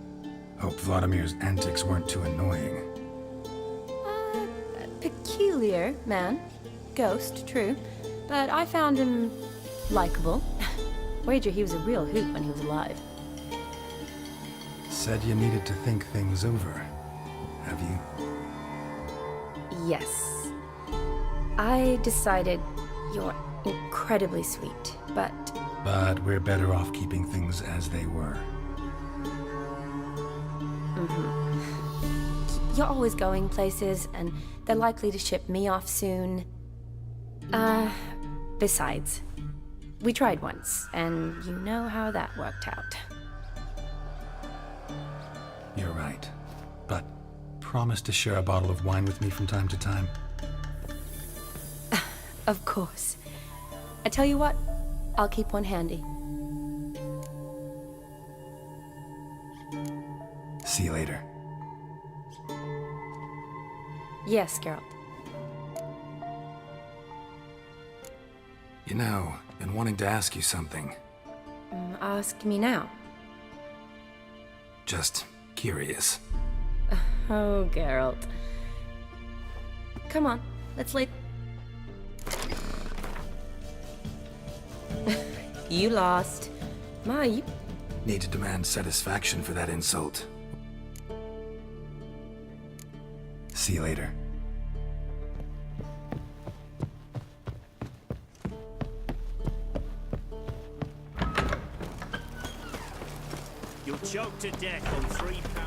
Hope Vladimir's antics weren't too annoying. Peculiar man. Ghost, true. But I found him likable. Wager he was a real hoot when he was alive. Said you needed to think things over. Have you? Yes. I decided you're incredibly sweet, but... But we're better off keeping things as they were. You're always going places, and they're likely to ship me off soon. Besides, we tried once, and you know how that worked out. You're right. But promise to share a bottle of wine with me from time to time. Of course. I tell you what, I'll keep one handy. See you later. Yes, Geralt. You know, been wanting to ask you something. Ask me now. Just curious. Oh, Geralt. Come on, let's lay... You lost. My, you... Need to demand satisfaction for that insult. See you later. You'll choke to death on 3 pounds.